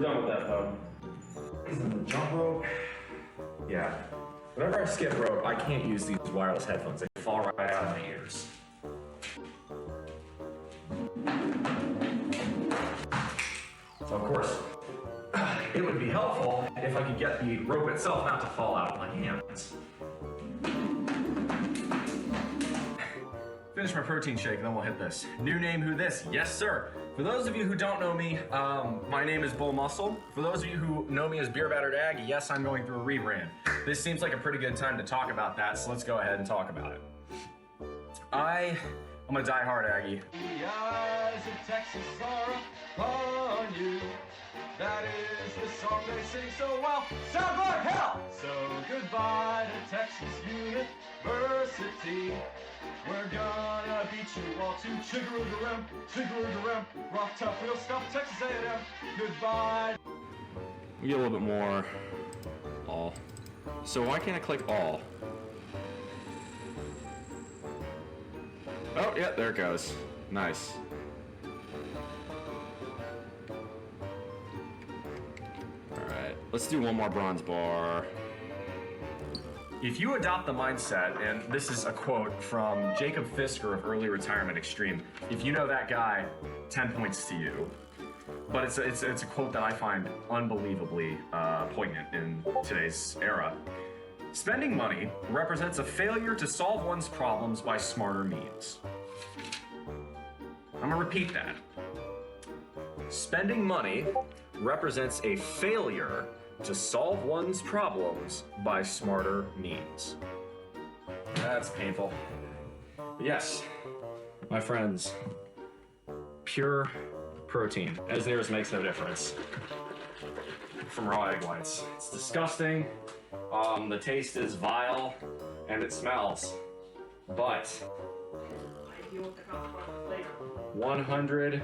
done with that though. Isn't the jump rope? Yeah. Whenever I skip rope, I can't use these wireless headphones. They fall right out of my ears. So of course, it would be helpful if I could get the rope itself not to fall out of my hands. Finish my protein shake and then we'll hit this. New name, who this? Yes, sir. For those of you who don't know me, my name is BullMuscle. For those of you who know me as Beer Battered Ag, yes, I'm going through a rebrand. This seems like a pretty good time to talk about that, so let's go ahead and talk about it. I'm a diehard Aggie. The eyes of Texas are upon you. That is the song they sing so well. Sounds like hell! So goodbye to Texas University. We're gonna beat you all to chigger-a-ram, rock tough, real stuff, Texas A&M. Goodbye. We get a little bit more all. So why can't I click all? Oh, yeah, there it goes. Nice. All right, let's do one more bronze bar. If you adopt the mindset, and this is a quote from Jacob Fisker of Early Retirement Extreme, if you know that guy, 10 points to you. But it's a quote that I find unbelievably poignant in today's era. Spending money represents a failure to solve one's problems by smarter means. I'm gonna repeat that. Spending money represents a failure to solve one's problems by smarter means. That's painful. But yes, my friends, pure protein, as theirs makes no difference, from raw egg whites. It's disgusting, the taste is vile, and it smells, but 100.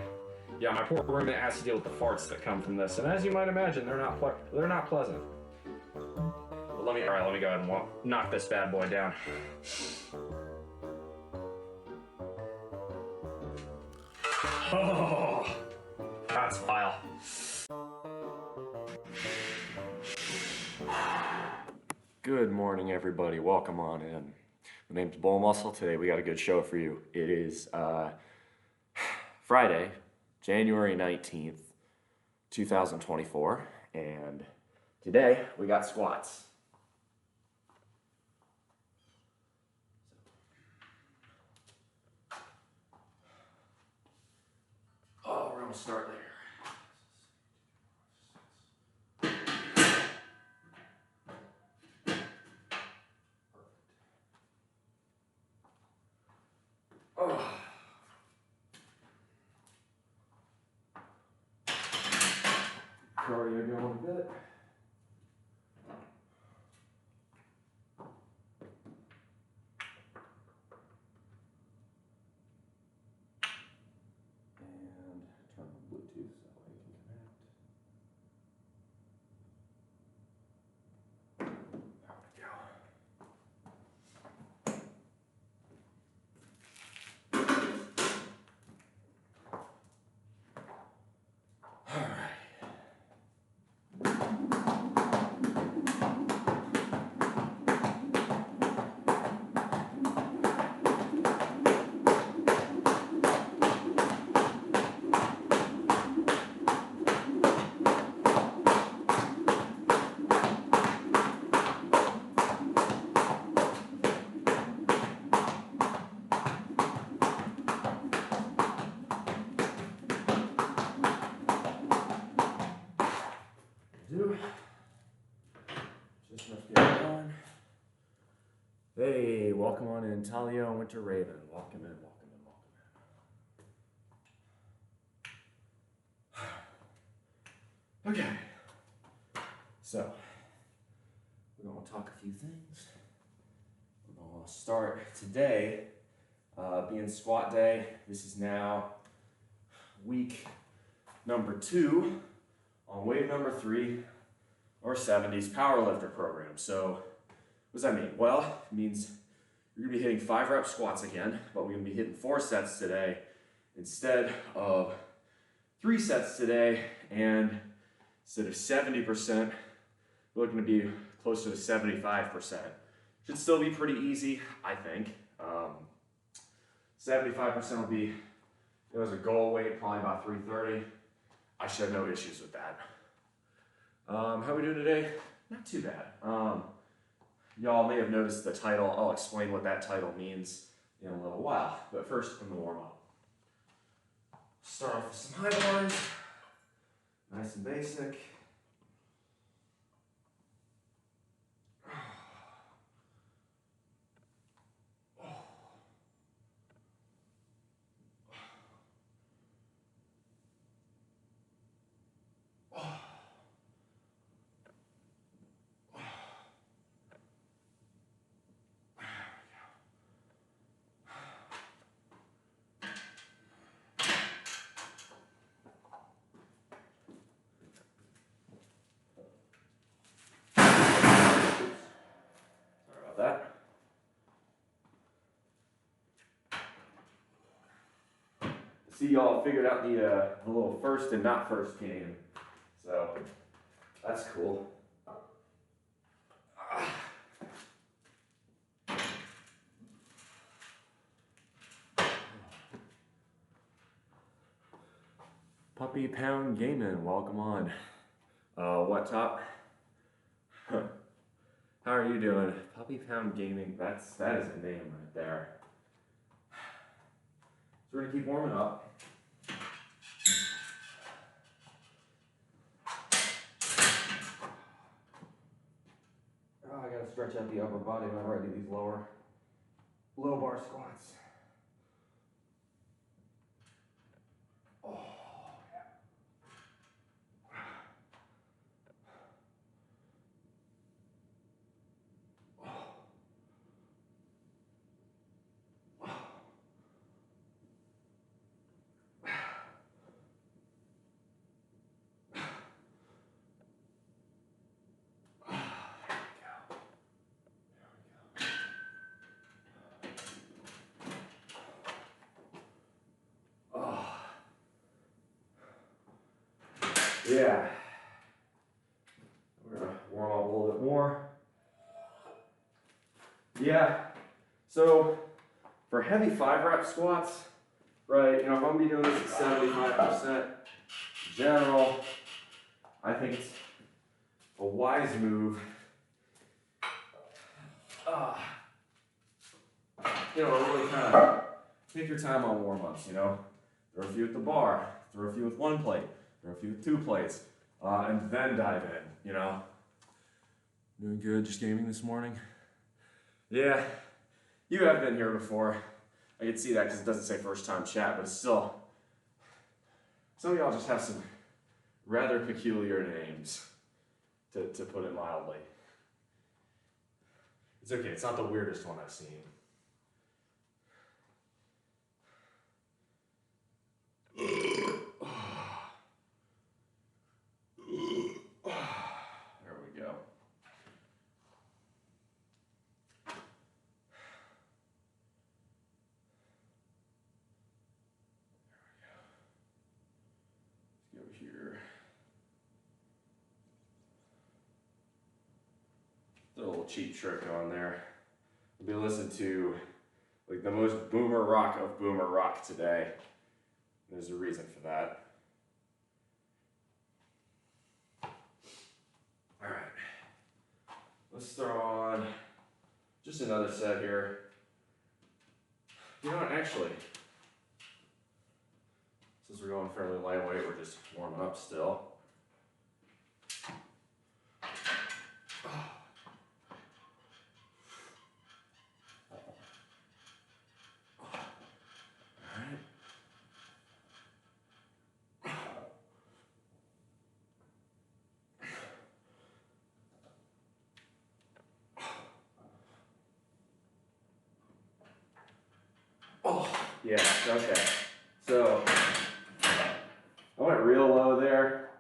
Yeah, my poor roommate has to deal with the farts that come from this, and as you might imagine, they're not pleasant. But let me go ahead and knock this bad boy down. Oh, that's vile. Good morning, everybody. Welcome on in. My name's BullMuscle. Today we got a good show for you. It is Friday, January 19th, 2024, and today we got squats. Oh, we're gonna start there. Oh. Cardio going a bit. And turn on Bluetooth so that way you can connect. There we go. All right. Just enough to get it on. Hey, welcome on in, Talia and Winter Raven. Welcome in, welcome in, welcome in. Okay, so we're going to talk a few things. We're going to start today being squat day. This is now week number 2 on wave number 3 or 70s powerlifter program. So what does that mean? Well, it means you're gonna be hitting 5 rep squats again, but we're gonna be hitting 4 sets today instead of 3 sets today and instead of 70%, we're looking to be closer to 75%. Should still be pretty easy, I think. 75% will be, as a goal weight, probably about 330. I should have no issues with that. How are we doing today? Not too bad. Y'all may have noticed the title. I'll explain what that title means in a little while. But first, I'm gonna warm up. Start off with some high bars. Nice and basic. That. See, y'all figured out the little first and not first game, so that's cool. Puppy Pound Gaming, welcome on. What top? How are you doing? Puppy Pound Gaming, that is a name right there. So we're gonna keep warming up. Oh, I gotta stretch out the upper body whenever I do these low bar squats. Oh, yeah. Yeah. We're gonna warm up a little bit more. Yeah. So for heavy 5-rep squats, right, if I'm gonna be doing this at 75% general, I think it's a wise move. Really kind of take your time on warm-ups, Throw a few at the bar, throw a few with one plate, throw a few with 2 plates, and then dive in, Doing good, just gaming this morning? Yeah, you have been here before. I can see that because it doesn't say first time chat, but still, some of y'all just have some rather peculiar names, to put it mildly. It's okay, it's not the weirdest one I've seen. There we go. Let's go here. Throw a little cheap trick on there. We'll be listening to like the most boomer rock of boomer rock today. There's a reason for that. All right. Let's throw on just another set here. You know what, actually, since we're going fairly lightweight, we're just warming up still. Yeah, okay. So I went real low there.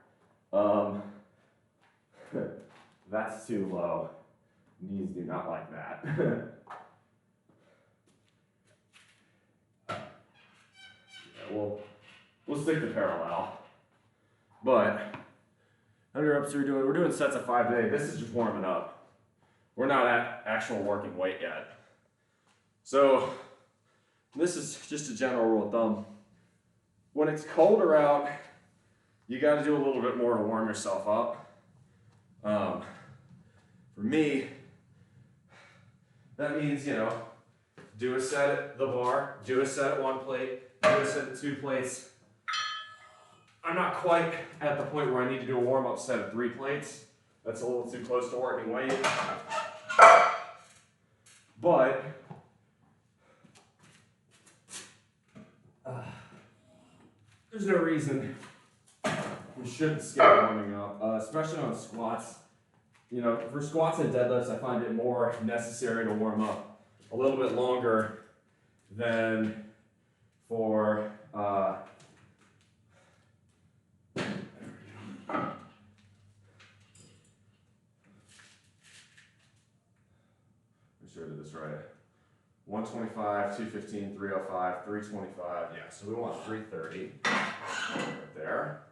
That's too low. Knees do not like that. Yeah, we'll stick to parallel. But How many reps are we doing? We're doing sets of 5 today. This is just warming up. We're not at actual working weight yet. So this is just a general rule of thumb. When it's colder out, you got to do a little bit more to warm yourself up. For me, that means, you know, do a set at the bar, do a set at 1 plate, do a set at 2 plates. I'm not quite at the point where I need to do a warm-up set of 3 plates. That's a little too close to working weight. But there's no reason we shouldn't skip warming up, especially on squats. You know, for squats and deadlifts, I find it more necessary to warm up a little bit longer than for make sure I did this right. 125, 215, 305, 325. Yeah, so we want 330 right there.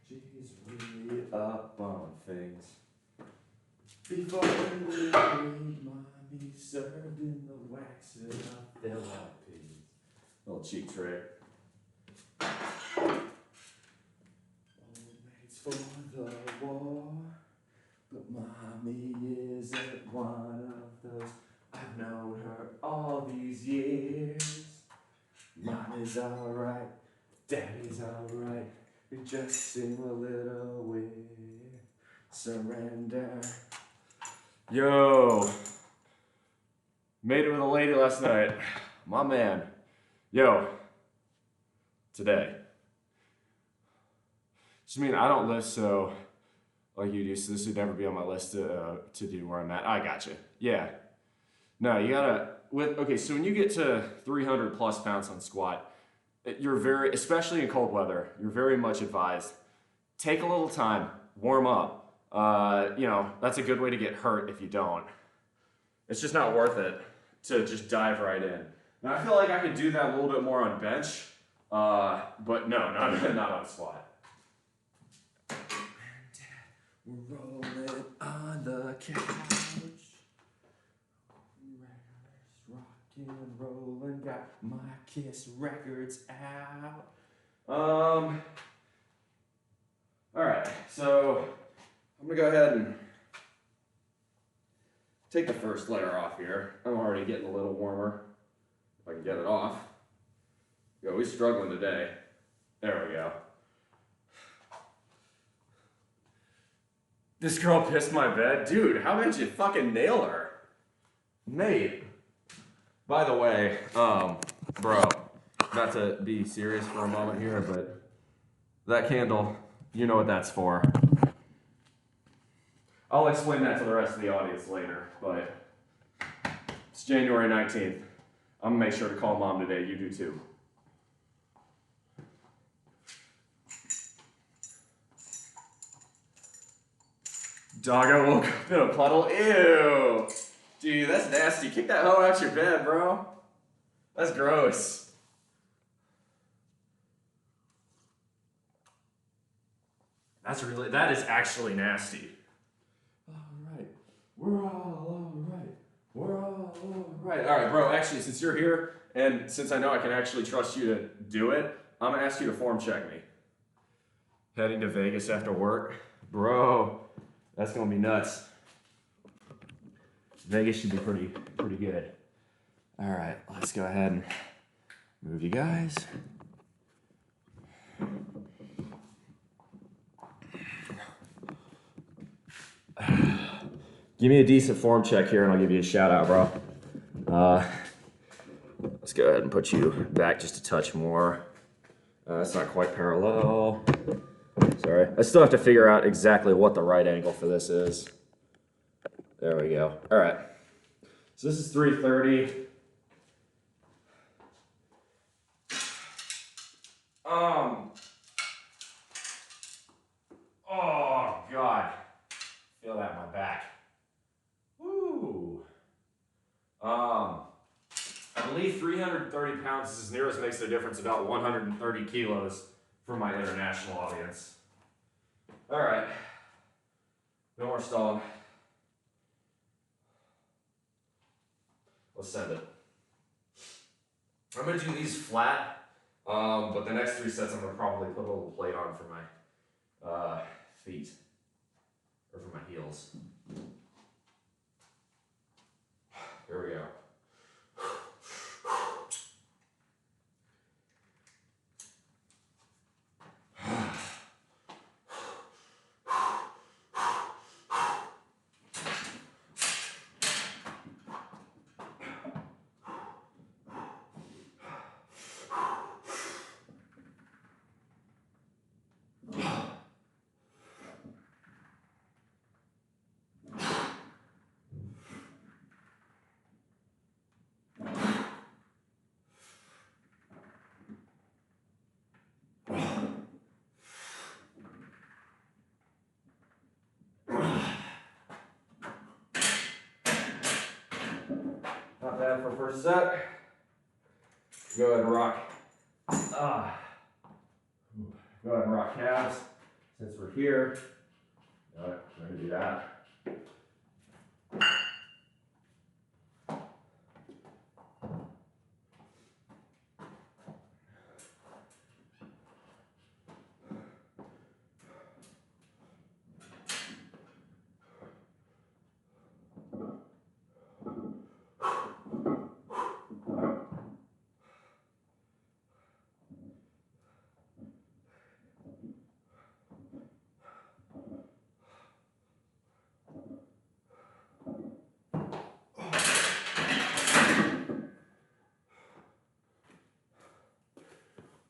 She's really up on things. Before we leave, mommy served in the wax of Philippines. Little cheek trick. Old mates for the war, but mommy isn't one of those. I've known her all these years. Mommy's alright, daddy's alright. We just seem a little weird. Surrender. Yo, made it with a lady last night. My man. Yo, today. Just mean I don't list so like you do, so this would never be on my list to do where I'm at. I gotcha. Yeah. No, you gotta okay. So when you get to 300 plus pounds on squat, you're very, especially in cold weather, you're very much advised. Take a little time, warm up. You know, that's a good way to get hurt if you don't. It's just not worth it to just dive right in. Now I feel like I could do that a little bit more on bench, but no, not on squat. We're rolling on the couch. Rockin' and rollin', got my Kiss records out. Alright, so I'm gonna go ahead and take the first layer off here. I'm already getting a little warmer. If I can get it off. Yo, we're struggling today. There we go. This girl pissed my bed. Dude, how did you fucking nail her? Nate. By the way, bro, not to be serious for a moment here, but that candle, you know what that's for. I'll explain that to the rest of the audience later, but it's January 19th. I'm gonna make sure to call mom today. You do too. Doggo woke up in a puddle. Ew. Dude, that's nasty. Kick that hoe out your bed, bro. That's gross. That is actually nasty. Alright. We're all alright. We're all alright. Alright, bro, actually, since you're here, and since I know I can actually trust you to do it, I'm gonna ask you to form check me. Heading to Vegas after work? Bro, that's gonna be nuts. Vegas should be pretty good. Alright, let's go ahead and move you guys. Give me a decent form check here and I'll give you a shout out, bro. Let's go ahead and put you back just a touch more. That's not quite parallel. Sorry. I still have to figure out exactly what the right angle for this is. There we go. All right. So this is 330. Oh, God. Feel that in my back. Woo. I believe 330 pounds is as near as makes a difference, about 130 kilos for my international audience. All right, no more stalling. Let's send it. I'm gonna do these flat, but the next 3 sets I'm gonna probably put a little plate on for my feet, or for my heels. Here we go. Not bad for first set. Go ahead and rock. Go ahead and rock calves. Since we're here, we're going to do that.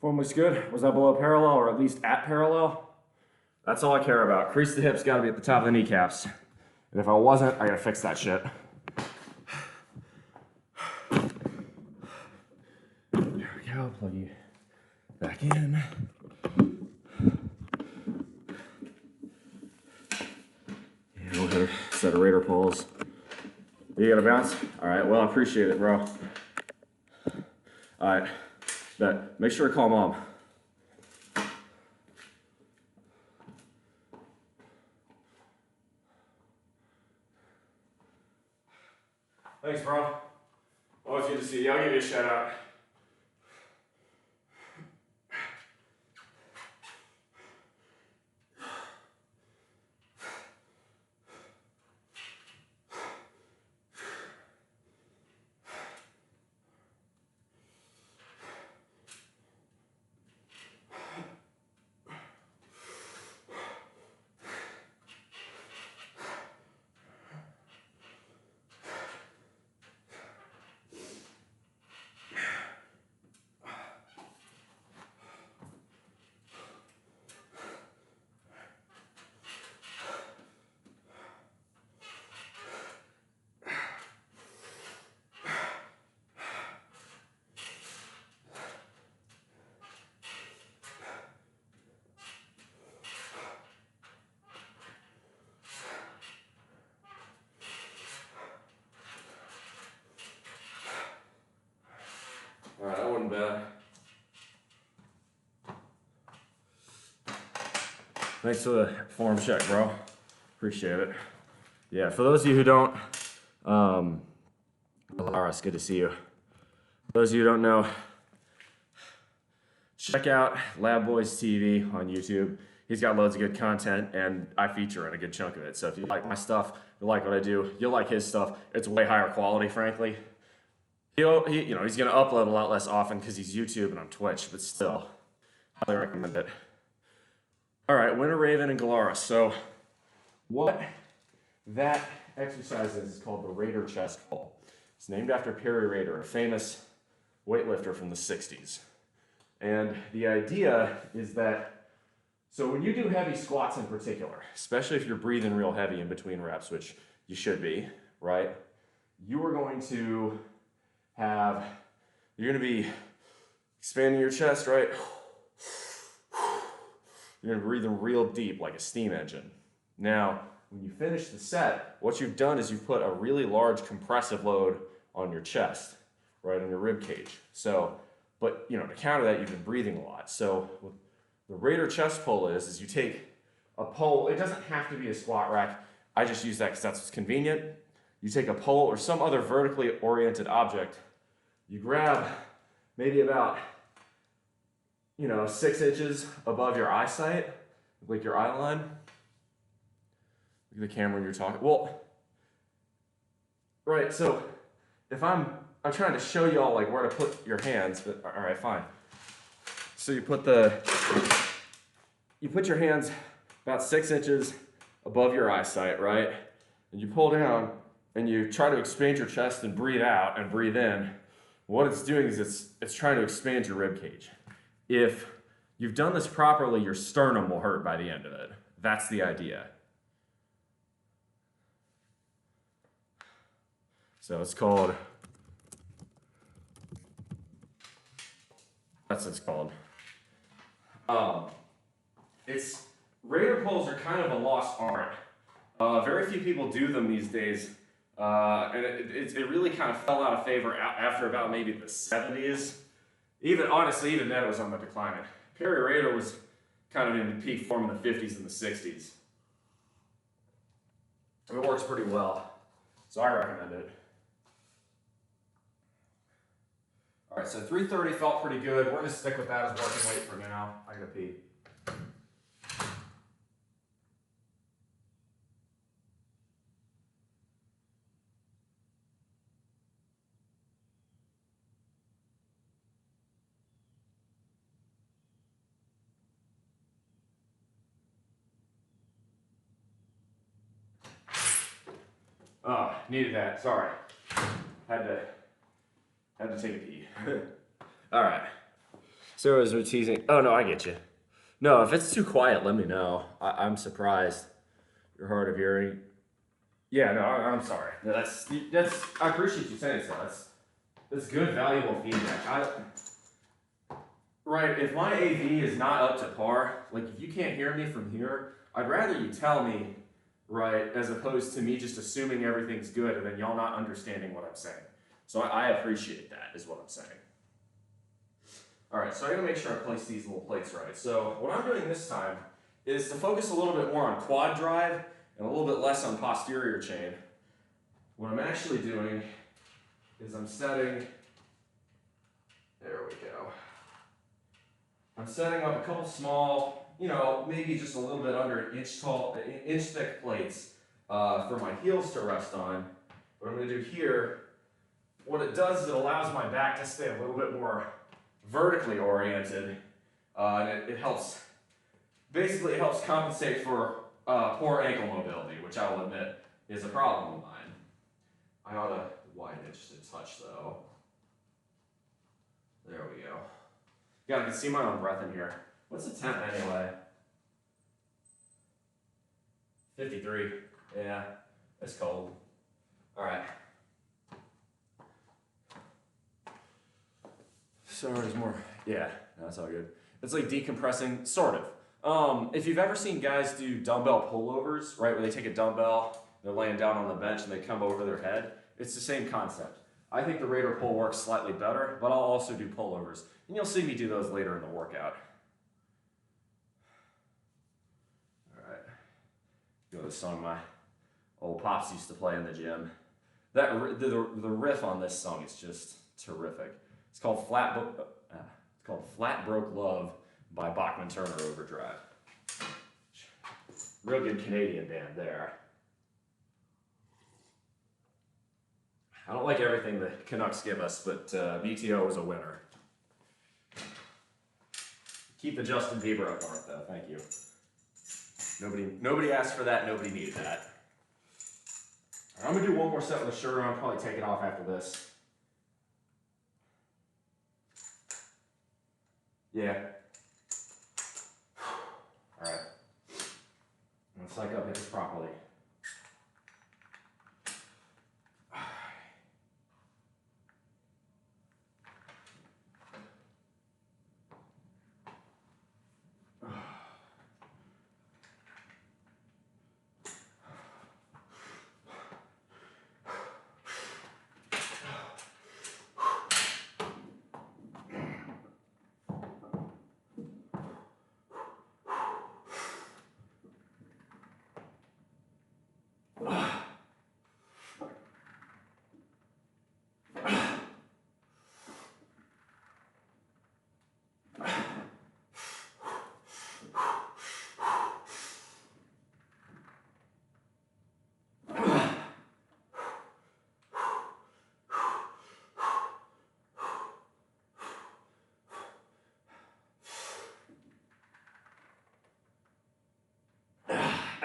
Form looks good. Was that below parallel or at least at parallel? That's all I care about. Crease the hips gotta be at the top of the kneecaps. And if I wasn't, I gotta fix that shit. There we go, plug you back in. Yeah, we'll hit a set of Raider pulls. You gotta bounce? All right, well, I appreciate it, bro. All right. But make sure to call mom. Thanks, bro. Always good to see you. I'll give you a shout out. All right, that wasn't bad. Thanks for the form check, bro. Appreciate it. Yeah, for those of you who don't, Laura, it's good to see you. For those of you who don't know, check out Lab Boys TV on YouTube. He's got loads of good content, and I feature in a good chunk of it. So if you like my stuff, you like what I do, you'll like his stuff. It's way higher quality, frankly. He's gonna upload a lot less often because he's YouTube and on Twitch, but still, highly recommend it. All right, Winter Raven and Galaris. So what that exercise is called the Raider chest pull. It's named after Perry Raider, a famous weightlifter from the 60s. And the idea is that, so when you do heavy squats in particular, especially if you're breathing real heavy in between reps, which you should be, right? You are going to you're going to be expanding your chest, right? You're going to be breathing real deep like a steam engine. Now, when you finish the set, what you've done is you've put a really large compressive load on your chest, right, on your rib cage. So, but to counter that, you've been breathing a lot. So The Raider chest pull is you take a pole. It doesn't have to be a squat rack. I just use that because that's what's convenient. You take a pole or some other vertically oriented object. You grab maybe about, 6 inches above your eyesight, like your eye line. Look at the camera when you're talking. Well, right, so if I'm trying to show y'all like where to put your hands, but all right, fine. So you put your hands about 6 inches above your eyesight, right? And you pull down and you try to expand your chest and breathe out and breathe in. What it's doing is it's trying to expand your rib cage. If you've done this properly, your sternum will hurt by the end of it. That's the idea. So it's called, that's what it's called. Raider pulls are kind of a lost art. Very few people do them these days. And it really kind of fell out of favor after about maybe the 70s. Even then it was on the decline. Perry Raider was kind of in peak form in the 50s and the 60s. It works pretty well, so I recommend it. All right, so 330 felt pretty good. We're gonna stick with that as working weight for now. I gotta pee. Oh, needed that. Sorry. Had to take a pee. All right. So as we're teasing. Oh no, I get you. No, if it's too quiet, let me know. I'm surprised. You're hard of hearing. Yeah, no, I'm sorry. No, that's. I appreciate you saying so. That's good, valuable feedback. Right. If my AV is not up to par, like if you can't hear me from here, I'd rather you tell me. Right, as opposed to me just assuming everything's good and then y'all not understanding what I'm saying. So I appreciate that, is what I'm saying. All right, so I gotta make sure I place these little plates right. So what I'm doing this time is to focus a little bit more on quad drive and a little bit less on posterior chain. What I'm actually doing is I'm setting, there we go. I'm setting up a couple small, maybe just a little bit under an inch thick plates for my heels to rest on. What I'm gonna do here, what it does is it allows my back to stay a little bit more vertically oriented. And it helps, basically it helps compensate for poor ankle mobility, which I will admit is a problem of mine. I ought to widen it just a touch though. There we go. Yeah, I can see my own breath in here. What's the temp anyway? 53. Yeah, it's cold. All right. So there's more. Yeah, no, that's all good. It's like decompressing, sort of. If you've ever seen guys do dumbbell pullovers, right, where they take a dumbbell, they're laying down on the bench and they come over their head, it's the same concept. I think the Raider pull works slightly better, but I'll also do pullovers. And you'll see me do those later in the workout. All right. Go to the song my old pops used to play in the gym. The riff on this song is just terrific. It's called Flat Broke Love by Bachman Turner Overdrive. Real good Canadian band there. I don't like everything the Canucks give us, but BTO was a winner. Keep the Justin Bieber up north, though. Thank you. Nobody asked for that. Nobody needed that. All right, I'm gonna do one more set with the shirt on. I'll probably take it off after this. Yeah. All right. Let's psych up, hit this properly.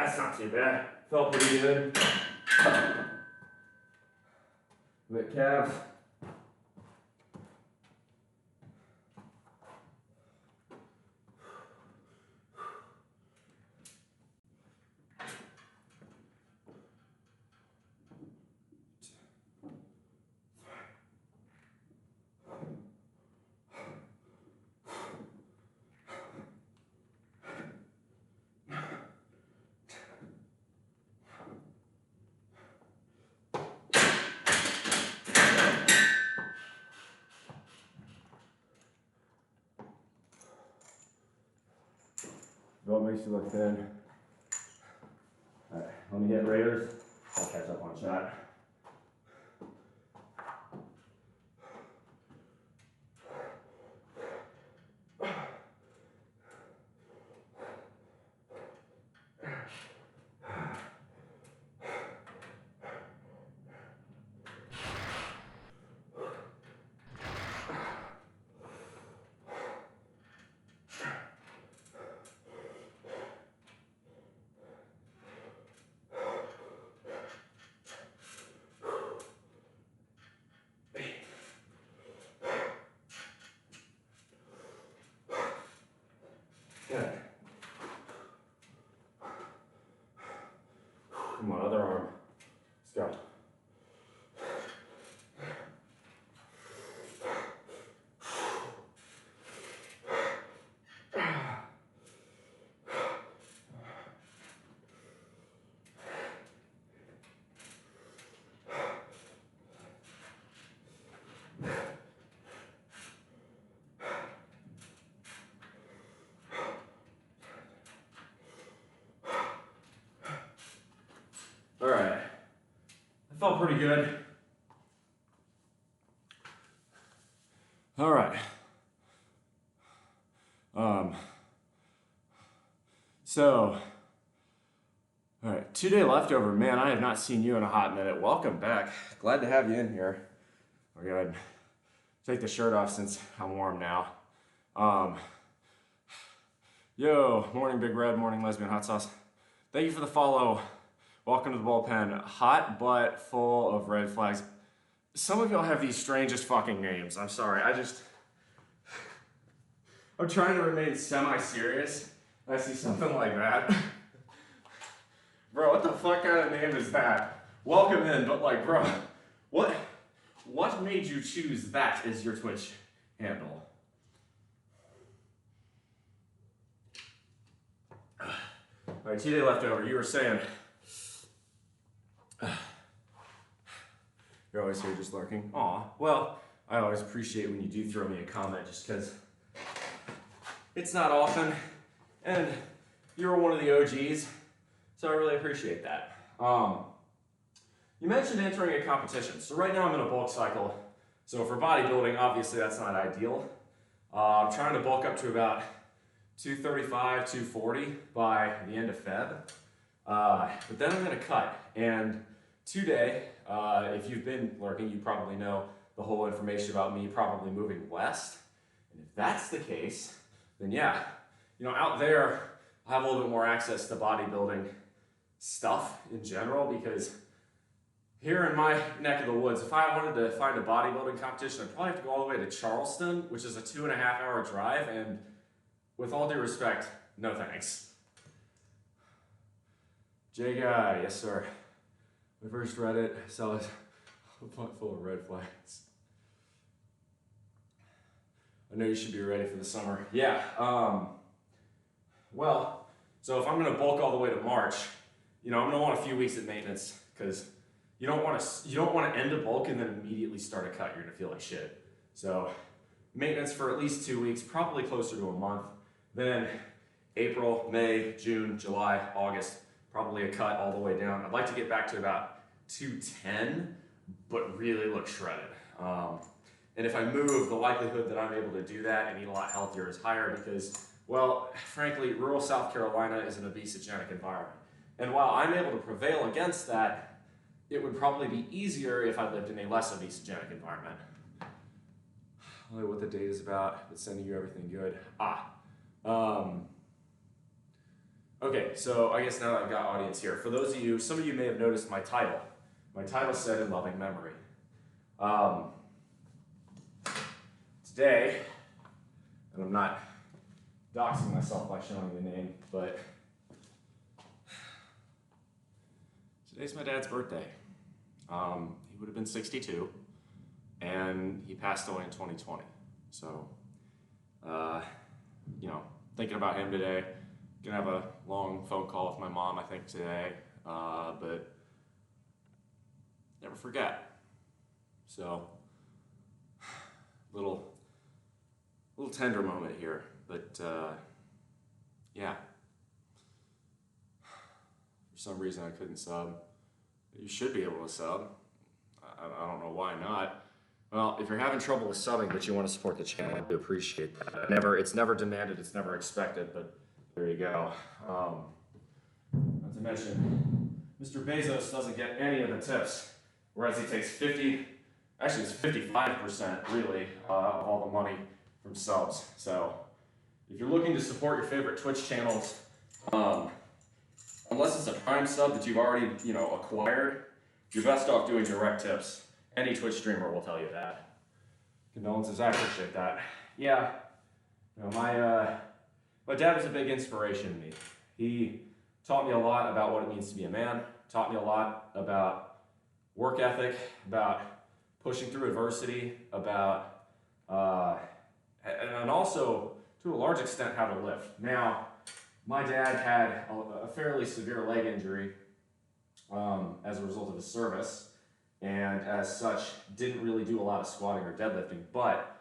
That's not too bad. Felt pretty good. With calves. What makes you look thin? Alright, let me hit Raiders. I'll catch up on chat. Good. Come on, other arm. Let's go. All right, I felt pretty good. All right. All right, 2-day leftover. Man, I have not seen you in a hot minute. Welcome back. Glad to have you in here. We're gonna take the shirt off since I'm warm now. Yo, morning Big Red, morning Lesbian Hot Sauce. Thank you for the follow. Welcome to the bullpen. Hot but full of red flags. Some of y'all have these strangest fucking names. I'm sorry. I'm trying to remain semi-serious. I see something like that. Bro, what the fuck kind of name is that? Welcome in, but like, bro, what made you choose that as your Twitch handle? All right, 2-day leftover. You were saying... You're always here just lurking. Aw, well, I always appreciate when you do throw me a comment just because it's not often, and you're one of the OGs, so I really appreciate that. You mentioned entering a competition. So right now I'm in a bulk cycle. So for bodybuilding, obviously that's not ideal. I'm trying to bulk up to about 235, 240 by the end of Feb. But then I'm gonna cut, and today, if you've been lurking, you probably know the whole information about me probably moving west. And if that's the case, then yeah, you know, out there, I have a little bit more access to bodybuilding stuff in general, because here in my neck of the woods, if I wanted to find a bodybuilding competition, I'd probably have to go all the way to Charleston, which is a 2.5-hour drive, and with all due respect, no thanks. J Guy, yes sir. I first read it, saw it full of red flags. I know you should be ready for the summer. Yeah, well, so if I'm gonna bulk all the way to March, you know, I'm gonna want a few weeks at maintenance, because you don't want to end a bulk and then immediately start a cut. You're gonna feel like shit. So maintenance for at least 2 weeks, probably closer to a month. Then April, May, June, July, August, probably a cut all the way down. I'd like to get back to about 210, but really look shredded. And if I move, the likelihood that I'm able to do that and eat a lot healthier is higher because, well, frankly, rural South Carolina is an obesogenic environment. And while I'm able to prevail against that, it would probably be easier if I lived in a less obesogenic environment. I don't know what the date is about, but sending you everything good. Okay, so I guess now that I've got audience here. For those of you, some of you may have noticed my title. My title said In Loving Memory. Today, and I'm not doxing myself by showing the name, but today's my dad's birthday. He would have been 62, and he passed away in 2020. So, thinking about him today. Gonna have a long phone call with my mom, I think, today, but never forget. So, little tender moment here, but yeah. For some reason I couldn't sub. You should be able to sub. I don't know why not. Well, if you're having trouble with subbing but you want to support the channel, I do appreciate that. It's never demanded, it's never expected, but there you go. Not to mention, Mr. Bezos doesn't get any of the tips, whereas he takes 55% really, of all the money from subs. So, if you're looking to support your favorite Twitch channels, unless it's a Prime sub that you've already, acquired, you're best off doing direct tips. Any Twitch streamer will tell you that. Condolences, I appreciate that. Yeah, my dad was a big inspiration to me. He taught me a lot about what it means to be a man, taught me a lot about work ethic, about pushing through adversity, about, and also, to a large extent, how to live. Now, my dad had a fairly severe leg injury as a result of his service, and as such, didn't really do a lot of squatting or deadlifting, but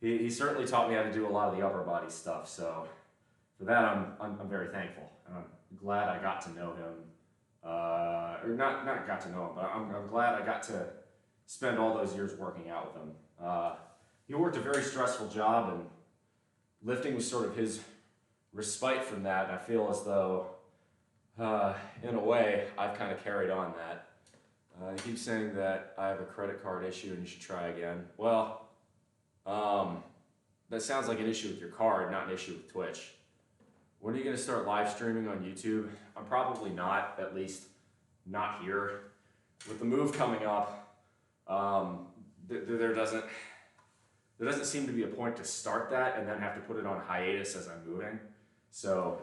he certainly taught me how to do a lot of the upper body stuff. So for that, I'm very thankful, and I'm glad I got to know him, or not got to know him, but I'm glad I got to spend all those years working out with him. He worked a very stressful job, and lifting was sort of his respite from that. And I feel as though, in a way, I've kind of carried on that. He keeps saying that I have a credit card issue and you should try again. Well, that sounds like an issue with your card, not an issue with Twitch. When are you going to start live streaming on YouTube? I'm probably not, at least not here. With the move coming up, there doesn't seem to be a point to start that and then have to put it on hiatus as I'm moving. So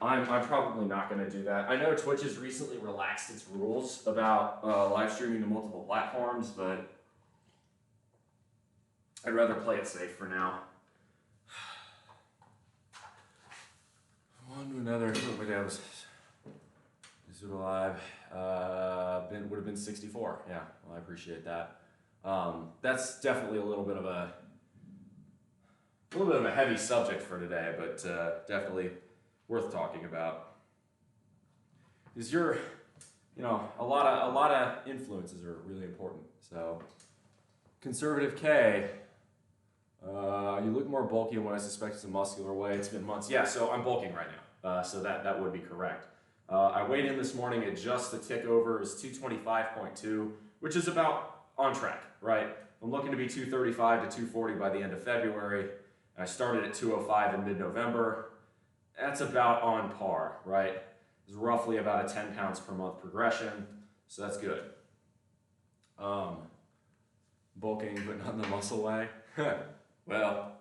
I'm probably not going to do that. I know Twitch has recently relaxed its rules about live streaming to multiple platforms, but I'd rather play it safe for now. One to another. My dad was alive. Would have been 64. Yeah, well, I appreciate that. That's definitely a little bit of a heavy subject for today, but definitely worth talking about. Because a lot of influences are really important. So, Conservative K, you look more bulky in what I suspect is a muscular way. It's been months. Yeah, so I'm bulking right now. So that would be correct. I weighed in this morning at just the tick over is 225.2, which is about on track, right? I'm looking to be 235 to 240 by the end of February. I started at 205 in mid-November. That's about on par, right? It's roughly about a 10 pounds per month progression, so that's good. Bulking, but not in the muscle way. Well,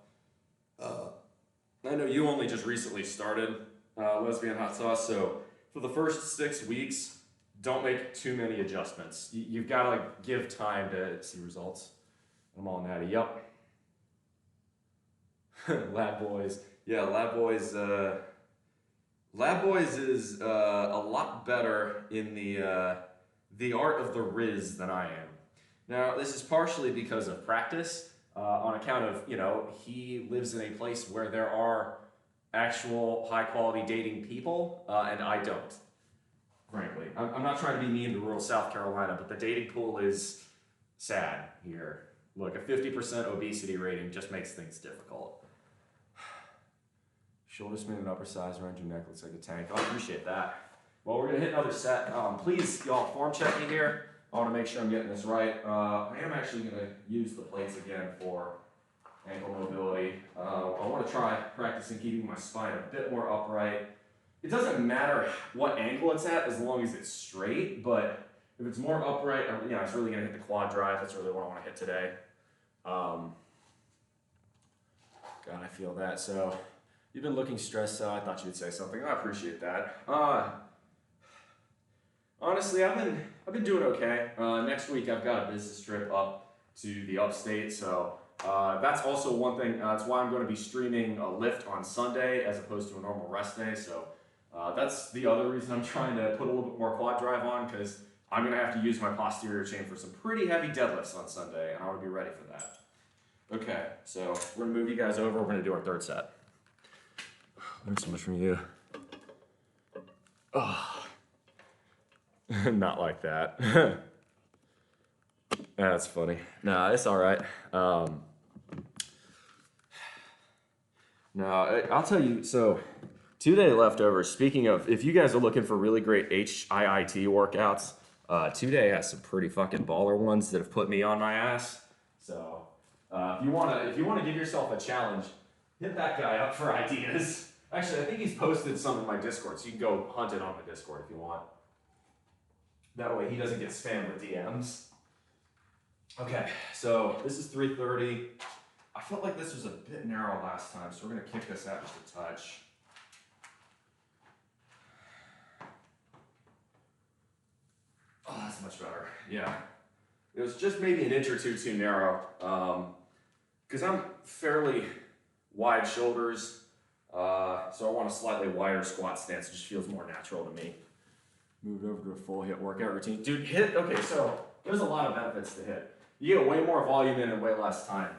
I know you only just recently started Lesbian Hot Sauce, so for the first 6 weeks, don't make too many adjustments. You've got to give time to see results. I'm all natty. Yep. Lab Boys. Yeah, Lab Boys. Lab Boys is a lot better in the art of the Riz than I am. Now, this is partially because of practice, on account of, he lives in a place where there are actual high-quality dating people, and I don't, frankly. I'm not trying to be mean to rural South Carolina, but the dating pool is sad here. Look, a 50% obesity rating just makes things difficult. Shoulder span and upper size around your neck looks like a tank. I appreciate that. Well, we're going to hit another set. Please, y'all, form check me here. I want to make sure I'm getting this right. I am actually going to use the plates again for ankle mobility. I want to try practicing keeping my spine a bit more upright. It doesn't matter what angle it's at as long as it's straight, but if it's more upright, it's really going to hit the quad drive. That's really what I want to hit today. God, I feel that. So you've been looking stressed out. I thought you'd say something. I appreciate that. Honestly, I've been doing okay. Next week I've got a business trip up to the upstate, so that's also one thing. That's why I'm going to be streaming a lift on Sunday as opposed to a normal rest day. So that's the other reason I'm trying to put a little bit more quad drive on, because I'm going to have to use my posterior chain for some pretty heavy deadlifts on Sunday, and I want to be ready for that. Okay, so we're going to move you guys over. We're going to do our third set. Learned so much from you. Oh. Not like that. That's funny. Nah, it's all right. No, I'll tell you. So, 2-day leftovers. Speaking of, if you guys are looking for really great HIIT workouts, 2-day has some pretty fucking baller ones that have put me on my ass. So, if you wanna give yourself a challenge, hit that guy up for ideas. Actually, I think he's posted some in my Discord, so you can go hunt it on the Discord if you want. That way he doesn't get spammed with DMs. Okay, so this is 330. I felt like this was a bit narrow last time, so we're gonna kick this out just a touch. Oh, that's much better. Yeah. It was just maybe an inch or two too narrow. Because I'm fairly wide shoulders, so I want a slightly wider squat stance. It just feels more natural to me. Moved over to a full HIIT workout routine. Dude, HIIT, okay, so there's a lot of benefits to HIIT. You get way more volume in and way less time.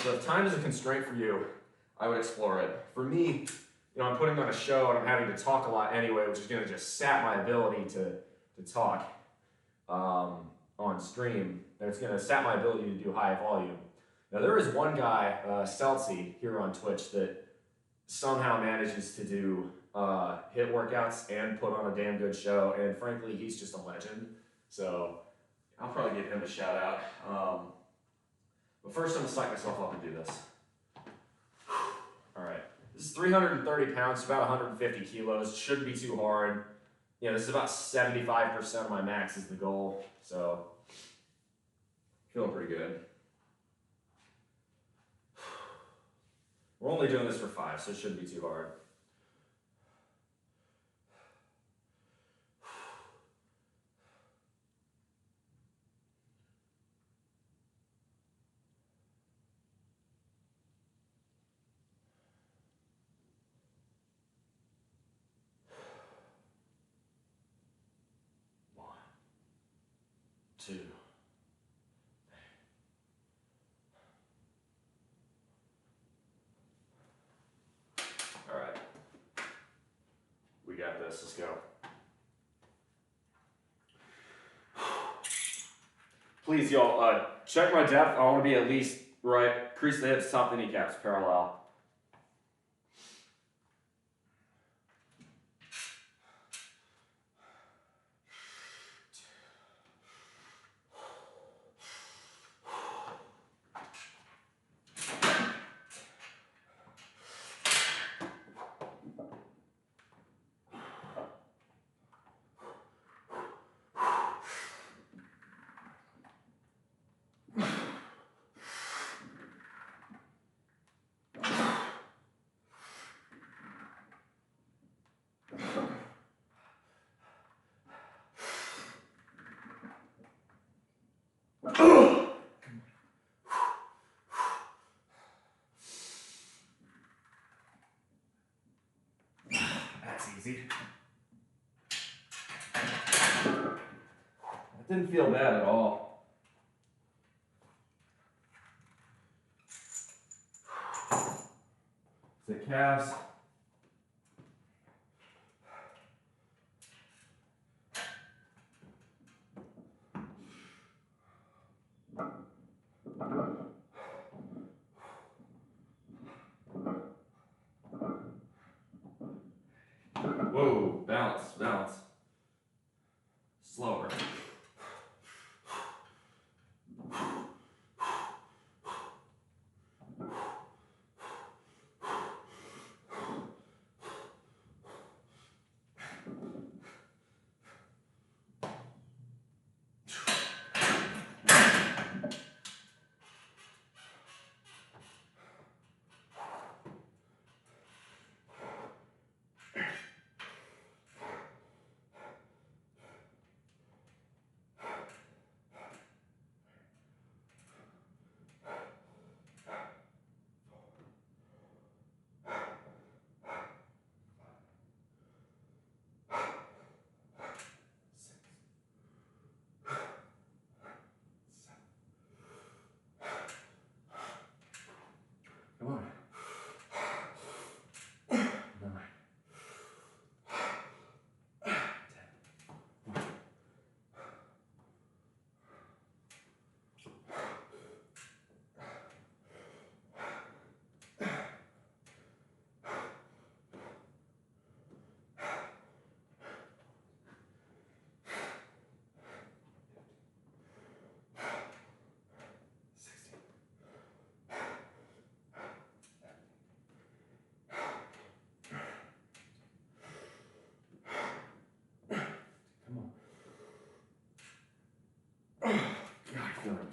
So if time is a constraint for you, I would explore it. For me, I'm putting on a show and I'm having to talk a lot anyway, which is gonna just sap my ability to talk on stream. And it's gonna sap my ability to do high volume. Now there is one guy, Celsi, here on Twitch that somehow manages to do HIIT workouts and put on a damn good show, and frankly, he's just a legend. So I'll probably give him a shout out. But first, I'm gonna psych myself up and do this. All right, this is 330 pounds, about 150 kilos. Shouldn't be too hard. This is about 75% of my max is the goal. So feeling pretty good. We're only doing this for 5, so it shouldn't be too hard. Two. All right. We got this. Let's go. Please, y'all, check my depth. I want to be at least right. Crease the hips, top the kneecaps, parallel. That's easy. That didn't feel bad at all. The calves. Whoa, balance, balance. Slower.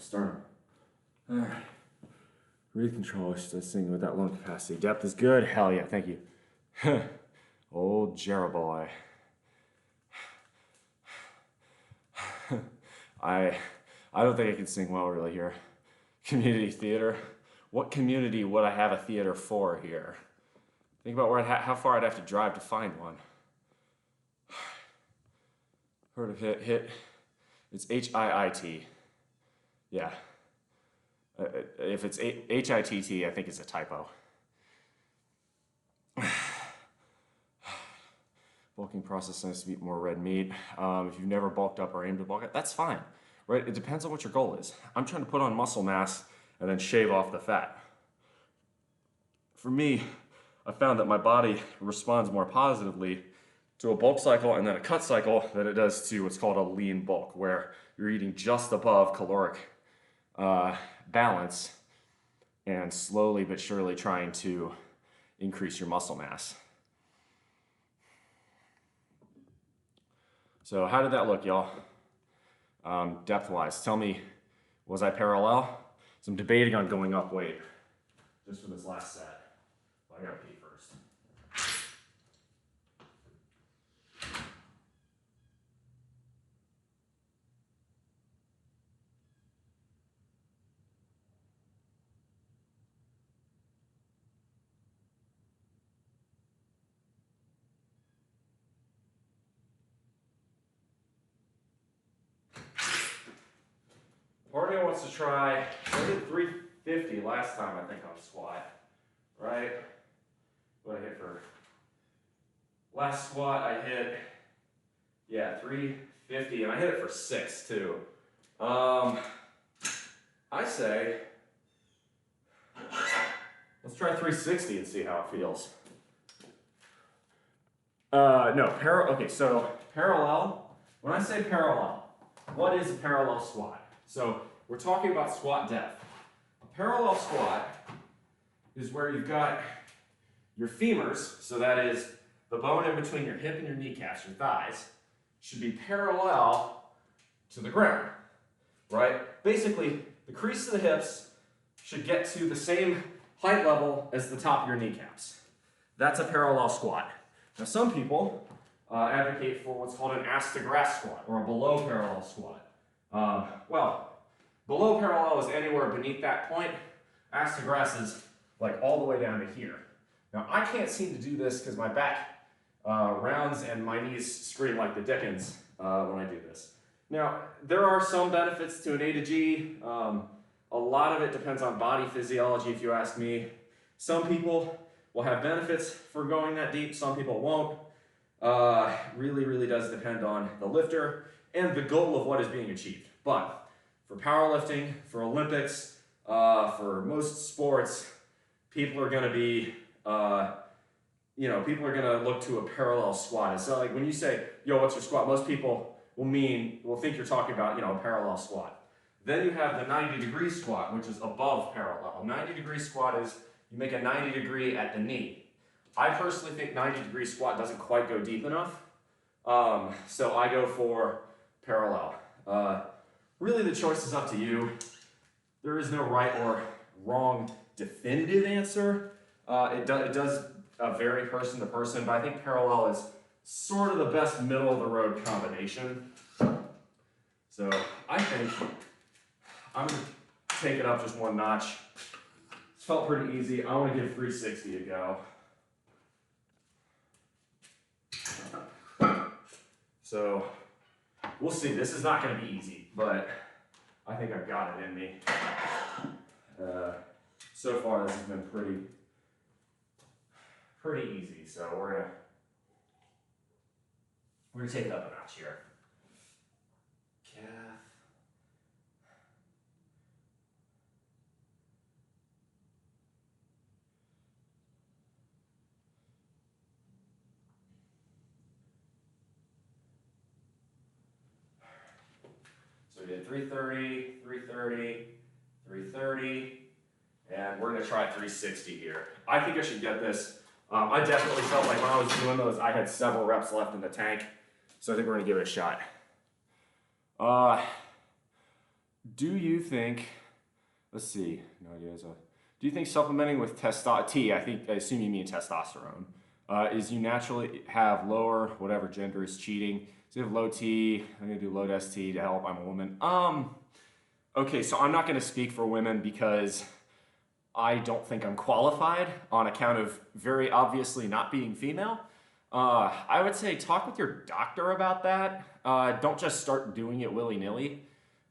sternum. All right. Breathe control, just thinking with that lung capacity. Depth is good. Hell yeah, thank you. Old Jarrah boy. I don't think I can sing well really here. Community theater. What community would I have a theater for here? Think about where how far I'd have to drive to find one. Heard of hit. It's HIIT. Yeah. If it's HITT, I think it's a typo. Bulking process needs to be more red meat. If you've never bulked up or aimed to bulk up, that's fine, right? It depends on what your goal is. I'm trying to put on muscle mass and then shave off the fat. For me, I found that my body responds more positively to a bulk cycle and then a cut cycle than it does to what's called a lean bulk, where you're eating just above caloric balance and slowly but surely trying to increase your muscle mass. So how did that look, y'all? Depth-wise, tell me, was I parallel? So I'm debating on going up weight just for this last set. Well, I gotta pee first. Part of me wants to try, I did 350 last time, I think, on squat, right? What I hit for last squat, I hit, yeah, 350, and I hit it for 6 too. I say, let's try 360 and see how it feels. No, okay, so parallel, when I say parallel, what is a parallel squat? So we're talking about squat depth. A parallel squat is where you've got your femurs, so that is the bone in between your hip and your kneecaps, your thighs, should be parallel to the ground, right? Basically, the crease of the hips should get to the same height level as the top of your kneecaps. That's a parallel squat. Now some people advocate for what's called an ass to grass squat, or a below parallel squat. Well, below parallel is anywhere beneath that point. Ass to grass is like all the way down to here. Now I can't seem to do this because my back rounds and my knees scream like the dickens when I do this. Now there are some benefits to an A to G. A lot of it depends on body physiology, if you ask me. Some people will have benefits for going that deep, some people won't. Really does depend on the lifter and the goal of what is being achieved. But for powerlifting, for Olympics, for most sports, people are going to be, people are going to look to a parallel squat. So like when you say, yo, what's your squat? Most people will think you're talking about, a parallel squat. Then you have the 90-degree squat, which is above parallel. 90-degree squat is you make a 90 degree at the knee. I personally think 90-degree squat doesn't quite go deep enough. So I go for parallel. Really the choice is up to you. There is no right or wrong definitive answer. It does vary person to person, but I think parallel is sort of the best middle of the road combination. So I think I'm gonna take it up just one notch. This felt pretty easy. I want to give 360 a go. So we'll see. This is not going to be easy, but I think I've got it in me. So far, this has been pretty easy. So we're gonna take it up a notch here. Calf. So we did 330, 330, 330, and we're gonna try 360 here. I think I should get this. I definitely felt like when I was doing those, I had several reps left in the tank, so I think we're gonna give it a shot. do you think, let's see, no idea. Do you think supplementing with T, I assume you mean testosterone, is you naturally have lower, whatever gender is cheating? So you have low T, I'm gonna do low ST to help, I'm a woman. Okay, so I'm not gonna speak for women because I don't think I'm qualified on account of very obviously not being female. I would say talk with your doctor about that. Don't just start doing it willy-nilly.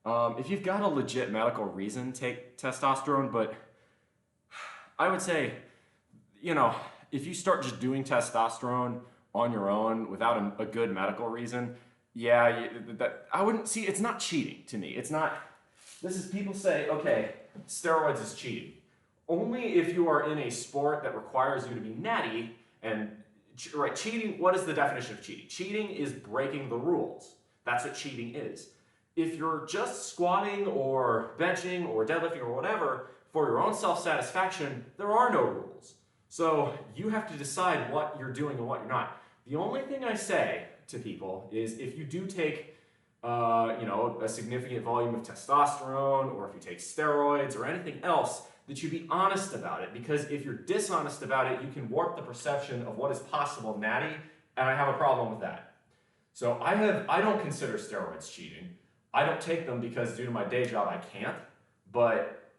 If you've got a legit medical reason, take testosterone, but I would say, you know, if you start just doing testosterone on your own without a good medical reason, yeah, I wouldn't see, it's not cheating to me. It's not, this is people say, okay, steroids is cheating. Only if you are in a sport that requires you to be natty and, right, cheating, what is the definition of cheating? Cheating is breaking the rules. That's what cheating is. If you're just squatting or benching or deadlifting or whatever for your own self-satisfaction, there are no rules. So you have to decide what you're doing and what you're not. The only thing I say to people is if you do take a significant volume of testosterone, or if you take steroids or anything else, that you be honest about it, because if you're dishonest about it, you can warp the perception of what is possible natty, and I have a problem with that. So I don't consider steroids cheating. I don't take them because due to my day job I can't, but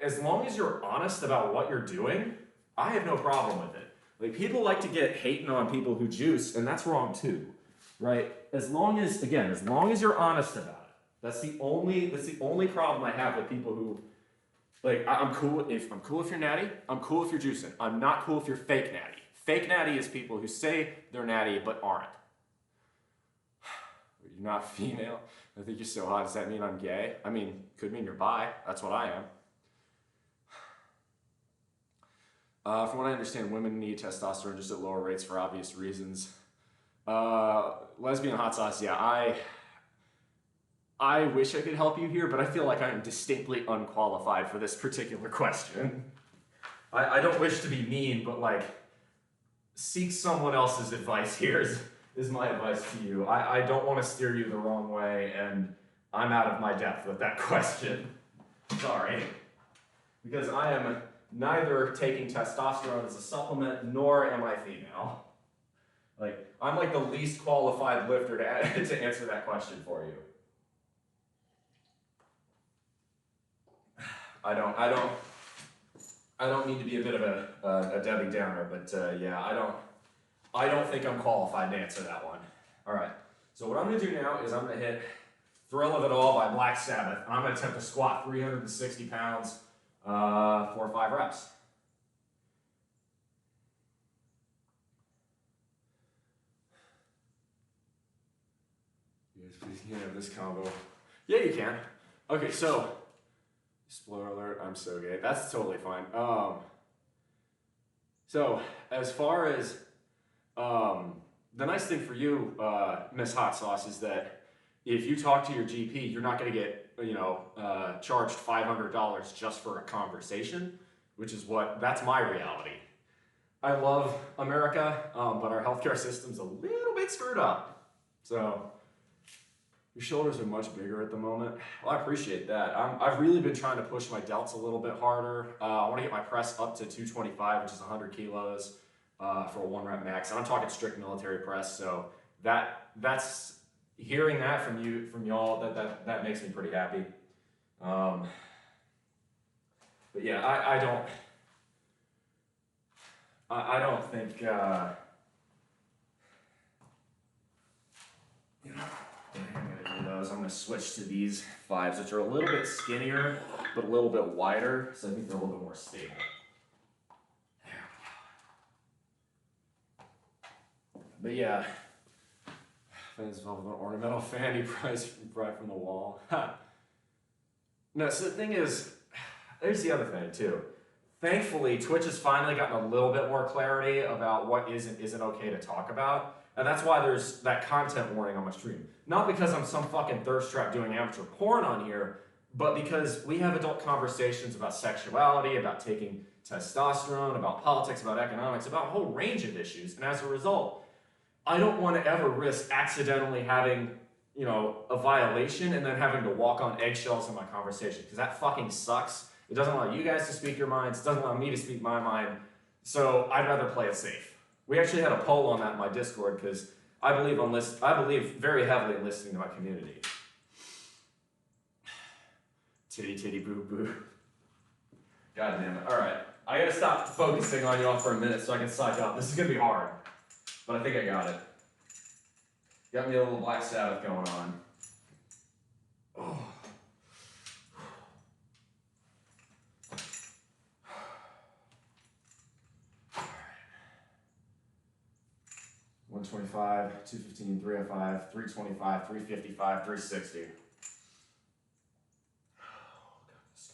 as long as you're honest about what you're doing, I have no problem with it. Like, people like to get hating on people who juice, and that's wrong too, right? As long as you're honest about it. That's the only problem I have with people who, like, I'm cool if you're natty, I'm cool if you're juicing. I'm not cool if you're fake natty. Fake natty is people who say they're natty but aren't. You're not female? I think you're so hot. Does that mean I'm gay? I mean, could mean you're bi. That's what I am. From what I understand, women need testosterone just at lower rates for obvious reasons. Lesbian hot sauce, yeah, I wish I could help you here, but I feel like I'm distinctly unqualified for this particular question. I don't wish to be mean, but like, seek someone else's advice here is my advice to you. I don't want to steer you the wrong way, and I'm out of my depth with that question. Sorry. Because I am neither taking testosterone as a supplement, nor am I female. Like, I'm like the least qualified lifter to answer that question for you. I don't mean to be a bit of a Debbie Downer, but yeah, I don't think I'm qualified to answer that one. All right, so what I'm gonna do now is I'm gonna hit Thrill of It All by Black Sabbath. I'm gonna attempt to squat 360 pounds, 4 or 5 reps. You guys please can't have this combo. Yeah, you can. Okay, so, spoiler alert, I'm so gay. That's totally fine. So, as far as, the nice thing for you, Miss Hot Sauce, is that if you talk to your GP, you're not gonna get, charged $500 just for a conversation, which is that's my reality. I love America, but our healthcare system's a little bit screwed up. So, your shoulders are much bigger at the moment. Well, I appreciate that. I've really been trying to push my delts a little bit harder. I want to get my press up to 225, which is 100 kilos for a 1 rep max. And I'm talking strict military press, so that's hearing that from y'all, that makes me pretty happy. But yeah, I don't think I'm going to switch to these 5s, which are a little bit skinnier, but a little bit wider, so I think they're a little bit more stable. But yeah, fans of an ornamental fanny prize right from the wall. No, so the thing is, there's the other thing too. Thankfully, Twitch has finally gotten a little bit more clarity about what is and isn't okay to talk about. And that's why there's that content warning on my stream. Not because I'm some fucking thirst trap doing amateur porn on here, but because we have adult conversations about sexuality, about taking testosterone, about politics, about economics, about a whole range of issues. And as a result, I don't want to ever risk accidentally having, you know, a violation and then having to walk on eggshells in my conversation, because that fucking sucks. It doesn't allow you guys to speak your minds. It doesn't allow me to speak my mind. So I'd rather play it safe. We actually had a poll on that in my Discord because I believe very heavily in listening to my community. Titty titty boo boo. God damn it. All right. I gotta stop focusing on y'all for a minute so I can psych out. This is gonna be hard, but I think I got it. Got me a little Black Sabbath going on. Oh. 125, 215, 305, 325, 355, 360. Oh, goodness.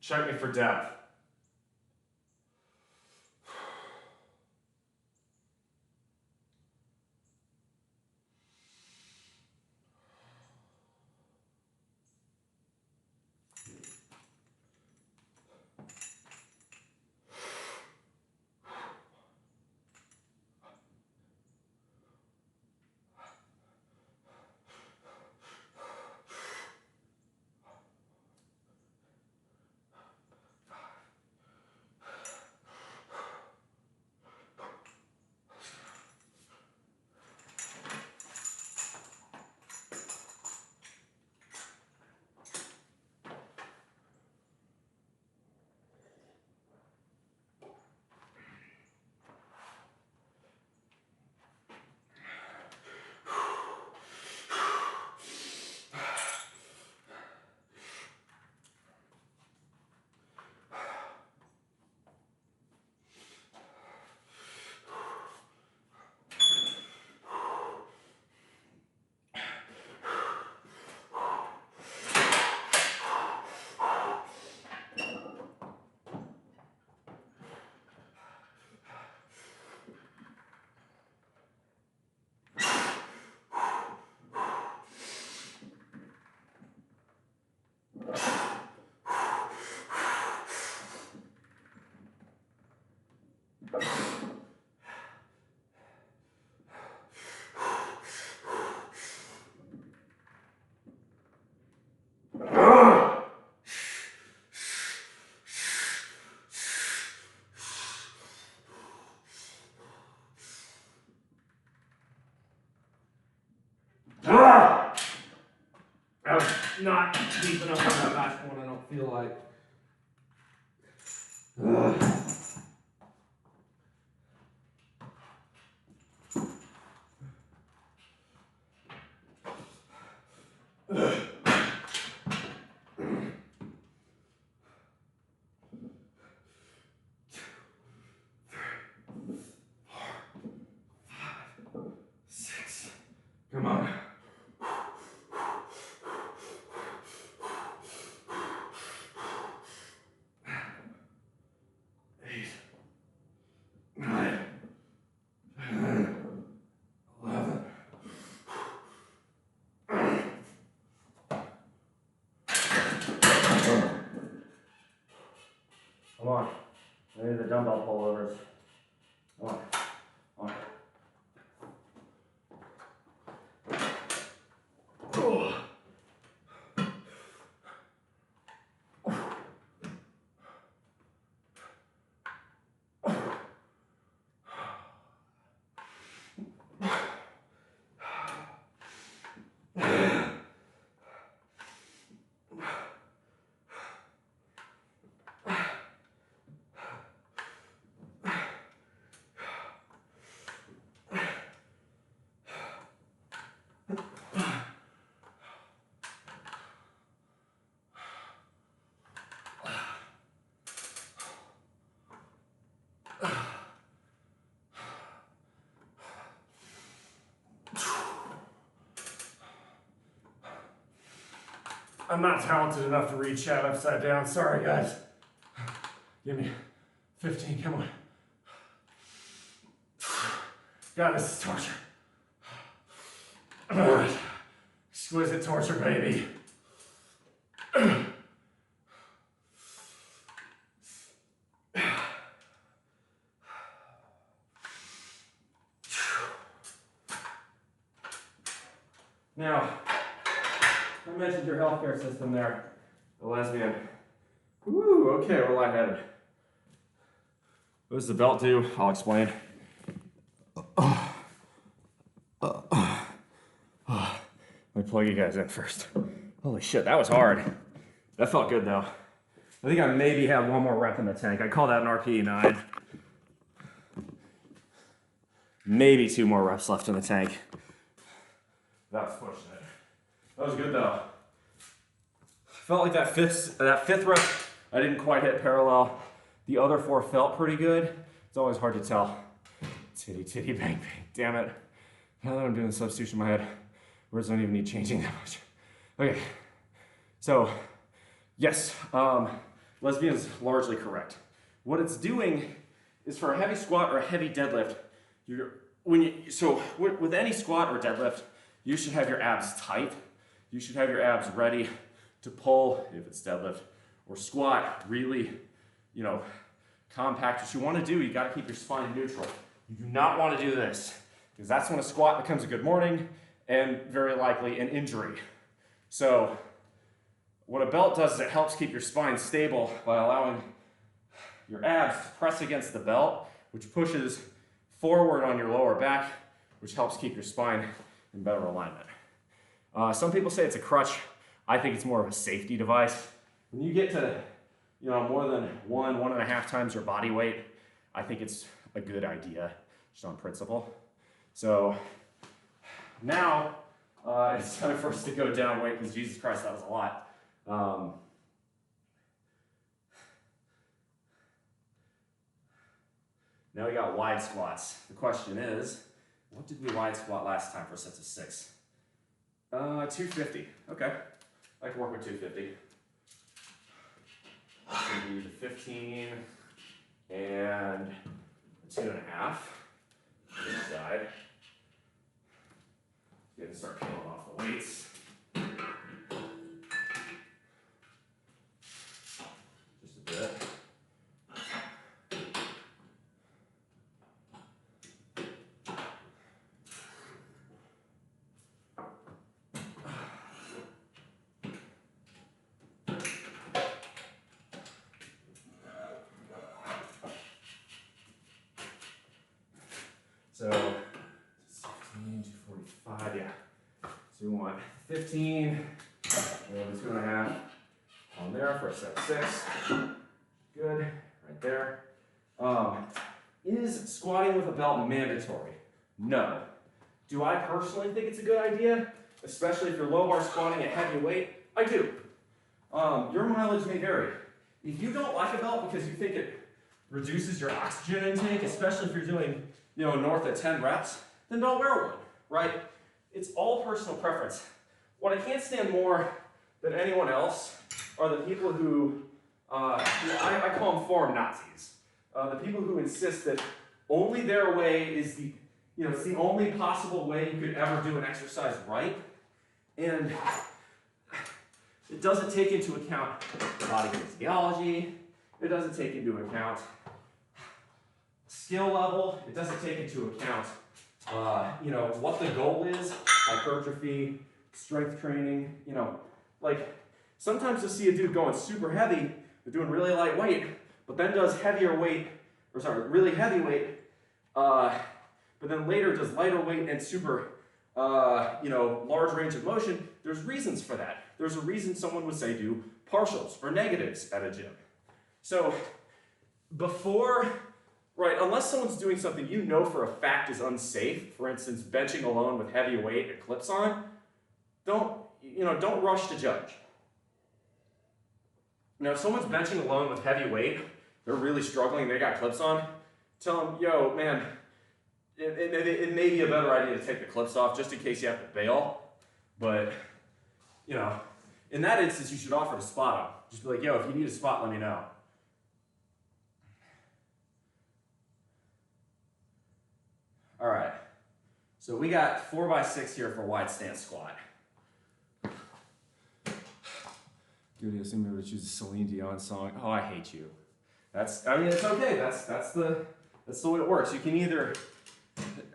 Check me for depth. I was not deep enough on that last one, I don't feel like. Come on. 8, 9, 10, 11. Come on. I need the dumbbell pullovers. Come on. Come on. I'm not talented enough to read chat upside down. Sorry, guys. Give me 15, come on. God, this is torture. Exquisite torture, baby. Now, I mentioned your healthcare system there, the lesbian. Woo, okay, we're lightheaded. What does the belt do? I'll explain. Let me plug you guys in first. Holy shit, that was hard. That felt good though. I think I maybe have one more rep in the tank. I call that an RPE 9. Maybe 2 more reps left in the tank. That was pushing it. That was good though. Felt like that fifth rep, I didn't quite hit parallel. The other 4 felt pretty good. It's always hard to tell. Titty, titty, bang, bang. Damn it. Now that I'm doing the substitution in my head, words don't even need changing that much. Okay, so yes, lesbian's largely correct. What it's doing is for a heavy squat or a heavy deadlift, with any squat or deadlift, you should have your abs tight. You should have your abs ready to pull if it's deadlift, or squat really, compact. What you want to do, you got to keep your spine neutral. You do not want to do this, because that's when a squat becomes a good morning and very likely an injury. So what a belt does is it helps keep your spine stable by allowing your abs to press against the belt, which pushes forward on your lower back, which helps keep your spine in better alignment. Some people say it's a crutch. I think it's more of a safety device. When you get to more than 1.5 times your body weight, I think it's a good idea, just on principle. So now it's time for us to go down weight, because Jesus Christ, that was a lot. Now we got wide squats. The question is, what did we wide squat last time for sets of 6? 250. Okay, I can work with 250. That's gonna be the 15 and the 2.5. This side. Get to start peeling off the weights. Just a bit. So 16 to 45, yeah. So we want 15 and 2.5 on there for a set of 6. Good, right there. Is squatting with a belt mandatory? No. Do I personally think it's a good idea? Especially if you're low bar squatting at heavy weight? I do. Your mileage may vary. If you don't like a belt because you think it reduces your oxygen intake, especially if you're doing north of 10 reps, then don't wear one, right? It's all personal preference. What I can't stand more than anyone else are the people who, I call them form Nazis. The people who insist that only their way is it's the only possible way you could ever do an exercise right. And it doesn't take into account body physiology. It doesn't take into account skill level. It doesn't take into account, what the goal is, hypertrophy, strength training. Sometimes you'll see a dude going super heavy, but doing really light weight, but then does really heavy weight, but then later does lighter weight and super, large range of motion. There's reasons for that. There's a reason someone would say do partials or negatives at a gym. So unless someone's doing something for a fact is unsafe, for instance, benching alone with heavy weight and clips on, don't rush to judge. Now, if someone's benching alone with heavy weight, they're really struggling, they got clips on, tell them, yo, man, it may be a better idea to take the clips off just in case you have to bail. But, in that instance, you should offer to spot them. Just be like, yo, if you need a spot, let me know. All right. So we got 4x6 here for wide stance squat. Dude, assume we would choose a Celine Dion song. Oh, I hate you. I mean, it's okay. That's the way it works. You can either,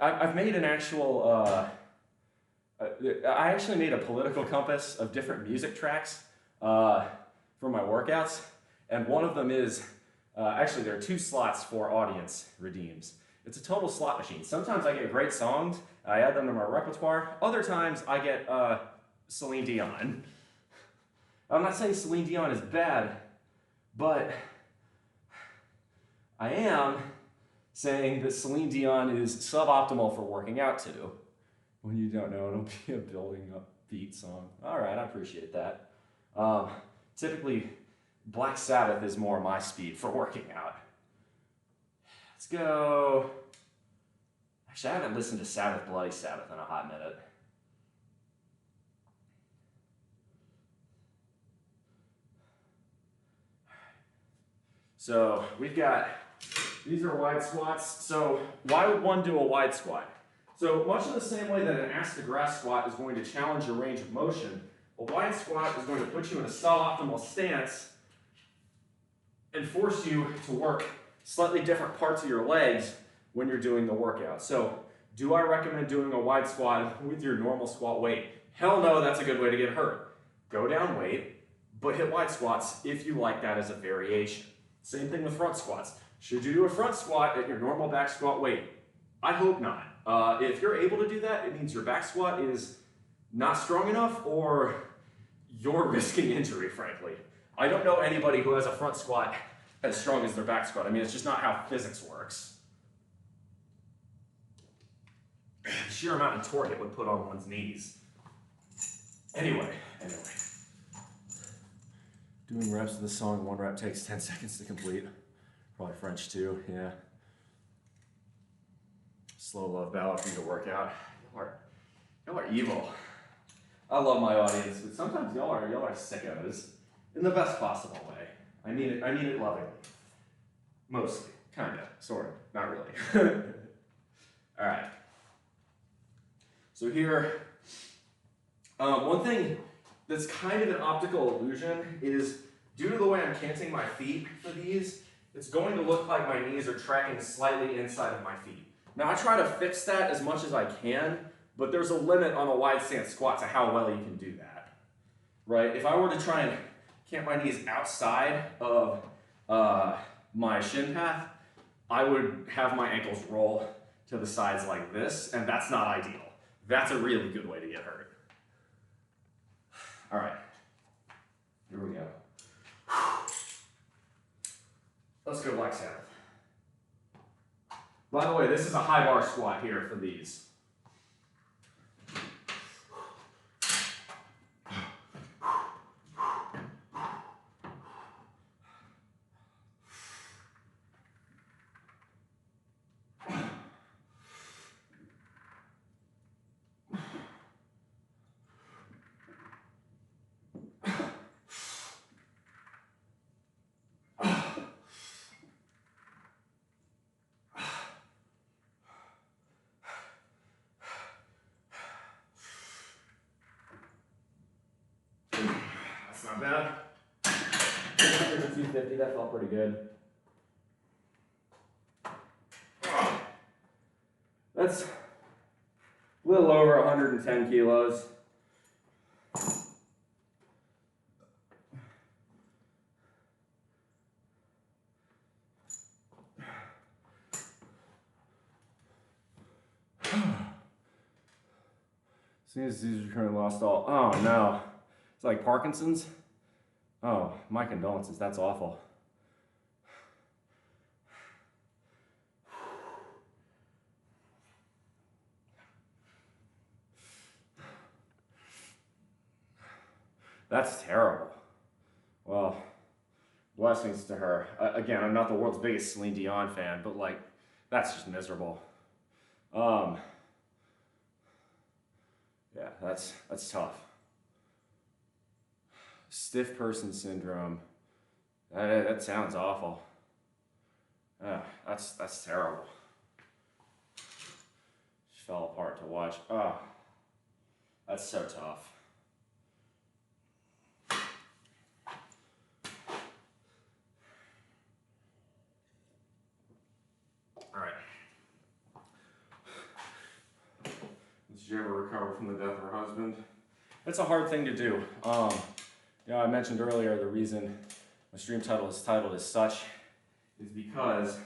I've made an actual, I actually made a political compass of different music tracks for my workouts. And one of them is, actually there are 2 slots for audience redeems. It's a total slot machine. Sometimes I get great songs, I add them to my repertoire. Other times I get Celine Dion. I'm not saying Celine Dion is bad, but I am saying that Celine Dion is suboptimal for working out to. When you don't know, it'll be a building up beat song. All right, I appreciate that. Typically, Black Sabbath is more my speed for working out. Let's go. Actually, I haven't listened to Sabbath Bloody Sabbath in a hot minute. So we've got, these are wide squats. So why would one do a wide squat? So much in the same way that an ass to grass squat is going to challenge your range of motion, a wide squat is going to put you in a suboptimal stance and force you to work slightly different parts of your legs when you're doing the workout. So do I recommend doing a wide squat with your normal squat weight? Hell no, that's a good way to get hurt. Go down weight, but hit wide squats if you like that as a variation. Same thing with front squats. Should you do a front squat at your normal back squat weight? I hope not. If you're able to do that, it means your back squat is not strong enough or you're risking injury, frankly. I don't know anybody who has a front squat as strong as their back squat. I mean, it's just not how physics works. The sheer amount of torque it would put on one's knees. Anyway. Doing reps of the song, 1 rep takes 10 seconds to complete. Probably French too, yeah. Slow love ballad for you to work out. Y'all are evil. I love my audience, but sometimes y'all are sickos in the best possible way. I mean it lovingly. Mostly, kinda, sort of, not really. All right. So here, one thing that's kind of an optical illusion is due to the way I'm canting my feet for these, it's going to look like my knees are tracking slightly inside of my feet. Now I try to fix that as much as I can, but there's a limit on a wide stance squat to how well you can do that, right? If I were to try and cant my knees outside of my shin path, I would have my ankles roll to the sides like this, and that's not ideal. That's a really good way to get hurt. All right, here we go. Let's go Black Sabbath. By the way, this is a high bar squat here for these. Not bad. 250, that felt pretty good. That's a little over 110 kilos. Seeing as these are currently lost all. Oh no. It's like Parkinson's? Oh, my condolences, that's awful. That's terrible. Well, blessings to her. Again, I'm not the world's biggest Celine Dion fan, but like, that's just miserable. Yeah, that's tough. Stiff person syndrome. That sounds awful. That's terrible. fell apart to watch. Oh, that's so tough. All right. Did you ever recover from the death of her husband? It's a hard thing to do. I mentioned earlier the reason my stream title is titled as such is because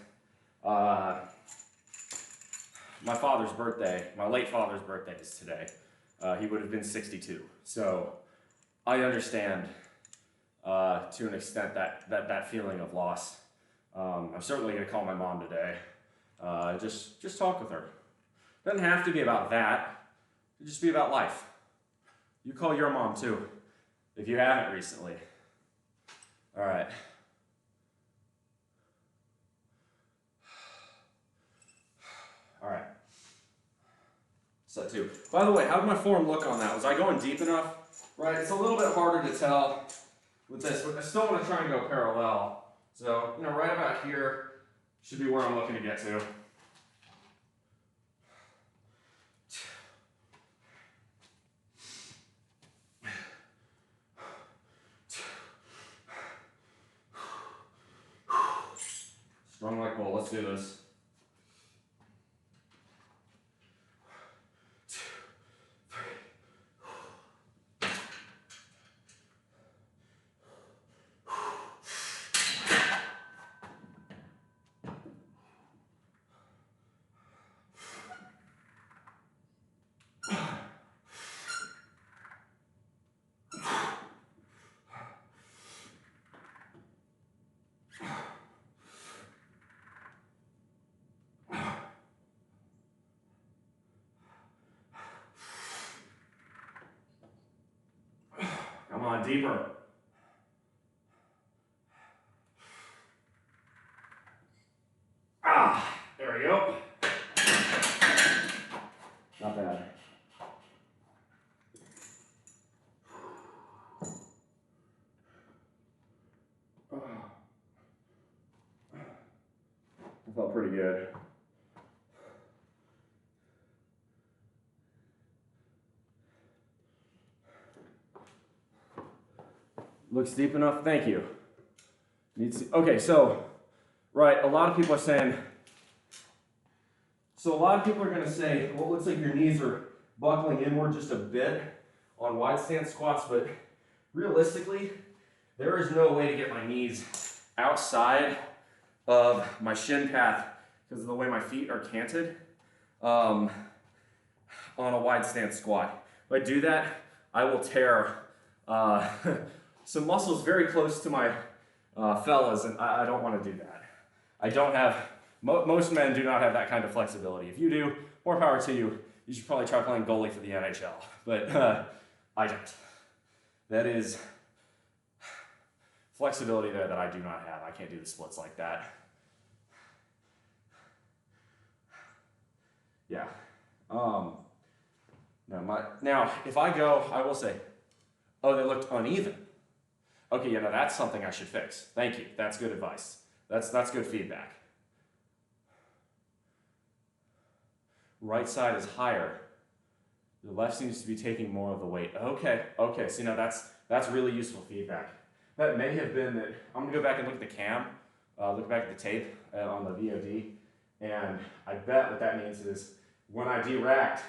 my father's birthday, my late father's birthday is today. He would have been 62. So I understand to an extent that feeling of loss. I'm certainly going to call my mom today. Just talk with her. Doesn't have to be about that. It'll just be about life. You call your mom too, if you haven't recently. All right. All right. Set two. By the way, how did my form look on that? Was I going deep enough? Right, it's a little bit harder to tell with this, but I still want to try and go parallel. So, right about here should be where I'm looking to get to. Strong like bull, let's do this. Come on, deeper. There we go. Not bad. That felt pretty good. Looks deep enough? Thank you. Okay, so, right, a lot of people are saying, going to say, well, it looks like your knees are buckling inward just a bit on wide stance squats, but realistically, there is no way to get my knees outside of my shin path because of the way my feet are canted on a wide stance squat. If I do that, I will tear some muscles very close to my fellas, and I don't want to do that. I don't have, most men do not have that kind of flexibility. If you do, more power to you. You should probably try playing goalie for the NHL, but I don't. That is flexibility there that I do not have. I can't do the splits like that. Yeah. Now, if I go, I will say, oh, they looked uneven. Okay, yeah, no, that's something I should fix. Thank you. That's good advice. That's good feedback. Right side is higher. The left seems to be taking more of the weight. Okay. See, now that's really useful feedback. That may have been that. I'm gonna go back and look at the cam, look back at the tape on the VOD, and I bet what that means is when I de-racked,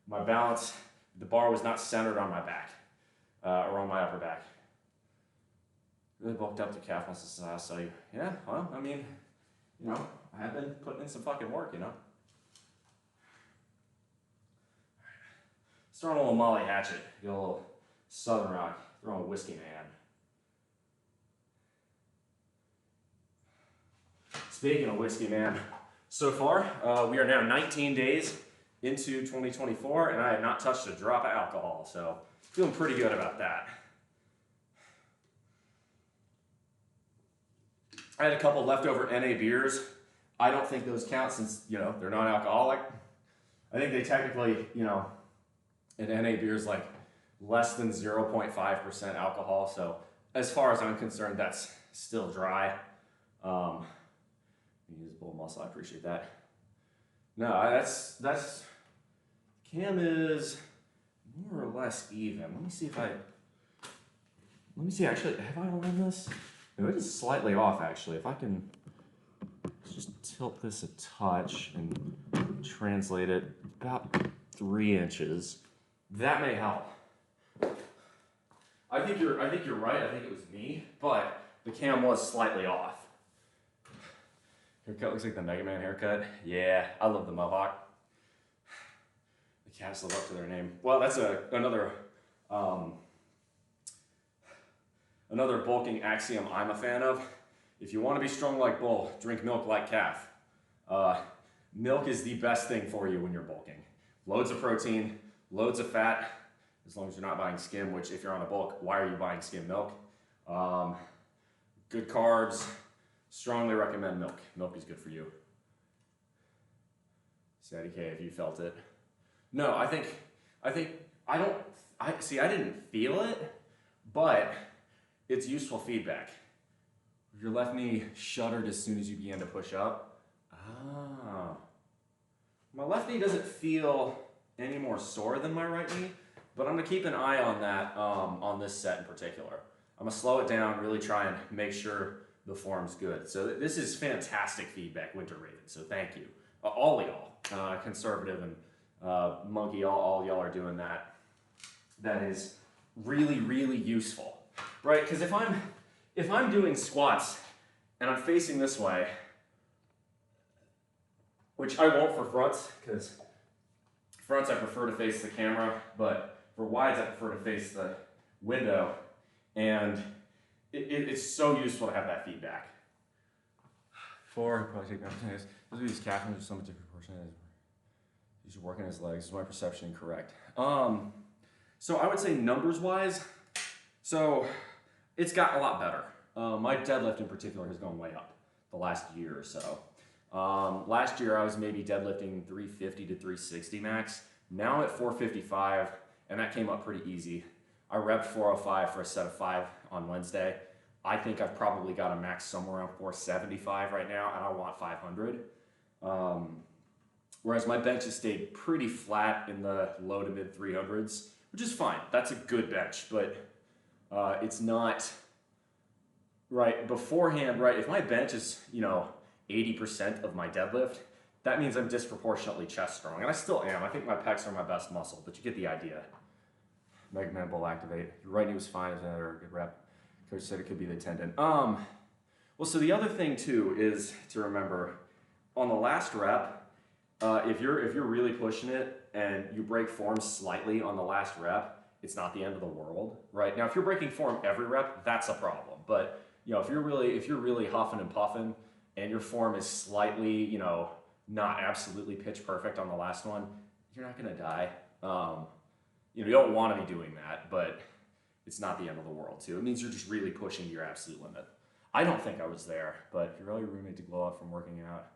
my balance, the bar was not centered on my back or on my upper back. Really bulked up the calf muscles, so yeah, well, I mean, I have been putting in some fucking work, Let's throw in a little Molly Hatchet, get a little Southern Rock, throw in a Whiskey Man. Speaking of Whiskey Man, so far, we are now 19 days into 2024, and I have not touched a drop of alcohol, so feeling pretty good about that. I had a couple leftover NA beers. I don't think those count since, they're non-alcoholic. I think they technically, an NA beer is like less than 0.5% alcohol. So as far as I'm concerned, that's still dry. Use BullMuscle, I appreciate that. No, that's cam is more or less even. Let me see, actually, have I aligned this? No, it is slightly off, actually. If I can just tilt this a touch and translate it about 3 inches, that may help. I think you're right. I think it was me, but the cam was slightly off. Haircut looks like the Mega Man haircut. Yeah, I love the mohawk. The cats live up to their name. Well, that's another bulking axiom I'm a fan of. If you want to be strong like bull, drink milk like calf. Milk is the best thing for you when you're bulking. Loads of protein, loads of fat, as long as you're not buying skim, which if you're on a bulk, why are you buying skim milk? Good carbs, strongly recommend milk. Milk is good for you. Sadie K, have you felt it? No, I didn't feel it, but it's useful feedback. Your left knee shuddered as soon as you began to push up. Ah. My left knee doesn't feel any more sore than my right knee, but I'm gonna keep an eye on that on this set in particular. I'm gonna slow it down, really try and make sure the form's good. So this is fantastic feedback, Winter Raven, so thank you. All y'all, conservative and monkey, all y'all are doing that. That is really, really useful, right? Because if I'm doing squats and I'm facing this way, which I won't for fronts, because fronts I prefer to face the camera, but for wides I prefer to face the window, and it's so useful to have that feedback. 4, probably take opportunities. Those are these calf are so much different proportion. He's working his legs. Is my perception correct? So I would say numbers wise, so it's gotten a lot better. My deadlift in particular has gone way up the last year or so. Last year I was maybe deadlifting 350 to 360 max. Now at 455, and that came up pretty easy. I repped 405 for a set of 5 on Wednesday. I think I've probably got a max somewhere around 475 right now, and I want 500. Whereas my bench has stayed pretty flat in the low to mid 300s, which is fine. That's a good bench, but it's not, right, beforehand, right, if my bench is, 80% of my deadlift, that means I'm disproportionately chest strong, and I still am. I think my pecs are my best muscle, but you get the idea. Mega Man Bull activate. Your right knee was fine as another good rep. Coach said it could be the tendon. Well, so the other thing too is to remember on the last rep, if you're really pushing it and you break form slightly on the last rep, it's not the end of the world, right? Now, if you're breaking form every rep, that's a problem. But if you're really huffing and puffing and your form is slightly, not absolutely pitch perfect on the last one, you're not gonna die. You don't want to be doing that, but it's not the end of the world too. It means you're just really pushing your absolute limit. I don't think I was there, but if you allow your roommate to glow up from working out,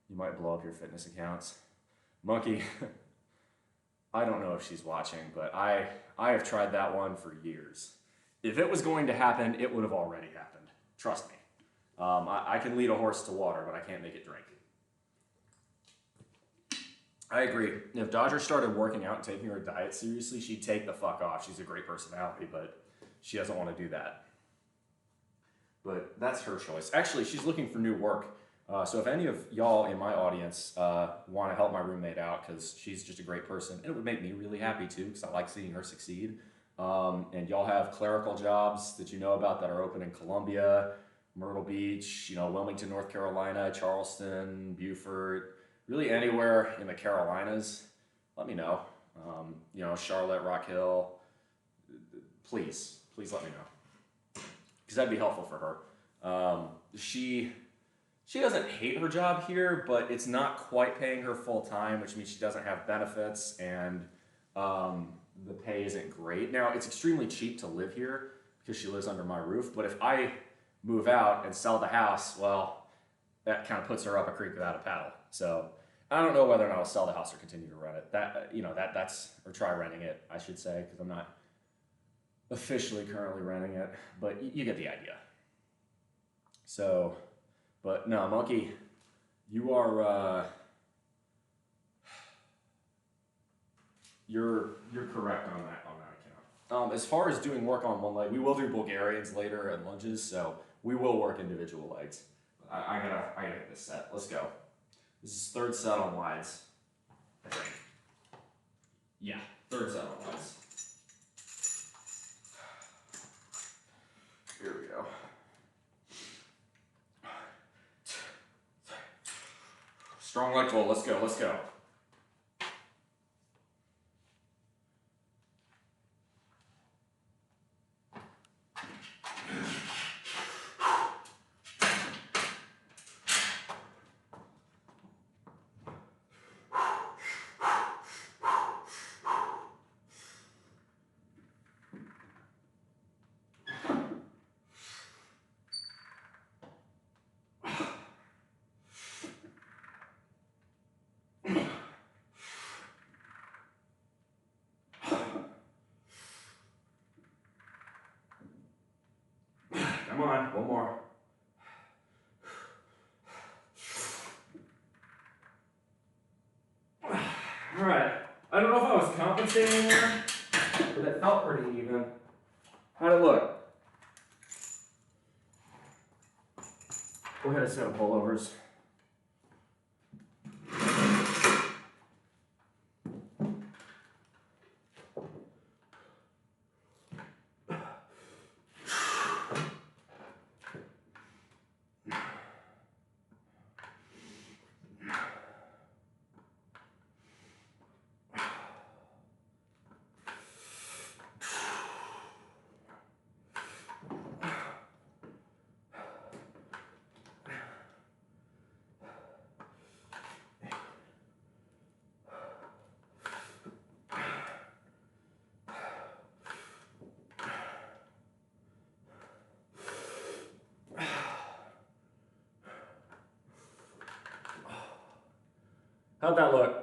you might blow up your fitness accounts. Monkey, I don't know if she's watching, but I have tried that one for years. If it was going to happen, it would have already happened. Trust me. I can lead a horse to water, but I can't make it drink. I agree. If Dodger started working out and taking her diet seriously, she'd take the fuck off. She's a great personality, but she doesn't want to do that. But that's her choice. Actually, she's looking for new work. So if any of y'all in my audience want to help my roommate out, because she's just a great person, and it would make me really happy too, because I like seeing her succeed. And y'all have clerical jobs that you know about that are open in Columbia, Myrtle Beach, Wilmington, North Carolina, Charleston, Beaufort, really anywhere in the Carolinas, let me know. Charlotte, Rock Hill, please let me know. Because that'd be helpful for her. She doesn't hate her job here, but it's not quite paying her full time, which means she doesn't have benefits, and the pay isn't great. Now, it's extremely cheap to live here because she lives under my roof, but if I move out and sell the house, well, that kind of puts her up a creek without a paddle. So I don't know whether or not I'll sell the house or continue to rent it. Or try renting it, I should say, because I'm not officially currently renting it, but you get the idea. So, but no, Monkey, you are, You're correct on that account. As far as doing work on one leg, we will do Bulgarians later and lunges, so we will work individual legs. I gotta hit this set. Let's go. This is third set on wides. I think. Yeah, third set on wides. Here we go. Strong leg pull. Let's go. Let's go. Come on, one more. All right. I don't know if I was compensating there, but it felt pretty even. How'd it look? Go ahead and set of pullovers. How'd that look?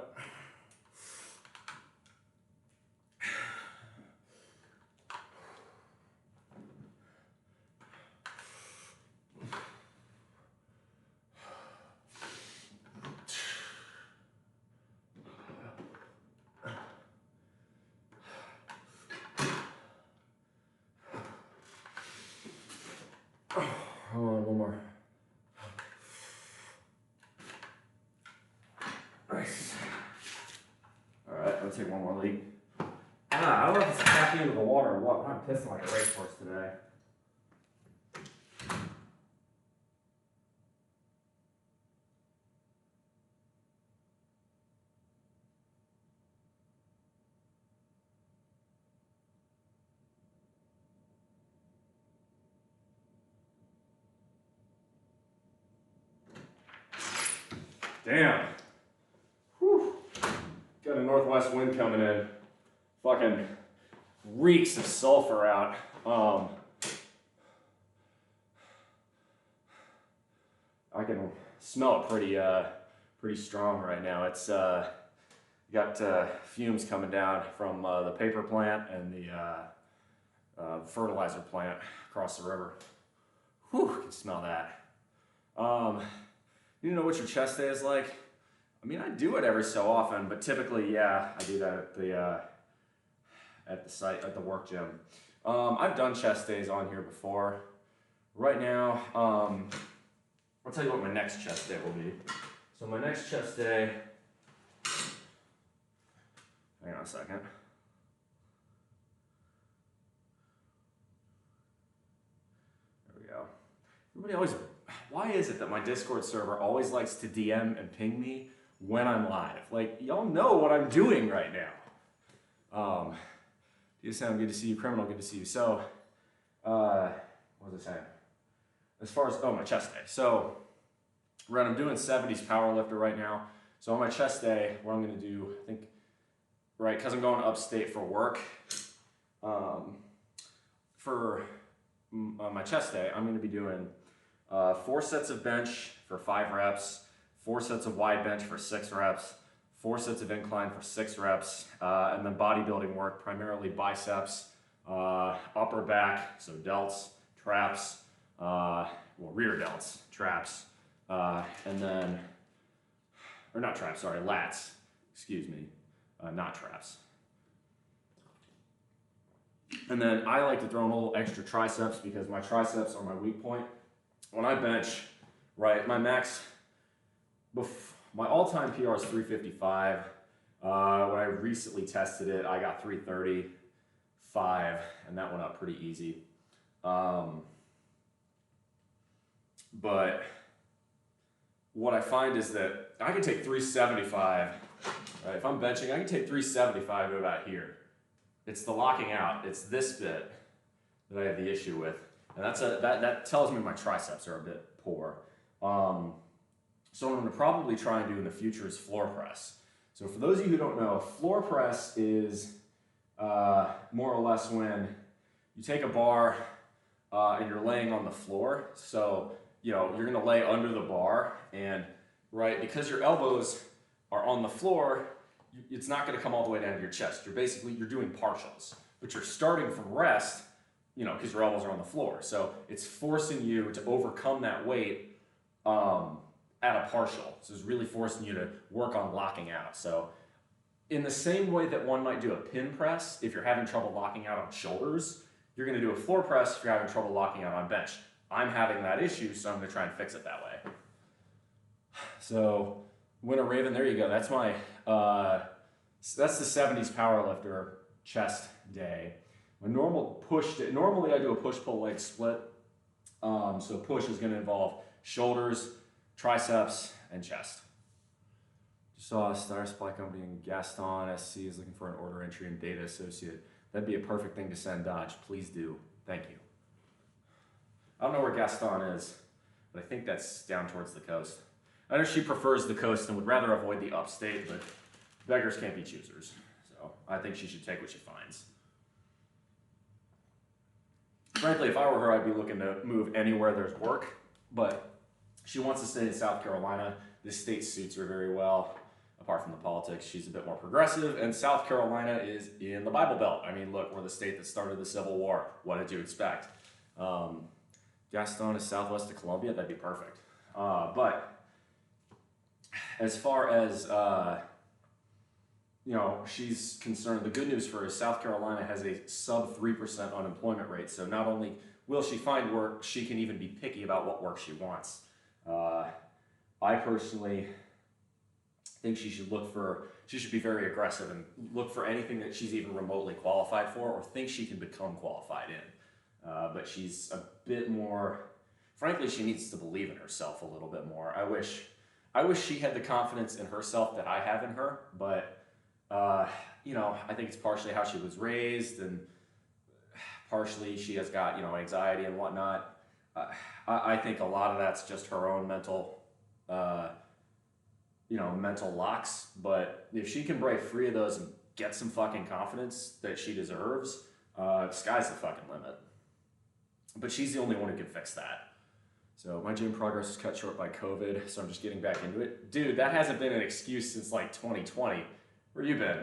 Hold on, one more. Nice. All right, let's take one more leak. I don't know if it's caffeine into the water or what, but I'm pissing like a racehorse today. Damn. Whew. Got a northwest wind coming in. Fucking reeks of sulfur out. I can smell it pretty strong right now. It's got fumes coming down from the paper plant and the fertilizer plant across the river. Whew, I can smell that. You know what your chest day is like? I mean, I do it every so often, but typically, yeah, I do that at the site, at the work gym. I've done chest days on here before. Right now, I'll tell you what my next chest day will be. So my next chest day, hang on a second. There we go. Everybody always, why is it that my Discord server always likes to DM and ping me when I'm live? Like, y'all know what I'm doing right now. You sound good to see you, criminal, good to see you. So, what was I saying? As far as, my chest day. So, I'm doing 70s powerlifter right now. So on my chest day, what I'm gonna do, I think, right, because I'm going upstate for work, for my chest day, I'm gonna be doing 4 sets of bench for 5 reps, 4 sets of wide bench for 6 reps, 4 sets of incline for 6 reps, and then bodybuilding work, primarily biceps, upper back, so delts, traps, rear delts, traps, and then, or not traps, sorry, lats, excuse me, not traps. And then I like to throw in a little extra triceps because my triceps are my weak point. When I bench, right, my all-time PR is 355. When I recently tested it, I got 335, and that went up pretty easy. But what I find is that I can take 375, right? If I'm benching, I can take 375 to about here. It's the locking out, it's this bit that I have the issue with. And that tells me my triceps are a bit poor. So what I'm gonna probably try and do in the future is floor press. So for those of you who don't know, floor press is more or less when you take a bar and you're laying on the floor. So, you know, you're gonna lay under the bar and, right, because your elbows are on the floor, it's not gonna come all the way down to your chest. You're doing partials, but you're starting from rest, you know, because your elbows are on the floor. So it's forcing you to overcome that weight at a partial. So it's really forcing you to work on locking out. So in the same way that one might do a pin press, if you're having trouble locking out on shoulders, you're gonna do a floor press if you're having trouble locking out on bench. I'm having that issue, so I'm gonna try and fix it that way. So Winter Raven, there you go. That's my, that's the 70s powerlifter chest day. My normal push day, normally I do a push-pull leg split. So push is gonna involve shoulders, triceps, and chest. Just saw a Star Supply Company in Gaston SC is looking for an order entry and data associate. That'd be a perfect thing to send Dodge. Please do. Thank you. I don't know where Gaston is, but I think that's down towards the coast. I know she prefers the coast and would rather avoid the upstate, but beggars can't be choosers. So I think she should take what she finds. Frankly, if I were her, I'd be looking to move anywhere there's work, but she wants to stay in South Carolina. This state suits her very well. Apart from the politics, she's a bit more progressive, and South Carolina is in the Bible Belt. I mean, look, we're the state that started the Civil War. What did you expect? Gaston is southwest of Columbia. That'd be perfect. But as far as you know, she's concerned, the good news for her is South Carolina has a sub 3% unemployment rate. So not only will she find work, she can even be picky about what work she wants. I personally think she should be very aggressive and look for anything that she's even remotely qualified for or think she can become qualified in. But she's a bit more, frankly, she needs to believe in herself a little bit more. I wish she had the confidence in herself that I have in her, but you know, I think it's partially how she was raised and partially she has got, you know, anxiety and whatnot. I think a lot of that's just her own mental, you know, mental locks. But if she can break free of those and get some fucking confidence that she deserves, sky's the fucking limit. But she's the only one who can fix that. So my gym progress is cut short by COVID, so I'm just getting back into it. Dude, that hasn't been an excuse since like 2020. Where you been?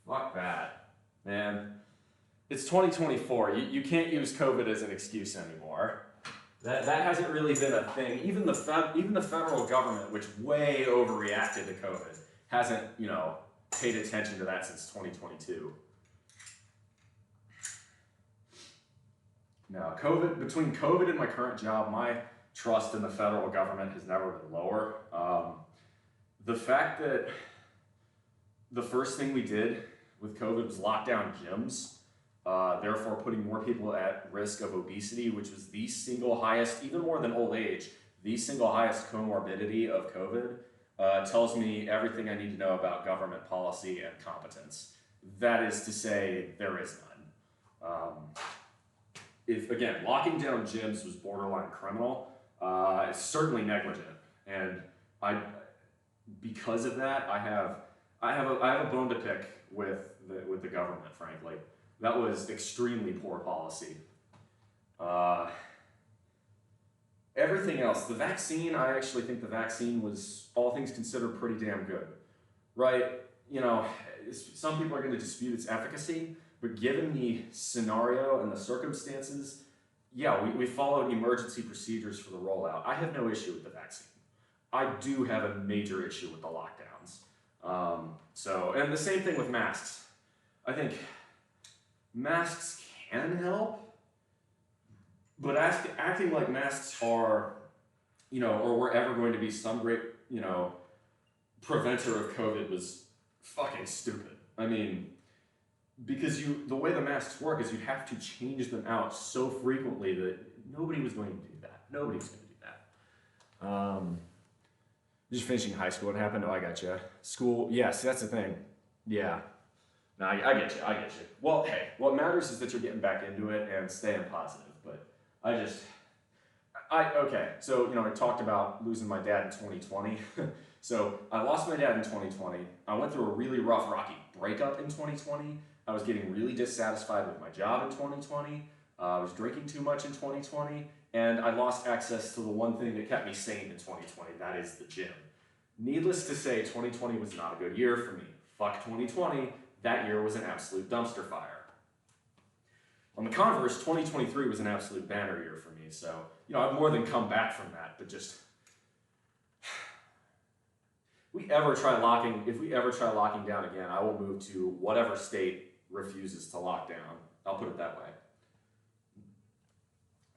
Fuck that, man. It's 2024. You can't use COVID as an excuse anymore. That hasn't really been a thing. Even the federal government, which way overreacted to COVID, hasn't, you know, paid attention to that since 2022. Now, between COVID and my current job, my trust in the federal government has never been lower. The fact that the first thing we did with COVID was lock down gyms, therefore putting more people at risk of obesity, which was the single highest, even more than old age, the single highest comorbidity of COVID, tells me everything I need to know about government policy and competence. That is to say, there is none. If, again, locking down gyms was borderline criminal, it's certainly negligent. And because of that, I have a bone to pick with the government, frankly. That was extremely poor policy. Everything else, the vaccine, I actually think the vaccine was, all things considered, pretty damn good, right? You know, some people are going to dispute its efficacy, but given the scenario and the circumstances, yeah, we followed emergency procedures for the rollout. I have no issue with the vaccine. I do have a major issue with the lockdowns. And the same thing with masks. I think masks can help, but acting like masks are, or we're ever going to be some great, preventer of COVID was fucking stupid. I mean, because the way the masks work is you have to change them out so frequently that nobody was going to do that. Nobody's going to do that. Just finishing high school, what happened? Oh, I got you. School, yes, that's the thing. Yeah. No, I get you. Well, hey, what matters is that you're getting back into it and staying positive. But okay, so, I talked about losing my dad in 2020. So I lost my dad in 2020. I went through a really rough, rocky breakup in 2020. I was getting really dissatisfied with my job in 2020. I was drinking too much in 2020. And I lost access to the one thing that kept me sane in 2020, that is the gym. Needless to say, 2020 was not a good year for me. Fuck 2020, that year was an absolute dumpster fire. On the converse, 2023 was an absolute banner year for me, so, I've more than come back from that, but just, if we ever try locking down again, I will move to whatever state refuses to lock down. I'll put it that way.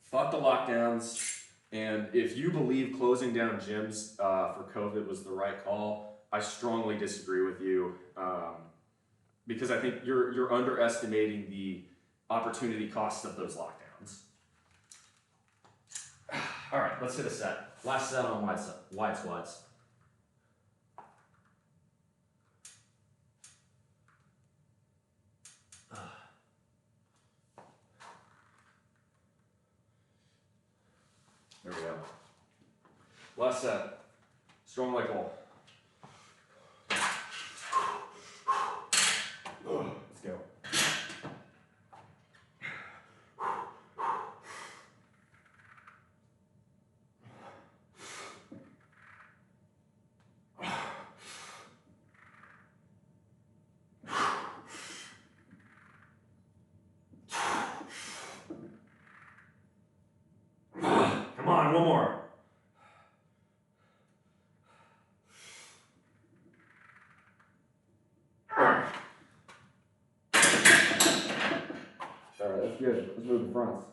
Fuck the lockdowns, and if you believe closing down gyms for COVID was the right call, I strongly disagree with you, because I think you're underestimating the opportunity costs of those lockdowns. All right, let's hit a set. Last set on wide squats. There we go. Last set. Strong leg pull. Let's go. Come on, one more. All right, that's good. Let's move the fronts.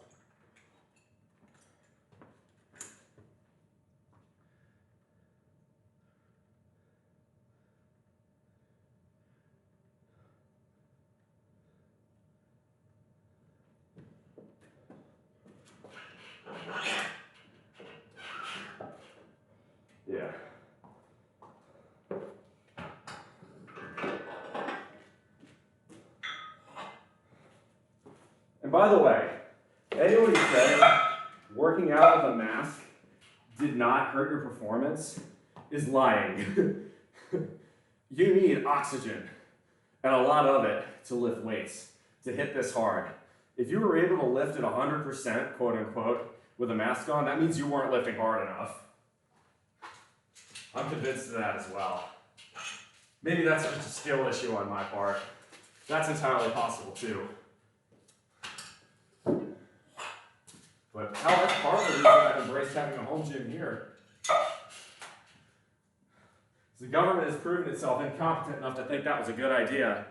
Yeah. And by the way, anyone who says working out with a mask did not hurt your performance is lying. You need oxygen, and a lot of it, to lift weights, to hit this hard. If you were able to lift at 100%, quote unquote, with a mask on, that means you weren't lifting hard enough. I'm convinced of that as well. Maybe that's just a skill issue on my part. That's entirely possible too. But that's part of the reason I've embraced having a home gym here. The government has proven itself incompetent enough to think that was a good idea.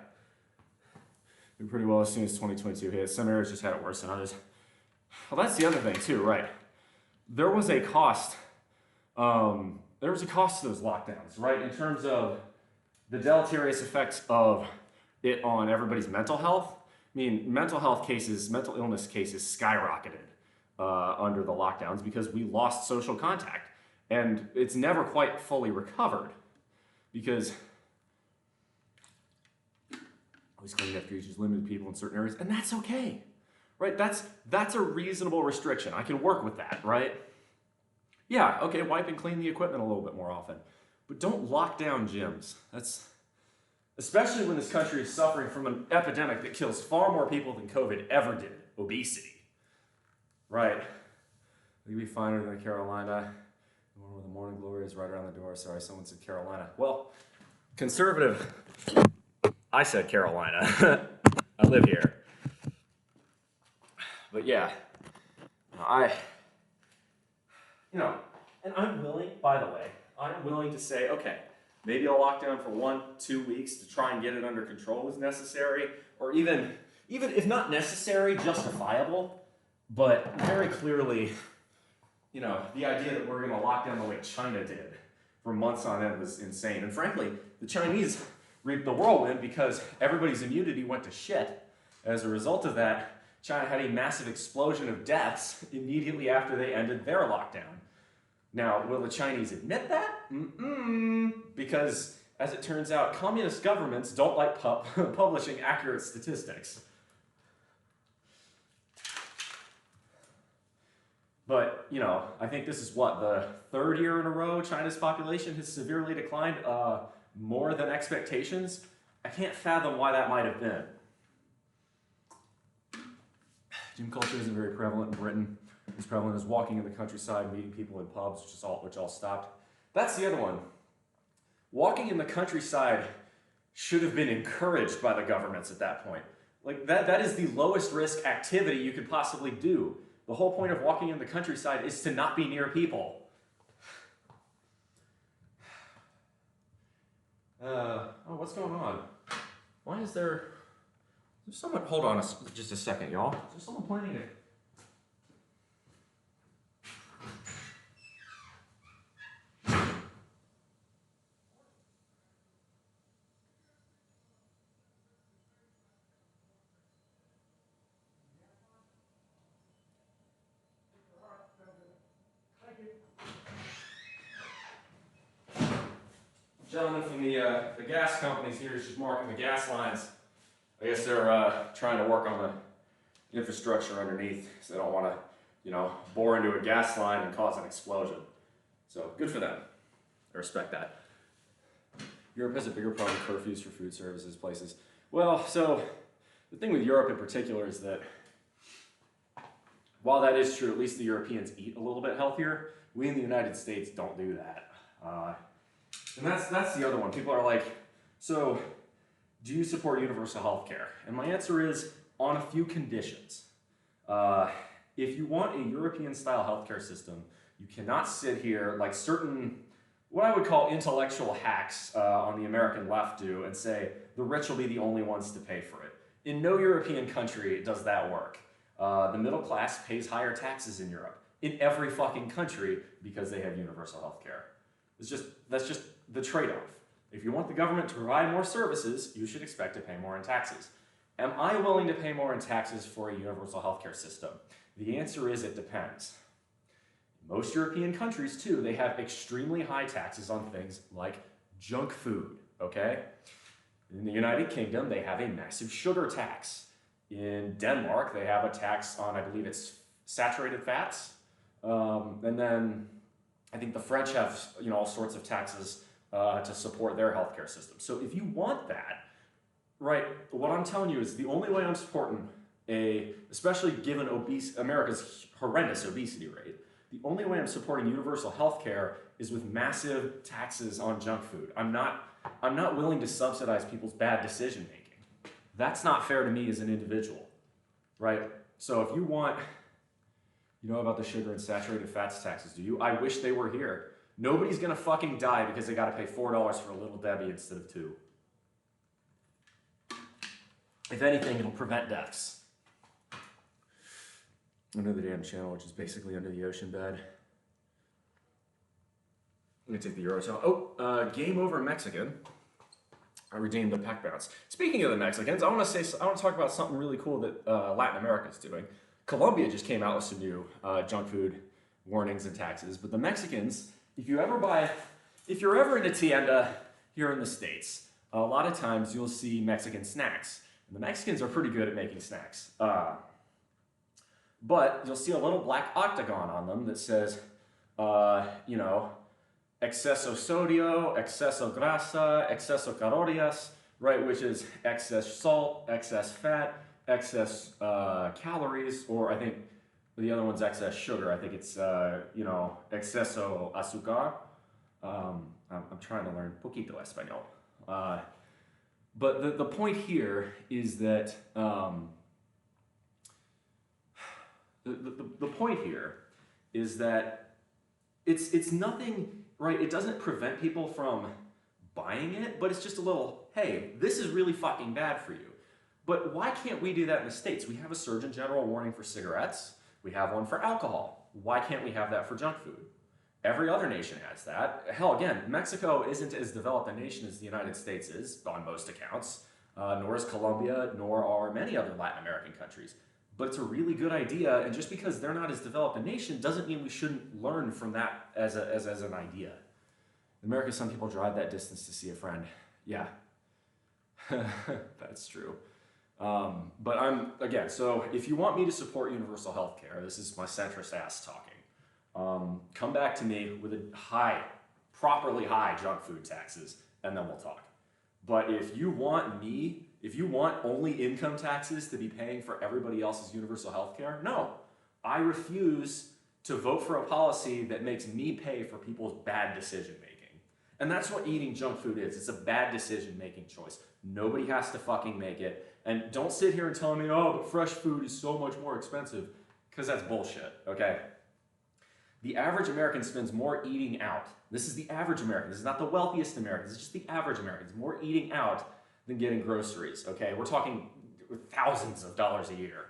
Did pretty well as soon as 2022 hit. Some areas just had it worse than others. Well, that's the other thing too, right? There was a cost. There was a cost to those lockdowns, right? In terms of the deleterious effects of it on everybody's mental health. I mean, mental illness cases skyrocketed under the lockdowns because we lost social contact. And it's never quite fully recovered because always cleaning up features, limited people in certain areas, and that's okay, right? That's a reasonable restriction. I can work with that, right? Yeah, okay, wipe and clean the equipment a little bit more often. But don't lock down gyms. That's, especially when this country is suffering from an epidemic that kills far more people than COVID ever did, obesity. Right? We'd be finer than Carolina. The one where the morning glory is right around the door. Sorry, someone said Carolina. Well, conservative, I said Carolina. I live here. But yeah, and I'm willing, by the way, I'm willing to say, okay, maybe I'll lock down for 1-2 weeks to try and get it under control as necessary, or even even if not necessary, justifiable, but very clearly, you know, the idea that we're going to lock down the way China did for months on end was insane. And frankly, the Chinese reaped the whirlwind because everybody's immunity went to shit. As a result of that, China had a massive explosion of deaths immediately after they ended their lockdown. Now, will the Chinese admit that? Because, as it turns out, communist governments don't like publishing accurate statistics. But, you know, I think this is what, the third year in a row China's population has severely declined, more than expectations. I can't fathom why that might have been. Gym culture isn't very prevalent in Britain. As prevalent as walking in the countryside, meeting people in pubs, which all stopped. That's the other one. Walking in the countryside should have been encouraged by the governments at that point. Like that is the lowest risk activity you could possibly do. The whole point of walking in the countryside is to not be near people. What's going on? Why is there someone, hold on just a second, y'all. Is there someone planning it? Gentleman from the gas companies here is just marking the gas lines. I guess they're trying to work on the infrastructure underneath, so they don't want to, you know, bore into a gas line and cause an explosion. So good for them. I respect that. Europe has a bigger problem with curfews for food services places. Well, so the thing with Europe in particular is that while that is true, at least the Europeans eat a little bit healthier. We in the United States don't do that. And that's the other one. People are like, so do you support universal health care? And my answer is on a few conditions. If you want a European-style healthcare system, you cannot sit here like certain, what I would call intellectual hacks on the American left do and say the rich will be the only ones to pay for it. In no European country does that work. The middle class pays higher taxes in Europe, in every fucking country, because they have universal health care. That's just the trade-off. If you want the government to provide more services, you should expect to pay more in taxes. Am I willing to pay more in taxes for a universal healthcare system? The answer is it depends. Most European countries, too, they have extremely high taxes on things like junk food, okay? In the United Kingdom, they have a massive sugar tax. In Denmark, they have a tax on, I believe it's saturated fats. And then I think the French have, you know, all sorts of taxes to support their healthcare system. So if you want that, right, what I'm telling you is the only way I'm supporting especially given America's horrendous obesity rate, the only way I'm supporting universal health care is with massive taxes on junk food. I'm not willing to subsidize people's bad decision making. That's not fair to me as an individual, right? So if you want, you know about the sugar and saturated fats taxes, do you? I wish they were here. Nobody's gonna fucking die because they gotta pay $4 for a Little Debbie instead of $2. If anything, it'll prevent deaths. Another damn channel, which is basically under the ocean bed. I'm gonna take the Eurotel. Game over Mexican. I redeemed the pack bounce. Speaking of the Mexicans, I want to talk about something really cool that Latin America is doing. Colombia just came out with some new junk food warnings and taxes, but the Mexicans, if you're ever in a tienda here in the States, a lot of times you'll see Mexican snacks. And the Mexicans are pretty good at making snacks. But you'll see a little black octagon on them that says, you know, exceso sodio, exceso grasa, exceso calorías, right, which is excess salt, excess fat, excess calories, or I think the other one's excess sugar. I think it's, you know, exceso azúcar. I'm trying to learn poquito español. But the point here is that the point here is that it's nothing, right? It doesn't prevent people from buying it, but it's just a little, hey, this is really fucking bad for you. But why can't we do that in the States? We have a Surgeon General warning for cigarettes. We have one for alcohol. Why can't we have that for junk food? Every other nation has that. Hell, again, Mexico isn't as developed a nation as the United States is, on most accounts, nor is Colombia, nor are many other Latin American countries. But it's a really good idea, and just because they're not as developed a nation doesn't mean we shouldn't learn from that as an idea. In America, some people drive that distance to see a friend. Yeah, that's true. But again, so if you want me to support universal health care, this is my centrist ass talking, come back to me with a properly high junk food taxes, and then we'll talk. But if you want only income taxes to be paying for everybody else's universal health care, no. I refuse to vote for a policy that makes me pay for people's bad decision making. And that's what eating junk food is. It's a bad decision making choice. Nobody has to fucking make it. And don't sit here and tell me, oh, but fresh food is so much more expensive, because that's bullshit, okay? The average American spends more eating out. This is the average American. This is not the wealthiest American. This is just the average American. It's more eating out than getting groceries, okay? We're talking thousands of dollars a year.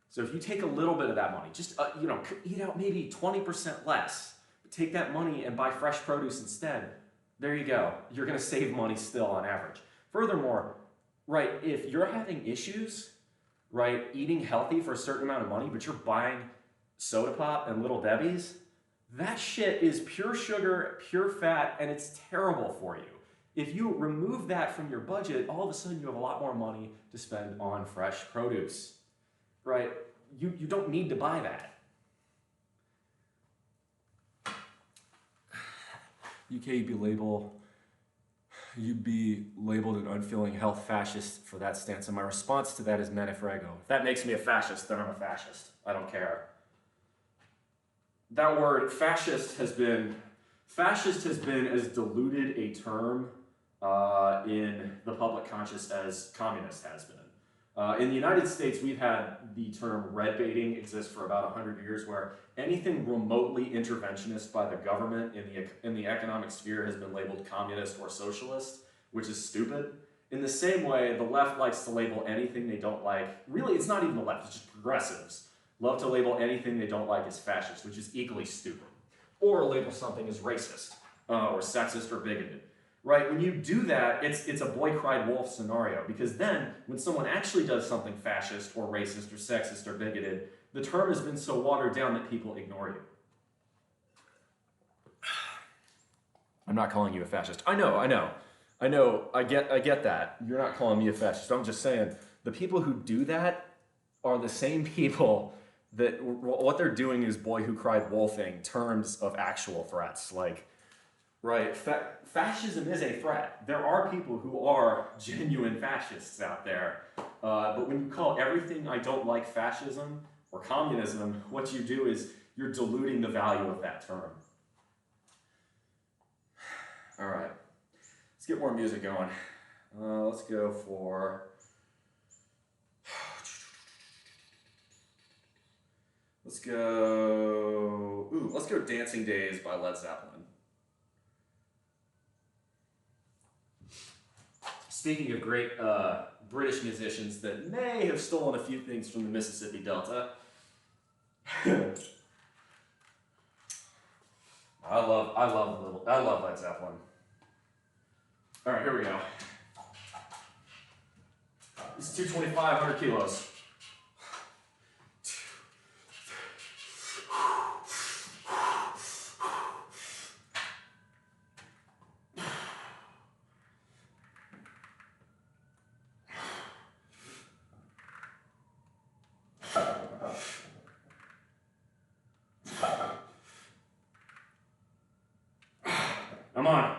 So if you take a little bit of that money, just, eat out maybe 20% less, but take that money and buy fresh produce instead, there you go. You're gonna save money still on average. Furthermore, right, if you're having issues, right, eating healthy for a certain amount of money, but you're buying soda pop and Little Debbie's, that shit is pure sugar, pure fat, and it's terrible for you. If you remove that from your budget, all of a sudden you have a lot more money to spend on fresh produce, right? You don't need to buy that. You'd be labeled an unfeeling health fascist for that stance, and my response to that is mene frego. If that makes me a fascist, then I'm a fascist. I don't care. That word, fascist has been as diluted a term in the public conscious as communist has been. In the United States, we've had the term red baiting exist for about 100 years, where anything remotely interventionist by the government in the economic sphere has been labeled communist or socialist, which is stupid. In the same way, the left likes to label anything they don't like. Really, it's not even the left, it's just progressives. Love to label anything they don't like as fascist, which is equally stupid. Or label something as racist, or sexist, or bigoted. Right, when you do that, it's a boy cried wolf scenario, because then when someone actually does something fascist or racist or sexist or bigoted, the term has been so watered down that people ignore you. I'm not calling you a fascist. I know, I get that. You're not calling me a fascist. I'm just saying, the people who do that are the same people that what they're doing is boy who cried wolfing terms of actual threats, like, right, fascism is a threat. There are people who are genuine fascists out there, but when you call everything I don't like fascism or communism, what you do is you're diluting the value of that term. All right, let's get more music going. Let's go for... Let's go Dancing Days by Led Zeppelin. Speaking of great British musicians that may have stolen a few things from the Mississippi Delta, I love Led Zeppelin. All right, here we go. This is 225, 100 kilos. Come on.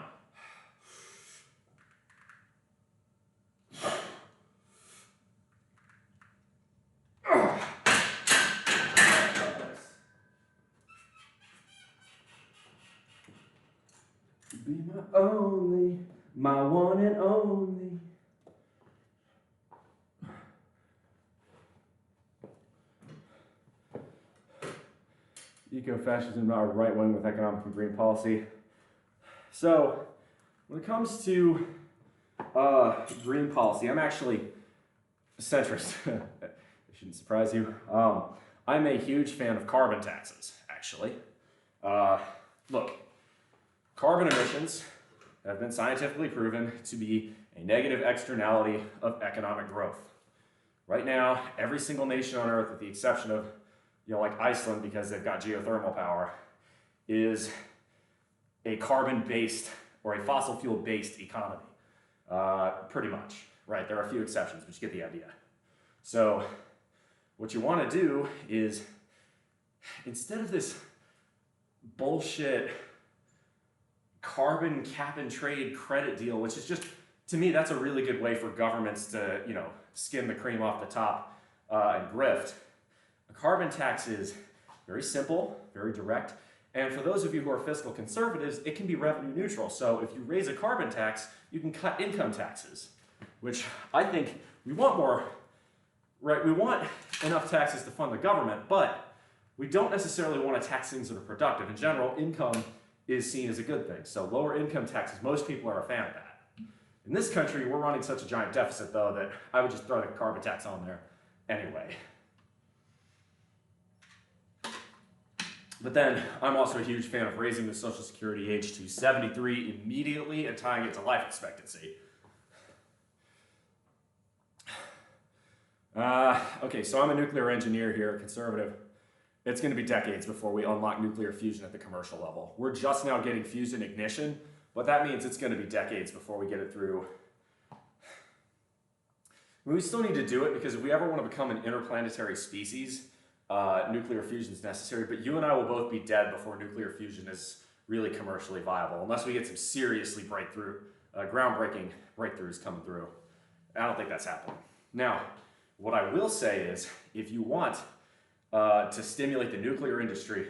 Be my only, my one and only. Eco-fascism, not a right wing with economic and green policy. So, when it comes to green policy, I'm actually centrist. It shouldn't surprise you. I'm a huge fan of carbon taxes, actually. Look, carbon emissions have been scientifically proven to be a negative externality of economic growth. Right now, every single nation on Earth, with the exception of, like Iceland, because they've got geothermal power, is a carbon-based or a fossil fuel-based economy, pretty much, right? There are a few exceptions, but you get the idea. So what you want to do is, instead of this bullshit carbon cap and trade credit deal, which is just, to me, that's a really good way for governments to, skim the cream off the top and grift. A carbon tax is very simple, very direct, and for those of you who are fiscal conservatives, it can be revenue neutral. So if you raise a carbon tax, you can cut income taxes, which I think we want more, right? We want enough taxes to fund the government, but we don't necessarily want to tax things that are productive. In general, income is seen as a good thing. So lower income taxes, most people are a fan of that. In this country, we're running such a giant deficit, though, that I would just throw the carbon tax on there anyway. But then, I'm also a huge fan of raising the Social Security age to 73 immediately and tying it to life expectancy. Okay, so I'm a nuclear engineer here, conservative. It's going to be decades before we unlock nuclear fusion at the commercial level. We're just now getting fusion ignition, but that means it's going to be decades before we get it through. We still need to do it because if we ever want to become an interplanetary species, nuclear fusion is necessary, but you and I will both be dead before nuclear fusion is really commercially viable, unless we get some seriously groundbreaking breakthroughs coming through. I don't think that's happening. Now, what I will say is, if you want to stimulate the nuclear industry,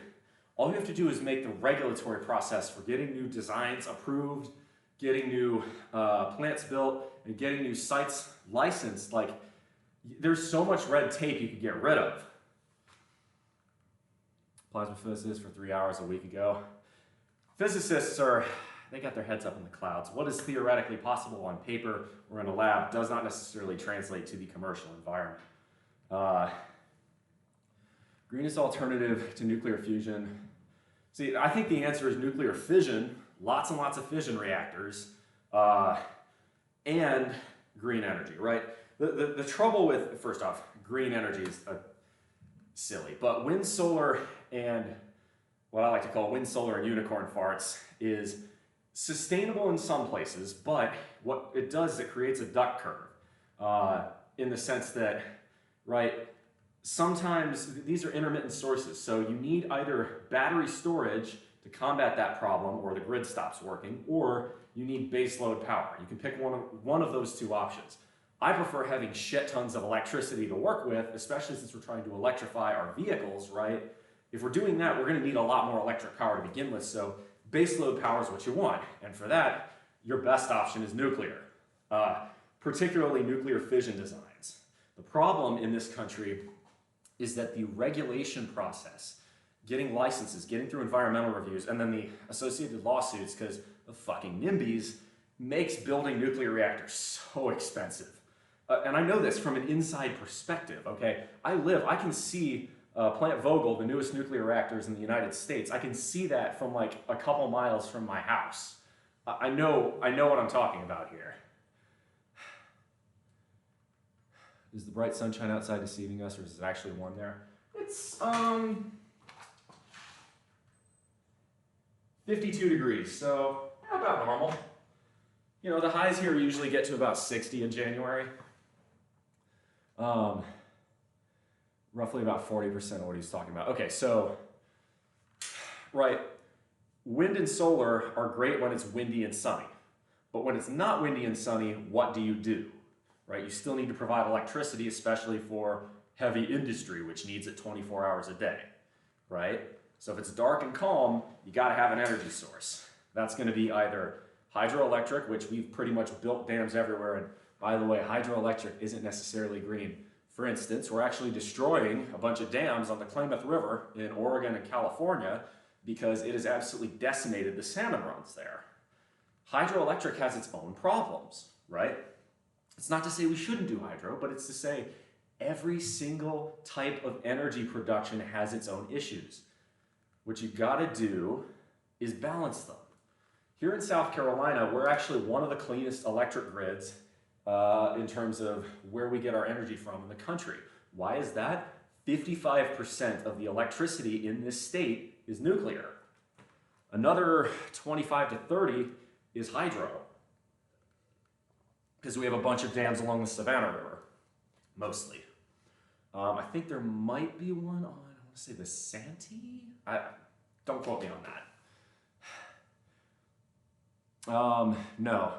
all you have to do is make the regulatory process for getting new designs approved, getting new plants built, and getting new sites licensed. Like, there's so much red tape you could get rid of. Plasma physicist for 3 hours a week ago. Physicists they got their heads up in the clouds. What is theoretically possible on paper or in a lab does not necessarily translate to the commercial environment. Greenest alternative to nuclear fusion. See, I think the answer is nuclear fission, lots and lots of fission reactors, and green energy, right? The trouble with, first off, green energy is silly, but wind, solar, and what I like to call wind, solar, and unicorn farts is sustainable in some places, but what it does is it creates a duck curve in the sense that, right, sometimes these are intermittent sources, so you need either battery storage to combat that problem or the grid stops working, or you need baseload power. You can pick one of those two options. I prefer having shit tons of electricity to work with, especially since we're trying to electrify our vehicles, right? If we're doing that, we're going to need a lot more electric power to begin with, so baseload power is what you want. And for that, your best option is nuclear, particularly nuclear fission designs. The problem in this country is that the regulation process, getting licenses, getting through environmental reviews, and then the associated lawsuits, because the fucking NIMBYs, makes building nuclear reactors so expensive. And I know this from an inside perspective, okay? I can see Plant Vogtle, the newest nuclear reactors in the United States. I can see that from like a couple miles from my house. I know what I'm talking about here. Is the bright sunshine outside deceiving us, or is it actually warm there? It's 52 degrees, so about normal. You know, the highs here usually get to about 60 in January. Roughly about 40% of what he's talking about. Okay, so, right, wind and solar are great when it's windy and sunny. But when it's not windy and sunny, what do? Right, you still need to provide electricity, especially for heavy industry, which needs it 24 hours a day, right? So if it's dark and calm, you gotta have an energy source. That's gonna be either hydroelectric, which we've pretty much built dams everywhere, and by the way, hydroelectric isn't necessarily green. For instance, we're actually destroying a bunch of dams on the Klamath River in Oregon and California because it has absolutely decimated the salmon runs there. Hydroelectric has its own problems, right? It's not to say we shouldn't do hydro, but it's to say every single type of energy production has its own issues. What you gotta do is balance them. Here in South Carolina, we're actually one of the cleanest electric grids in terms of where we get our energy from in the country. Why is that? 55% of the electricity in this state is nuclear. Another 25 to 30 is hydro, because we have a bunch of dams along the Savannah River, mostly. I think there might be one on, I want to say the Santee? Don't quote me on that. No,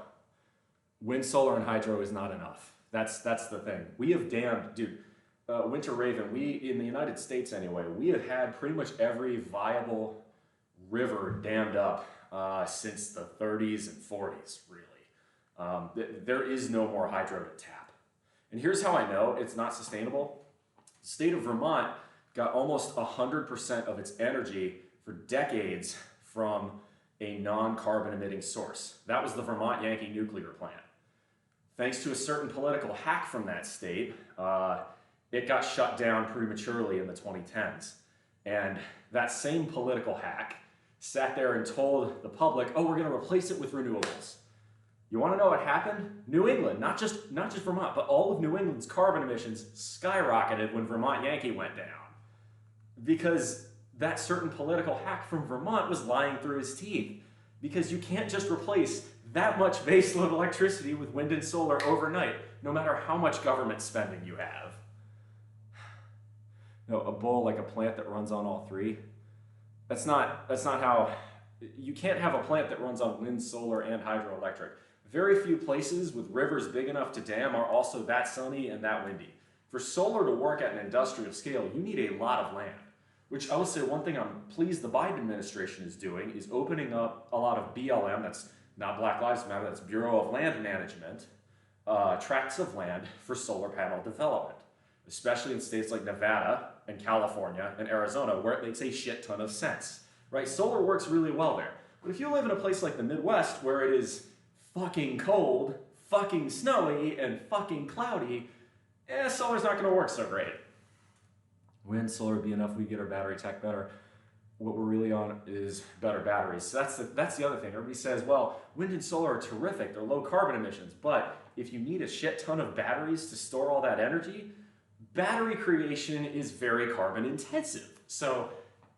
wind, solar, and hydro is not enough. That's the thing. We have dammed, dude, Winter Raven, in the United States anyway, we have had pretty much every viable river dammed up since the 30s and 40s, really. There is no more hydro to tap. And here's how I know it's not sustainable. The state of Vermont got almost 100% of its energy for decades from a non-carbon emitting source. That was the Vermont Yankee nuclear plant. Thanks to a certain political hack from that state, it got shut down prematurely in the 2010s. And that same political hack sat there and told the public, oh, we're gonna replace it with renewables. You wanna know what happened? New England, not just Vermont, but all of New England's carbon emissions skyrocketed when Vermont Yankee went down. Because that certain political hack from Vermont was lying through his teeth. Because you can't just replace that much baseload electricity with wind and solar overnight, no matter how much government spending you have. No, a bull like a plant that runs on all three. That's not how, you can't have a plant that runs on wind, solar, and hydroelectric. Very few places with rivers big enough to dam are also that sunny and that windy. For solar to work at an industrial scale, you need a lot of land. Which I will say one thing I'm pleased the Biden administration is doing is opening up a lot of BLM, that's not Black Lives Matter, that's Bureau of Land Management, tracts of land for solar panel development, especially in states like Nevada and California and Arizona, where it makes a shit ton of sense, right? Solar works really well there. But if you live in a place like the Midwest where it is fucking cold, fucking snowy, and fucking cloudy, solar's not gonna work so great. Wind, solar would be enough, we get our battery tech better. What we're really on is better batteries. So that's the other thing. Everybody says, well, wind and solar are terrific, they're low carbon emissions, but if you need a shit ton of batteries to store all that energy, battery creation is very carbon intensive. So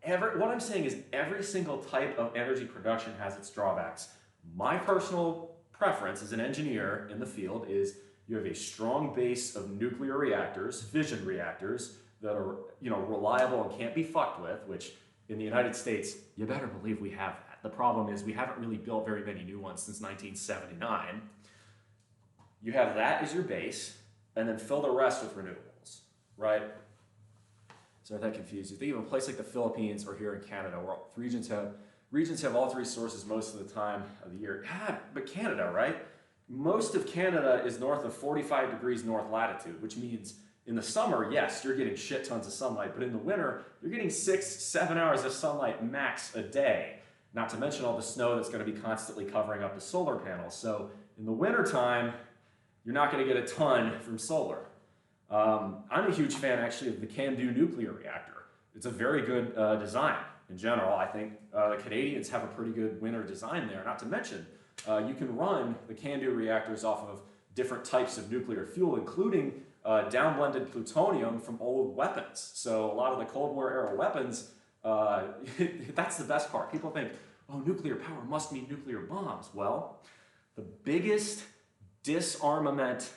what I'm saying is every single type of energy production has its drawbacks. My personal preference as an engineer in the field is you have a strong base of nuclear reactors, fission reactors, that are reliable and can't be fucked with, which in the United States, you better believe we have that. The problem is we haven't really built very many new ones since 1979. You have that as your base, and then fill the rest with renewables, right? So if that confused you, think of a place like the Philippines or here in Canada, where regions have all three sources most of the time of the year. God, but Canada, right? Most of Canada is north of 45 degrees north latitude, which means in the summer, yes, you're getting shit tons of sunlight, but in the winter, you're getting 6-7 hours of sunlight max a day. Not to mention all the snow that's going to be constantly covering up the solar panels. So in the wintertime, you're not going to get a ton from solar. I'm a huge fan, actually, of the CANDU nuclear reactor. It's a very good design in general. I think the Canadians have a pretty good winter design there. Not to mention, you can run the CANDU reactors off of different types of nuclear fuel, including downblended plutonium from old weapons. So a lot of the Cold War era weapons, that's the best part. People think, oh, nuclear power must mean nuclear bombs. Well, the biggest disarmament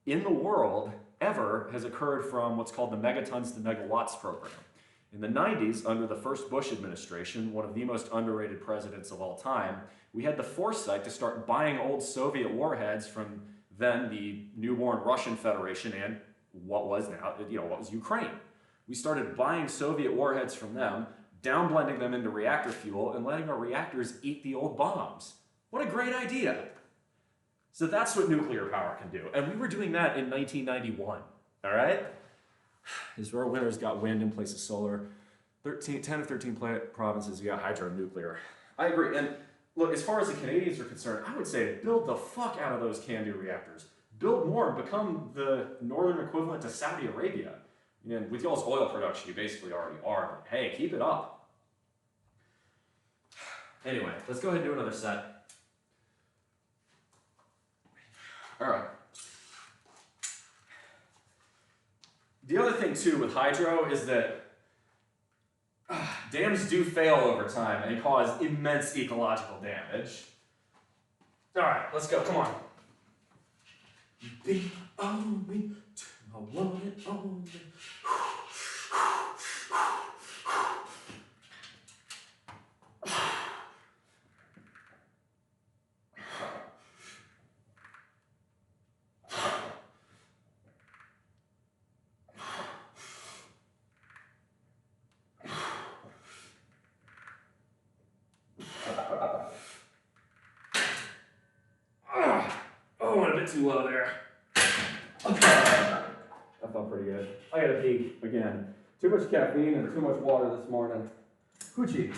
in the world ever has occurred from what's called the megatons to megawatts program. In the 90s, under the first Bush administration, one of the most underrated presidents of all time, we had the foresight to start buying old Soviet warheads from then the newborn Russian Federation and what was now, what was Ukraine. We started buying Soviet warheads from them, downblending them into reactor fuel, and letting our reactors eat the old bombs. What a great idea. So that's what nuclear power can do. And we were doing that in 1991, all right? Is where our winners got wind in place of solar. 10 of 13 provinces, you got hydro and nuclear. I agree. And look, as far as the Canadians are concerned, I would say build the fuck out of those CANDU reactors. Build more, become the northern equivalent to Saudi Arabia. And with y'all's oil production, you basically already are, but hey, keep it up. Anyway, let's go ahead and do another set. All right. The other thing, too, with hydro is that dams do fail over time and cause immense ecological damage. All right, let's go. Come on. You be on me, my one and only. Oh, went a bit too low there. That felt pretty good. I gotta pee again. Too much caffeine and too much water this morning. Hoochie.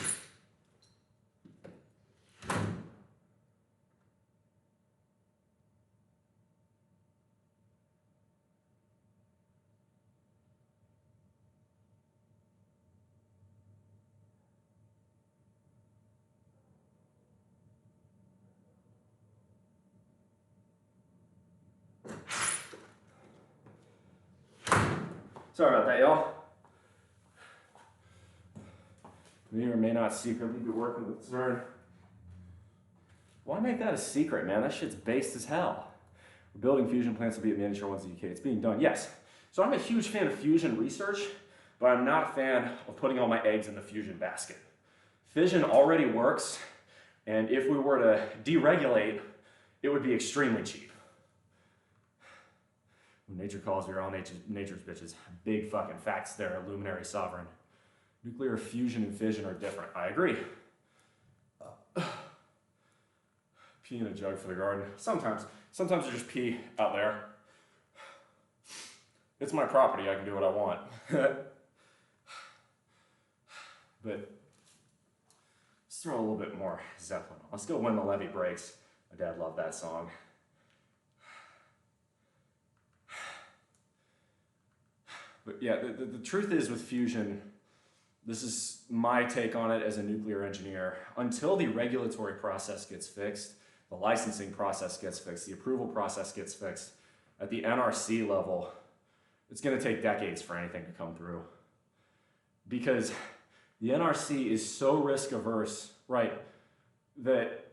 Sorry about that, y'all. May or may not secretly be working with CERN. Why make that a secret, man? That shit's based as hell. We're building fusion plants to be at miniature ones in the UK. It's being done, yes. So I'm a huge fan of fusion research, but I'm not a fan of putting all my eggs in the fusion basket. Fission already works, and if we were to deregulate, it would be extremely cheap. When nature calls, we're all nature's bitches. Big fucking facts there, luminary sovereign. Nuclear fusion and fission are different. I agree. Pee in a jug for the garden. Sometimes I just pee out there. It's my property, I can do what I want. But let's throw a little bit more Zeppelin on. Let's go When the Levee Breaks. My dad loved that song. But yeah, the truth is with fusion, this is my take on it as a nuclear engineer. Until the regulatory process gets fixed, the licensing process gets fixed, the approval process gets fixed, at the NRC level, it's going to take decades for anything to come through. Because the NRC is so risk averse, right, that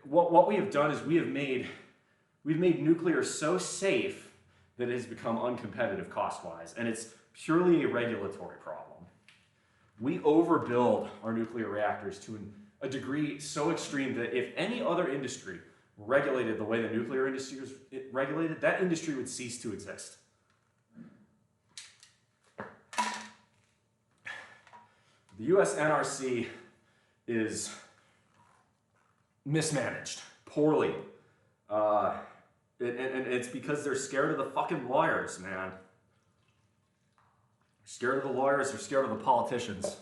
what we have done is we've made nuclear so safe that it has become uncompetitive cost-wise, and it's purely a regulatory problem. We overbuild our nuclear reactors to a degree so extreme that if any other industry regulated the way the nuclear industry is regulated, that industry would cease to exist. The US NRC is mismanaged, poorly. And it's because they're scared of the fucking lawyers, man. They're scared of the lawyers, they're scared of the politicians.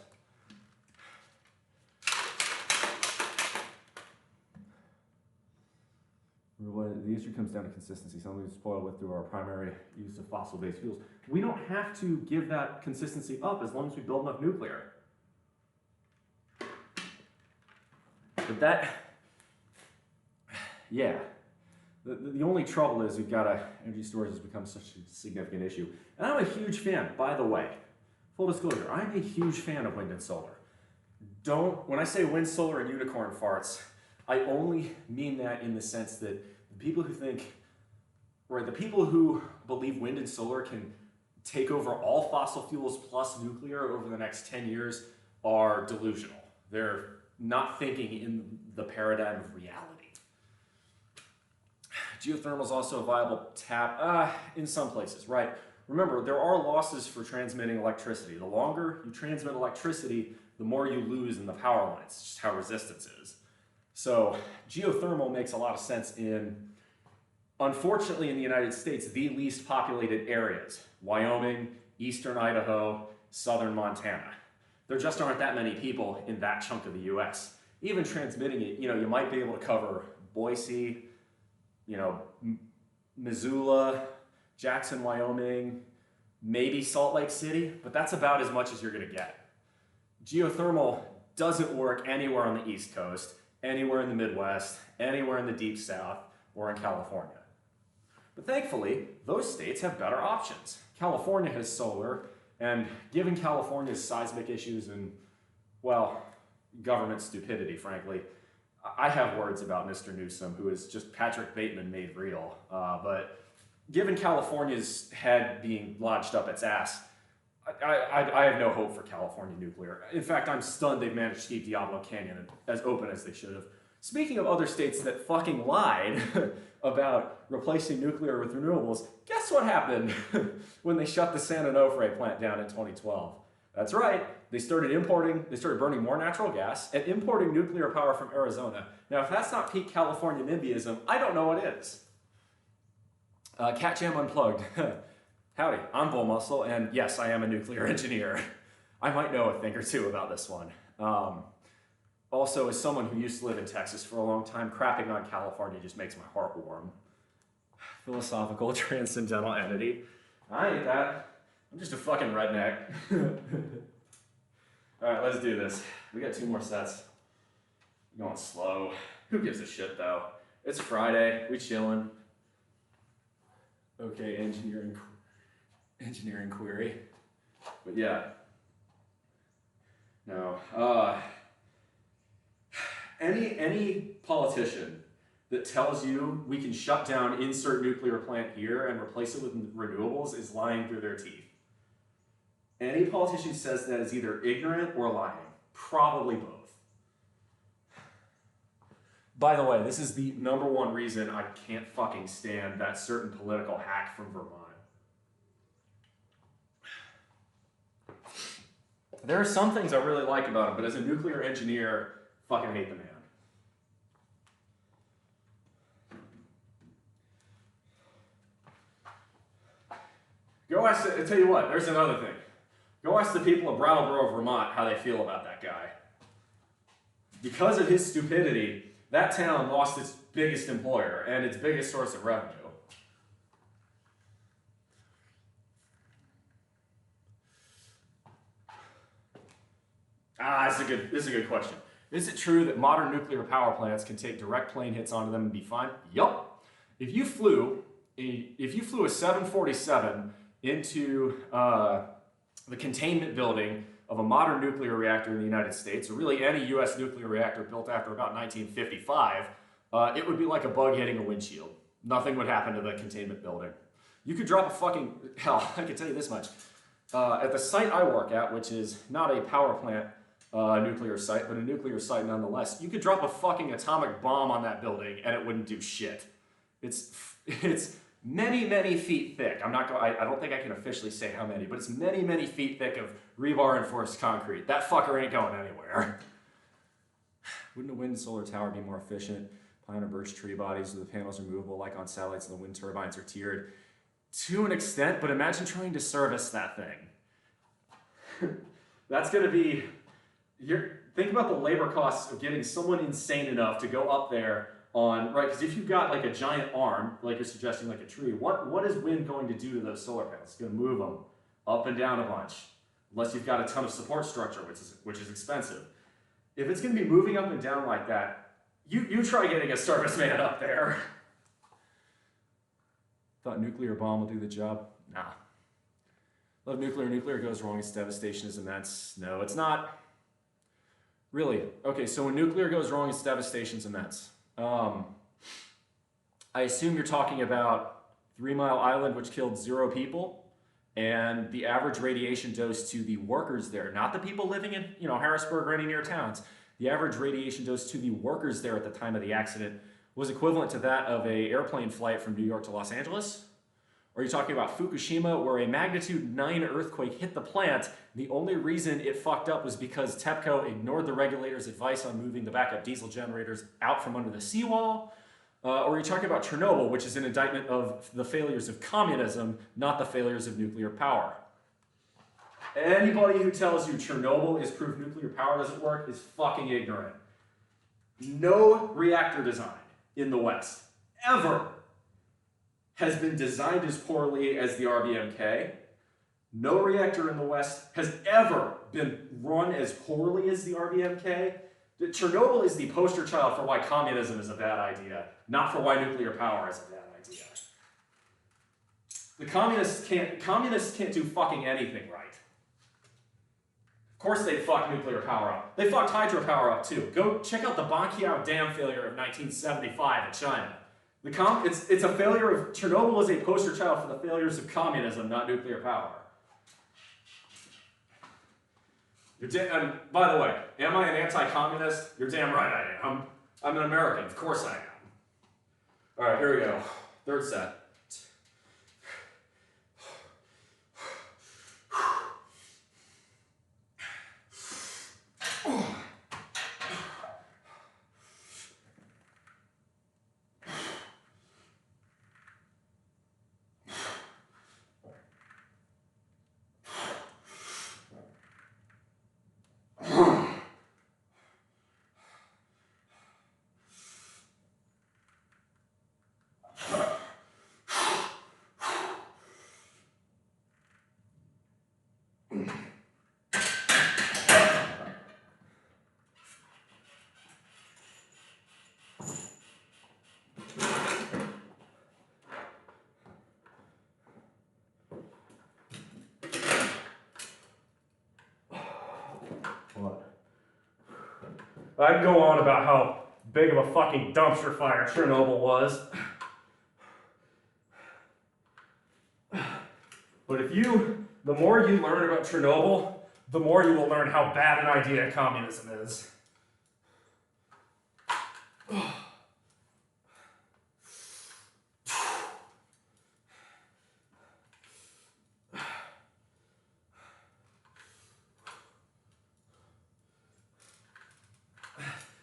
The issue comes down to consistency. Something we spoil with through our primary use of fossil-based fuels. We don't have to give that consistency up as long as we build enough nuclear. But yeah. The only trouble is we've got energy storage has become such a significant issue. And I'm a huge fan, by the way, full disclosure, I'm a huge fan of wind and solar. When I say wind, solar, and unicorn farts, I only mean that in the sense that the people who think, right, the people who believe wind and solar can take over all fossil fuels plus nuclear over the next 10 years are delusional. They're not thinking in the paradigm of reality. Geothermal is also a viable tap in some places, right? Remember, there are losses for transmitting electricity. The longer you transmit electricity, the more you lose in the power lines. It's just how resistance is. So geothermal makes a lot of sense unfortunately in the United States, the least populated areas. Wyoming, eastern Idaho, southern Montana. There just aren't that many people in that chunk of the US. even transmitting it, you might be able to cover Boise, Missoula, Jackson, Wyoming, maybe Salt Lake City, but that's about as much as you're going to get. Geothermal doesn't work anywhere on the East Coast, anywhere in the Midwest, anywhere in the Deep South, or in California. But thankfully, those states have better options. California has solar, and given California's seismic issues and, well, government stupidity, frankly, I have words about Mr. Newsom, who is just Patrick Bateman made real. But given California's head being lodged up its ass, I have no hope for California nuclear. In fact, I'm stunned they've managed to keep Diablo Canyon as open as they should have. Speaking of other states that fucking lied about replacing nuclear with renewables, guess what happened when they shut the San Onofre plant down in 2012? That's right, they started burning more natural gas and importing nuclear power from Arizona. Now, if that's not peak California NIMBYism, I don't know what is. Cat Jam Unplugged. Howdy, I'm BullMuscle, and yes, I am a nuclear engineer. I might know a thing or two about this one. Also, as someone who used to live in Texas for a long time, crapping on California just makes my heart warm. Philosophical, transcendental entity. I ain't that. I'm just a fucking redneck. All right, let's do this. We got 2 more sets. We're going slow. Who gives a shit, though? It's Friday. We chilling. Okay, engineering query. But yeah. No. Any politician that tells you we can shut down insert nuclear plant here and replace it with renewables is lying through their teeth. Any politician who says that is either ignorant or lying. Probably both. By the way, this is the #1 reason I can't fucking stand that certain political hack from Vermont. There are some things I really like about him, but as a nuclear engineer, fucking hate the man. Go ask, I tell you what, there's another thing. Go ask the people of Brattleboro, Vermont, how they feel about that guy. Because of his stupidity, that town lost its biggest employer and its biggest source of revenue. This is a good question. Is it true that modern nuclear power plants can take direct plane hits onto them and be fine? Yup. If you flew a 747 into the containment building of a modern nuclear reactor in the United States, or really any U.S. nuclear reactor built after about 1955, it would be like a bug hitting a windshield. Nothing would happen to the containment building. You could drop a fucking, hell, I can tell you this much. At the site I work at, which is not a power plant nuclear site, but a nuclear site nonetheless, you could drop a fucking atomic bomb on that building and it wouldn't do shit. It's many, many feet thick. I don't think I can officially say how many, but it's many, many feet thick of rebar enforced concrete. That fucker ain't going anywhere. Wouldn't a wind and solar tower be more efficient? Pine or birch tree bodies with the panels are movable like on satellites and the wind turbines are tiered. To an extent, but imagine trying to service that thing. That's going to be... Think about the labor costs of getting someone insane enough to go up there on, right, because if you've got like a giant arm, like you're suggesting like a tree, what is wind going to do to those solar panels? It's going to move them up and down a bunch, unless you've got a ton of support structure, which is expensive. If it's going to be moving up and down like that, you try getting a serviceman up there. Thought nuclear bomb will do the job? Nah. Love nuclear. Nuclear goes wrong, its devastation is immense. No, it's not. Really? Okay, so when nuclear goes wrong, its devastation is immense. I assume you're talking about 3 Mile Island, which killed 0 people, and the average radiation dose to the workers there, not the people living in, Harrisburg or any near towns. The average radiation dose to the workers there at the time of the accident was equivalent to that of an airplane flight from New York to Los Angeles. Or are you talking about Fukushima, where a magnitude 9 earthquake hit the plant? The only reason it fucked up was because TEPCO ignored the regulator's advice on moving the backup diesel generators out from under the seawall. Or are you talking about Chernobyl, which is an indictment of the failures of communism, not the failures of nuclear power? Anybody who tells you Chernobyl is proof nuclear power doesn't work is fucking ignorant. No reactor design in the West ever has been designed as poorly as the RBMK. No reactor in the West has ever been run as poorly as the RBMK. Chernobyl is the poster child for why communism is a bad idea, not for why nuclear power is a bad idea. The communists can't do fucking anything right. Of course they fucked nuclear power up. They fucked hydropower up too. Go check out the Banqiao Dam failure of 1975 in China. It's a failure of, Chernobyl is a poster child for the failures of communism, not nuclear power. And by the way, am I an anti-communist? You're damn right I am. I'm an American, of course I am. All right, here we go. Third set. I'd go on about how big of a fucking dumpster fire Chernobyl was. But the more you learn about Chernobyl, the more you will learn how bad an idea communism is.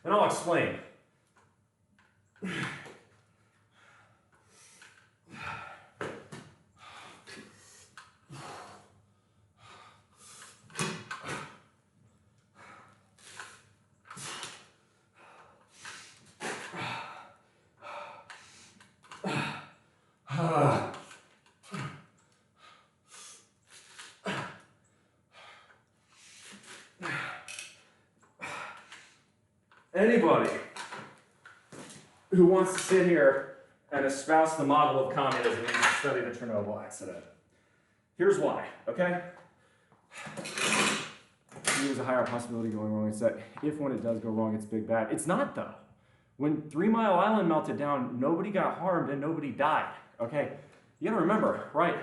And I'll explain. Anybody who wants to sit here and espouse the model of communism needs to study the Chernobyl accident. Here's why, okay? There's a higher possibility going wrong. It's that if when it does go wrong, it's big bad. It's not, though. When 3 Mile Island melted down, nobody got harmed and nobody died, okay? You gotta remember, right?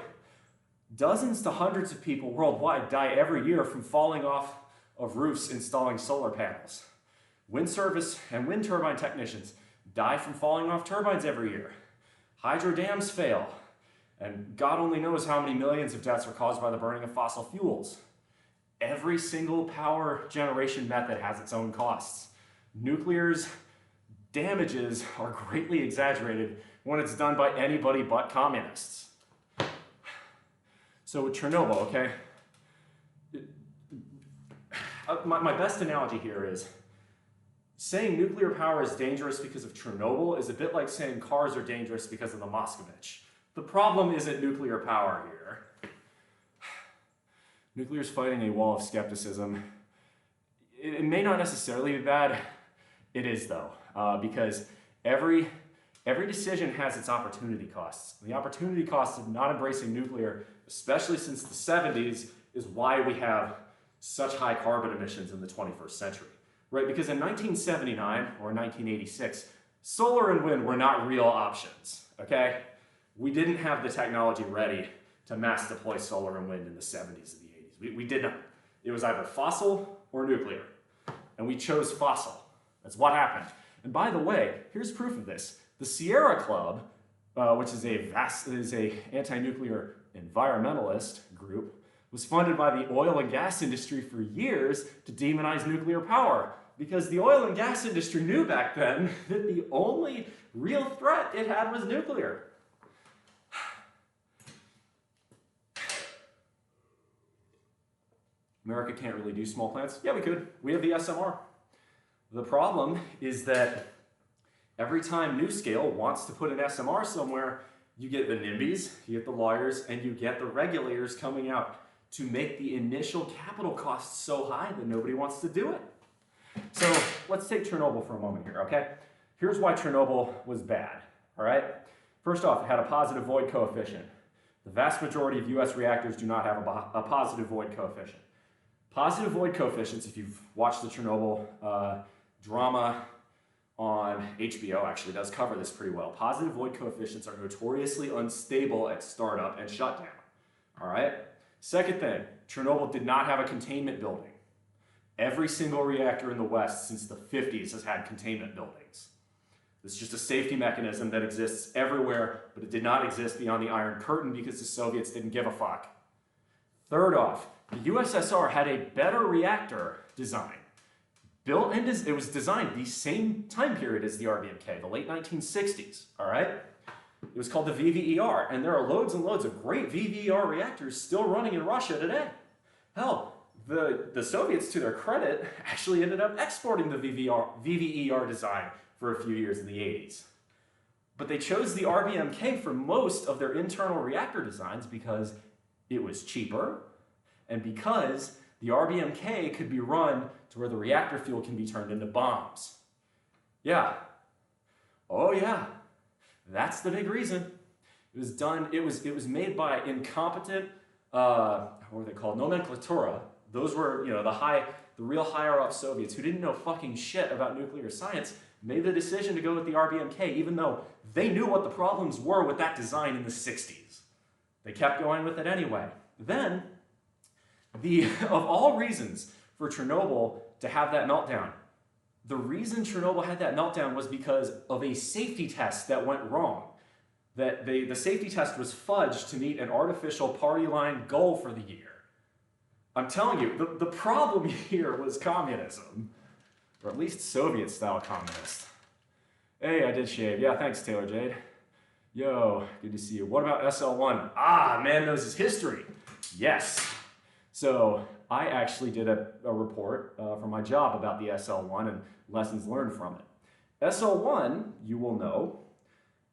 Dozens to hundreds of people worldwide die every year from falling off of roofs installing solar panels. Wind service and wind turbine technicians die from falling off turbines every year. Hydro dams fail, and God only knows how many millions of deaths are caused by the burning of fossil fuels. Every single power generation method has its own costs. Nuclear's damages are greatly exaggerated when it's done by anybody but communists. So with Chernobyl, okay, my best analogy here is saying nuclear power is dangerous because of Chernobyl is a bit like saying cars are dangerous because of the Moscovich. The problem isn't nuclear power here. Nuclear is fighting a wall of skepticism. It may not necessarily be bad. It is, though, because every decision has its opportunity costs. The opportunity cost of not embracing nuclear, especially since the 70s, is why we have such high carbon emissions in the 21st century. Right, because in 1979 or 1986, solar and wind were not real options, okay? We didn't have the technology ready to mass deploy solar and wind in the 70s and the 80s. We did not. It was either fossil or nuclear, and we chose fossil. That's what happened. And by the way, here's proof of this. The Sierra Club, which is a anti-nuclear environmentalist group, was funded by the oil and gas industry for years to demonize nuclear power, because the oil and gas industry knew back then that the only real threat it had was nuclear. America can't really do small plants. Yeah, we could. We have the SMR. The problem is that every time NuScale wants to put an SMR somewhere, you get the NIMBYs, you get the lawyers, and you get the regulators coming out to make the initial capital costs so high that nobody wants to do it. So let's take Chernobyl for a moment here, okay? Here's why Chernobyl was bad, all right? First off, it had a positive void coefficient. The vast majority of US reactors do not have a positive void coefficient. Positive void coefficients, if you've watched the Chernobyl drama on HBO, actually does cover this pretty well. Positive void coefficients are notoriously unstable at startup and shutdown, all right? Second thing, Chernobyl did not have a containment building. Every single reactor in the West since the 50s has had containment buildings. It's just a safety mechanism that exists everywhere, but it did not exist beyond the Iron Curtain because the Soviets didn't give a fuck. Third off, the USSR had a better reactor design. It was designed the same time period as the RBMK, the late 1960s, all right? It was called the VVER, and there are loads and loads of great VVER reactors still running in Russia today. Hell, the Soviets, to their credit, actually ended up exporting the VVER design for a few years in the 80s. But they chose the RBMK for most of their internal reactor designs because it was cheaper and because the RBMK could be run to where the reactor fuel can be turned into bombs. Yeah. Oh yeah. That's the big reason. It was made by incompetent, what were they called? Nomenklatura. Those were, the real higher up Soviets who didn't know fucking shit about nuclear science made the decision to go with the RBMK even though they knew what the problems were with that design in the 60s. They kept going with it anyway. Then, of all reasons for Chernobyl to have that meltdown, the reason Chernobyl had that meltdown was because of a safety test that went wrong. That the safety test was fudged to meet an artificial party line goal for the year. I'm telling you, the problem here was communism. Or at least Soviet-style communist. Hey, I did shave. Yeah, thanks, Taylor Jade. Yo, good to see you. What about SL1? Ah, man knows his history. Yes. So I actually did a report for my job about the SL1 and lessons learned from it. SL1, you will know,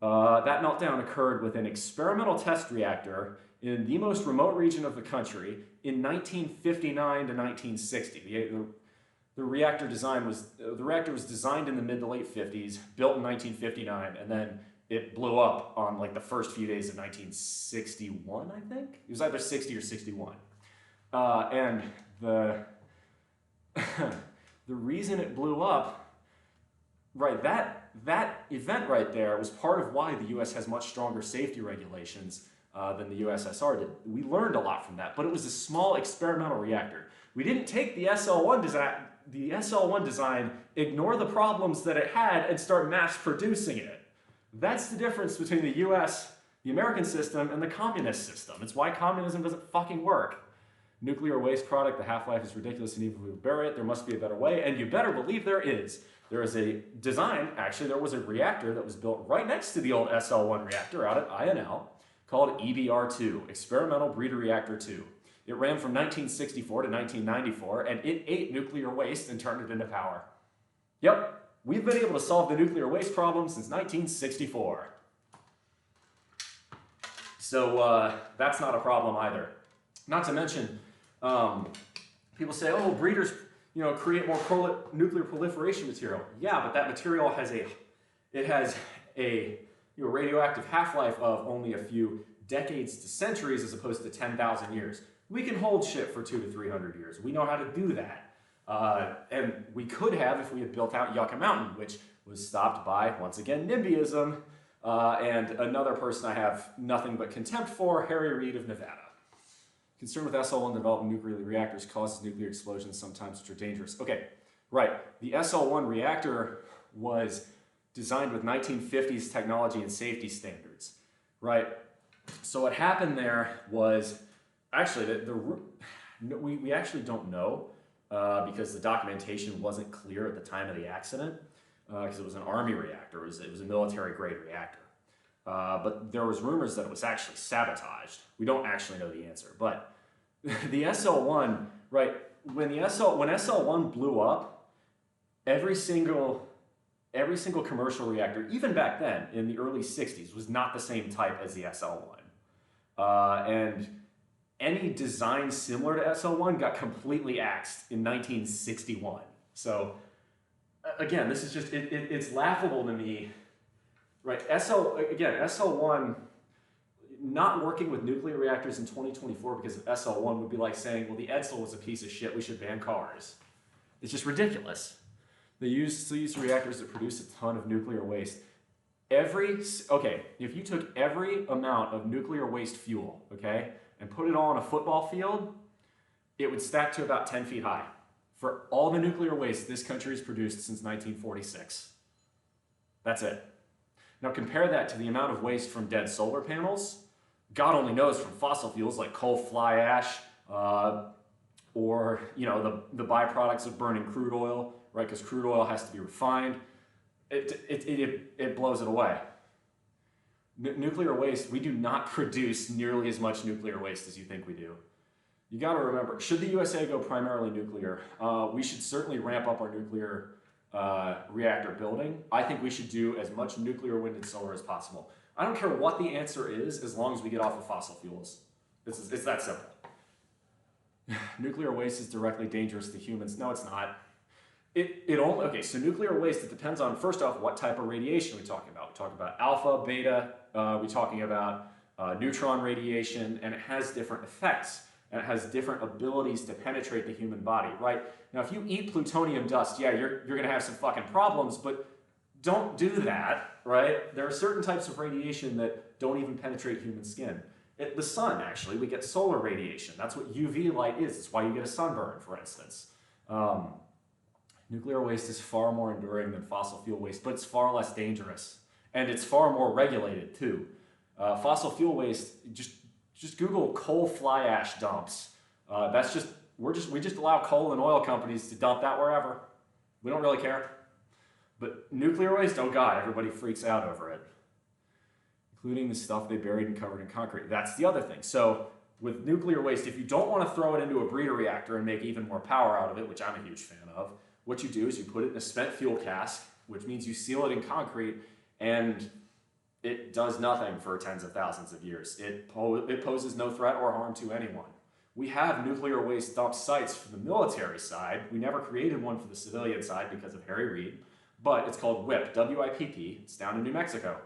that meltdown occurred with an experimental test reactor in the most remote region of the country in 1959 to 1960. The reactor was designed in the mid to late 50s, built in 1959, and then it blew up on like the first few days of 1961, I think? It was either 60 or 61. And the reason it blew up, right, that event right there was part of why the US has much stronger safety regulations than the USSR did. We learned a lot from that, but it was a small experimental reactor. We didn't take the SL1 design, ignore the problems that it had, and start mass producing it. That's the difference between the US, the American system, and the communist system. It's why communism doesn't fucking work. Nuclear waste product, the half-life is ridiculous, and even if we bury it, there must be a better way, and you better believe there is. There is a design, actually there was a reactor that was built right next to the old SL1 reactor out at INL called EBR-2, Experimental Breeder Reactor 2. It ran from 1964 to 1994, and it ate nuclear waste and turned it into power. Yep, we've been able to solve the nuclear waste problem since 1964. So that's not a problem either. Not to mention, people say, oh, breeders, create more nuclear proliferation material. Yeah, but that material has a radioactive half-life of only a few decades to centuries as opposed to 10,000 years. We can hold shit for 200 to 300 years. We know how to do that. And we could have if we had built out Yucca Mountain, which was stopped by, once again, NIMBYism, and another person I have nothing but contempt for, Harry Reid of Nevada. Concern with SL1 developing nuclear reactors causes nuclear explosions sometimes which are dangerous. Okay, right. The SL1 reactor was designed with 1950s technology and safety standards, right? So what happened there was, actually, we actually don't know because the documentation wasn't clear at the time of the accident because it was an Army reactor, it was a military grade reactor. But there was rumors that it was actually sabotaged. We don't actually know the answer, but the SL1, right, when SL1 blew up, every single commercial reactor, even back then in the early 60s, was not the same type as the SL1. And any design similar to SL1 got completely axed in 1961. So again, this is just, it's laughable to me, right? SL1, not working with nuclear reactors in 2024 because of SL1 would be like saying, well, the Edsel was a piece of shit, we should ban cars. It's just ridiculous. They still use reactors that produce a ton of nuclear waste. If you took every amount of nuclear waste fuel, okay, and put it all on a football field, it would stack to about 10 feet high for all the nuclear waste this country has produced since 1946. That's it. Now compare that to the amount of waste from dead solar panels. God only knows, from fossil fuels like coal, fly ash, or the byproducts of burning crude oil, right? Because crude oil has to be refined. It blows it away. Nuclear waste, we do not produce nearly as much nuclear waste as you think we do. You got to remember, should the USA go primarily nuclear, we should certainly ramp up our nuclear reactor building. I think we should do as much nuclear, wind, and solar as possible. I don't care what the answer is, as long as we get off of fossil fuels. It's that simple. Nuclear waste is directly dangerous to humans. No, it's not. So nuclear waste, it depends on, first off, what type of radiation we're talking about. We're talking about alpha, beta, we're talking about neutron radiation, and it has different effects, and it has different abilities to penetrate the human body, right? Now, if you eat plutonium dust, yeah, you're gonna have some fucking problems, but don't do that, right? There are certain types of radiation that don't even penetrate human skin. The sun, actually, we get solar radiation. That's what UV light is. It's why you get a sunburn, for instance. Nuclear waste is far more enduring than fossil fuel waste, but it's far less dangerous. And it's far more regulated, too. Fossil fuel waste, just Google coal fly ash dumps. We just allow coal and oil companies to dump that wherever. We don't really care. But nuclear waste, oh God, everybody freaks out over it. Including the stuff they buried and covered in concrete. That's the other thing. So with nuclear waste, if you don't want to throw it into a breeder reactor and make even more power out of it, which I'm a huge fan of, what you do is you put it in a spent fuel cask, which means you seal it in concrete, and it does nothing for tens of thousands of years. It poses no threat or harm to anyone. We have nuclear waste dump sites for the military side. We never created one for the civilian side because of Harry Reid, but it's called WIPP, W-I-P-P. It's down in New Mexico.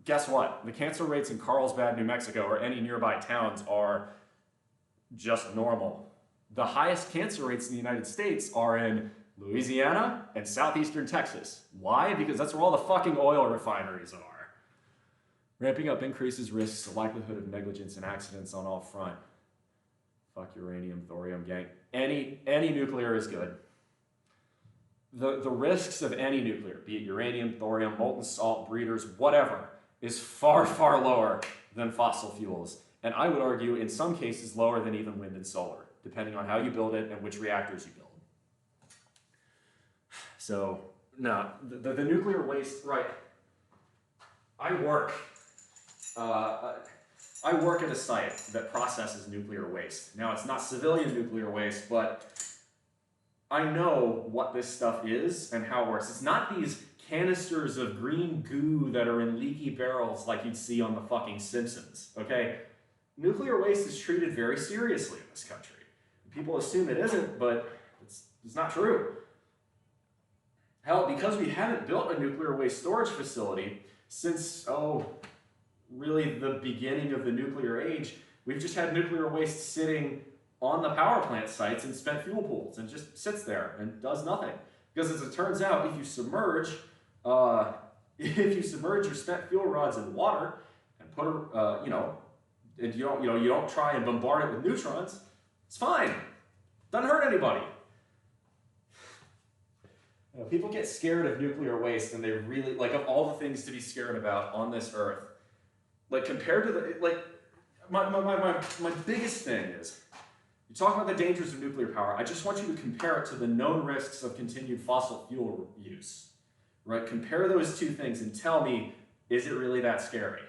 Guess what? The cancer rates in Carlsbad, New Mexico, or any nearby towns are just normal. The highest cancer rates in the United States are in Louisiana and southeastern Texas. Why? Because that's where all the fucking oil refineries are. Ramping up increases risks the likelihood of negligence and accidents on all front. Fuck uranium, thorium, gang. Any nuclear is good. The risks of any nuclear, be it uranium, thorium, molten salt, breeders, whatever, is far, far lower than fossil fuels. And I would argue, in some cases, lower than even wind and solar, depending on how you build it and which reactors you build. So, no, the nuclear waste, right. I work at a site that processes nuclear waste. Now, it's not civilian nuclear waste, but I know what this stuff is and how it works. It's not these canisters of green goo that are in leaky barrels like you'd see on the fucking Simpsons, okay? Nuclear waste is treated very seriously in this country. People assume it isn't, but it's not true. Hell, because we haven't built a nuclear waste storage facility since, really the beginning of the nuclear age, we've just had nuclear waste sitting on the power plant sites and spent fuel pools and just sits there and does nothing. Because as it turns out, if you submerge your spent fuel rods in water and put and you don't try and bombard it with neutrons, it's fine. Doesn't hurt anybody. People get scared of nuclear waste, and they really, like, of all the things to be scared about on this earth, like, compared to my biggest thing is, you talk about the dangers of nuclear power. I just want you to compare it to the known risks of continued fossil fuel use, right? Compare those two things and tell me, is it really that scary?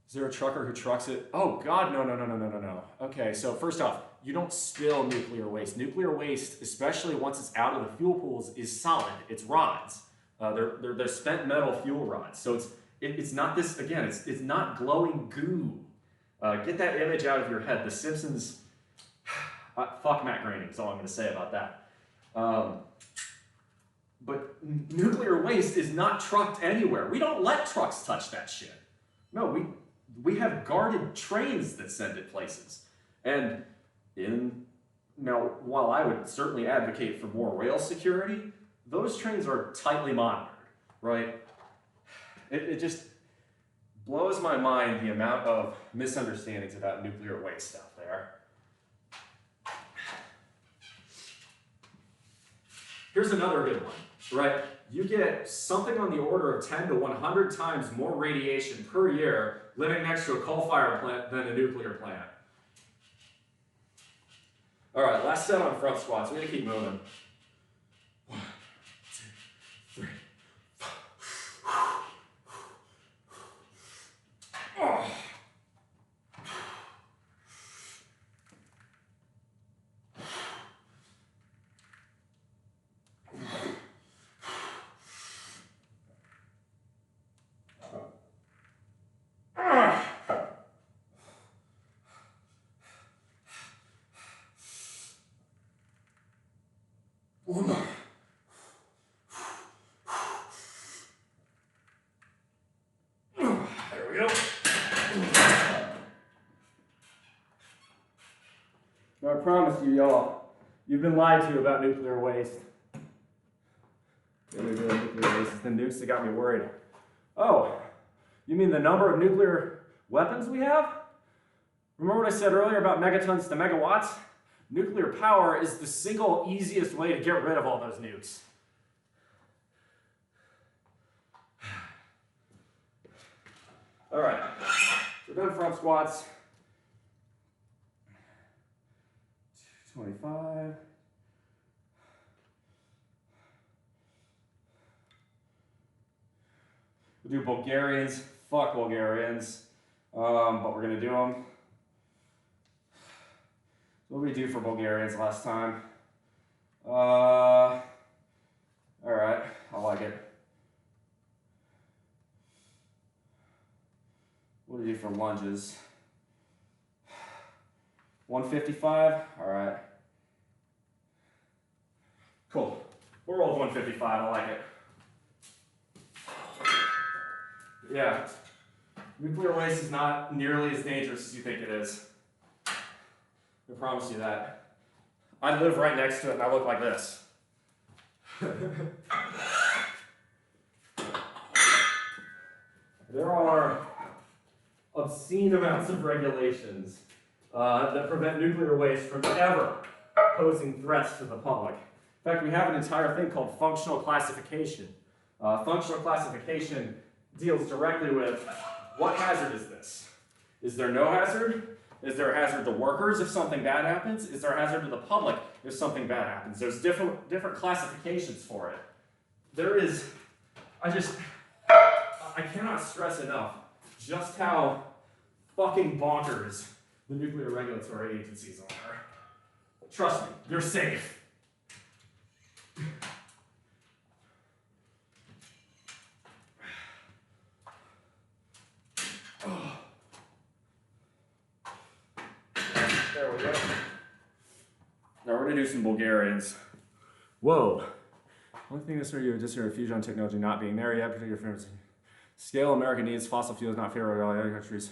Is there a trucker who trucks it? Oh God, no. Okay, so first off, you don't spill nuclear waste. Nuclear waste, especially once it's out of the fuel pools, is solid. It's rods. They're spent metal fuel rods. So it's not this, again, it's not glowing goo. Get that image out of your head. The Simpsons, fuck Matt Groening is all I'm going to say about that. But nuclear waste is not trucked anywhere. We don't let trucks touch that shit. No, we have guarded trains that send it places. And now, while I would certainly advocate for more rail security, those trains are tightly monitored, right? It just blows my mind the amount of misunderstandings about nuclear waste out there. Here's another good one, right? You get something on the order of 10 to 100 times more radiation per year living next to a coal-fired plant than a nuclear plant. All right, last set on front squats. We're gonna keep moving. 1, 2, 3, 4. Oh. One more. There we go. Now I promise you, y'all, you've been lied to about nuclear waste. Nuclear waste is the nukes that got me worried. Oh, you mean the number of nuclear weapons we have? Remember what I said earlier about megatons to megawatts? Nuclear power is the single easiest way to get rid of all those nukes. All right, we're done front squats. 225. We'll do Bulgarians. Fuck Bulgarians. But we're gonna do them. What did we do for Bulgarians last time? All right, I like it. What did we do for lunges? 155, all right. Cool, we'll roll 155, I like it. Yeah, nuclear waste is not nearly as dangerous as you think it is. I promise you that. I live right next to it and I look like this. There are obscene amounts of regulations that prevent nuclear waste from ever posing threats to the public. In fact, we have an entire thing called functional classification. Functional classification deals directly with what hazard is this? Is there no hazard? Is there a hazard to workers if something bad happens? Is there a hazard to the public if something bad happens? There's different classifications for it. There is, I cannot stress enough just how fucking bonkers the nuclear regulatory agencies are. Trust me, you're safe. There we go. Now we're going to do some Bulgarians. Whoa. One thing that's you just your fusion technology not being there yet, particular firms. Scale America needs fossil fuels not favorable to all other countries.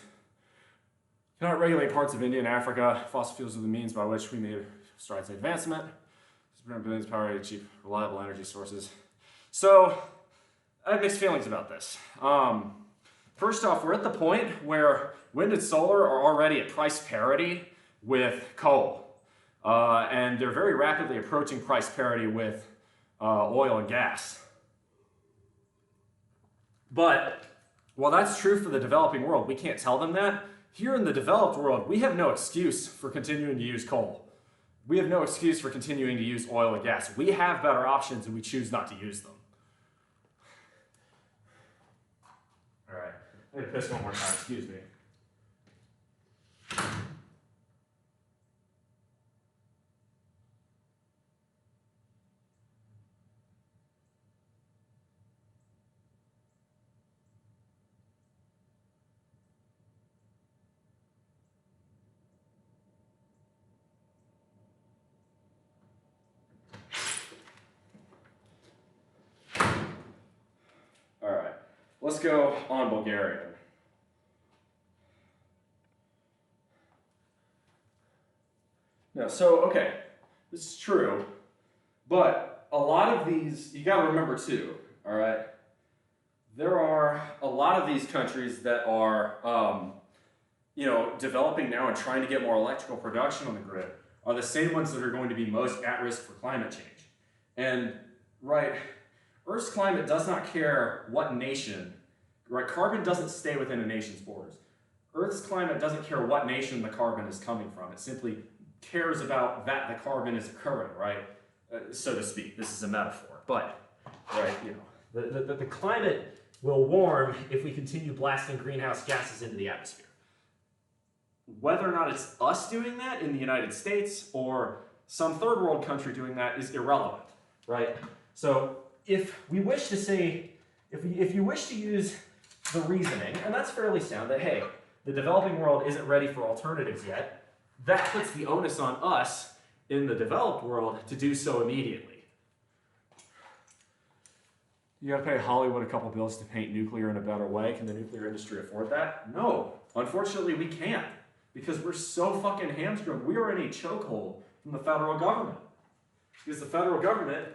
Cannot regulate parts of India and Africa. Fossil fuels are the means by which we made strides in advancement. Billions of power to cheap, reliable energy sources. So, I have mixed feelings about this. First off, we're at the point where wind and solar are already at price parity with coal. And they're very rapidly approaching price parity with oil and gas. But while that's true for the developing world, we can't tell them that. Here in the developed world, we have no excuse for continuing to use coal. We have no excuse for continuing to use oil and gas. We have better options and we choose not to use them. All right, I'm gonna piss one more time, excuse me. let's go on Bulgarian. No, so, okay, this is true, but a lot of these, you gotta remember too, all right? There are a lot of these countries that are, developing now and trying to get more electrical production on the grid are the same ones that are going to be most at risk for climate change. And, right, Earth's climate does not care what nation, right? Carbon doesn't stay within a nation's borders. Earth's climate doesn't care what nation the carbon is coming from. It simply cares about that the carbon is occurring, right? So to speak. This is a metaphor, but, right, the climate will warm if we continue blasting greenhouse gases into the atmosphere. Whether or not it's us doing that in the United States or some third world country doing that is irrelevant, right? So if we wish to say, if you wish to use the reasoning, and that's fairly sound, that hey, the developing world isn't ready for alternatives yet, that puts the onus on us in the developed world to do so immediately. You gotta pay Hollywood a couple bills to paint nuclear in a better way. Can the nuclear industry afford that? No, unfortunately we can't, because we're so fucking hamstrung. We are in a chokehold from the federal government. Because the federal government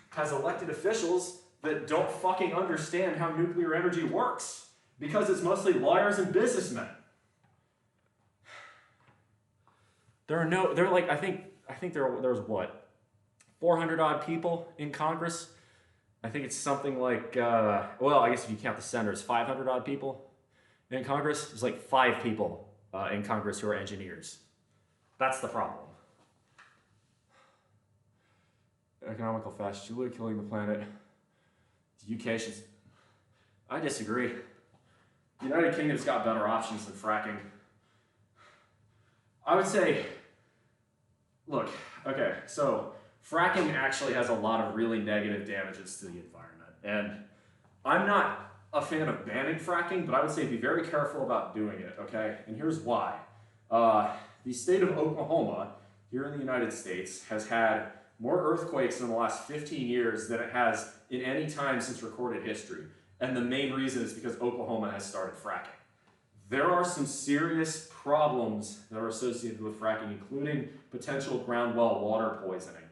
has elected officials that don't fucking understand how nuclear energy works, because it's mostly lawyers and businessmen. I think there's what, 400 odd people in Congress. I think it's something like, well, I guess if you count the senators, 500 odd people in Congress. There's like 5 people in Congress who are engineers. That's the problem. Economical fascists, you're literally killing the planet. The UK should... I disagree. The United Kingdom's got better options than fracking. I would say, look, okay, so fracking actually has a lot of really negative damages to the environment. And I'm not a fan of banning fracking, but I would say be very careful about doing it, okay? And here's why. The state of Oklahoma, here in the United States, has had more earthquakes in the last 15 years than it has in any time since recorded history. And the main reason is because Oklahoma has started fracking. There are some serious problems that are associated with fracking, including potential ground well water poisoning.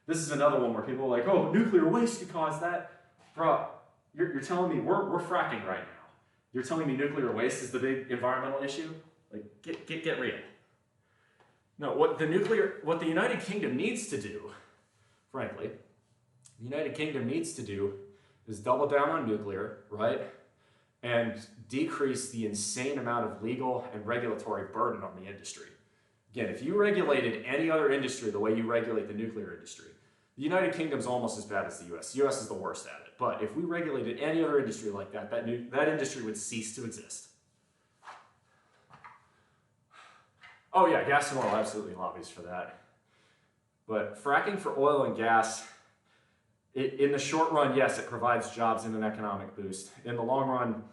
This is another one where people are like, oh, nuclear waste could cause that. Bro, you're telling me we're fracking right now. You're telling me nuclear waste is the big environmental issue? Like, get real. No, what the United Kingdom needs to do, frankly, the United Kingdom needs to do is double down on nuclear, right? And decrease the insane amount of legal and regulatory burden on the industry. Again, if you regulated any other industry the way you regulate the nuclear industry, the United Kingdom's almost as bad as the US. The US is the worst at it. But if we regulated any other industry like that, that industry would cease to exist. Oh yeah, gas and oil absolutely lobbies for that. But fracking for oil and gas, in the short run, yes, it provides jobs and an economic boost. In the long run,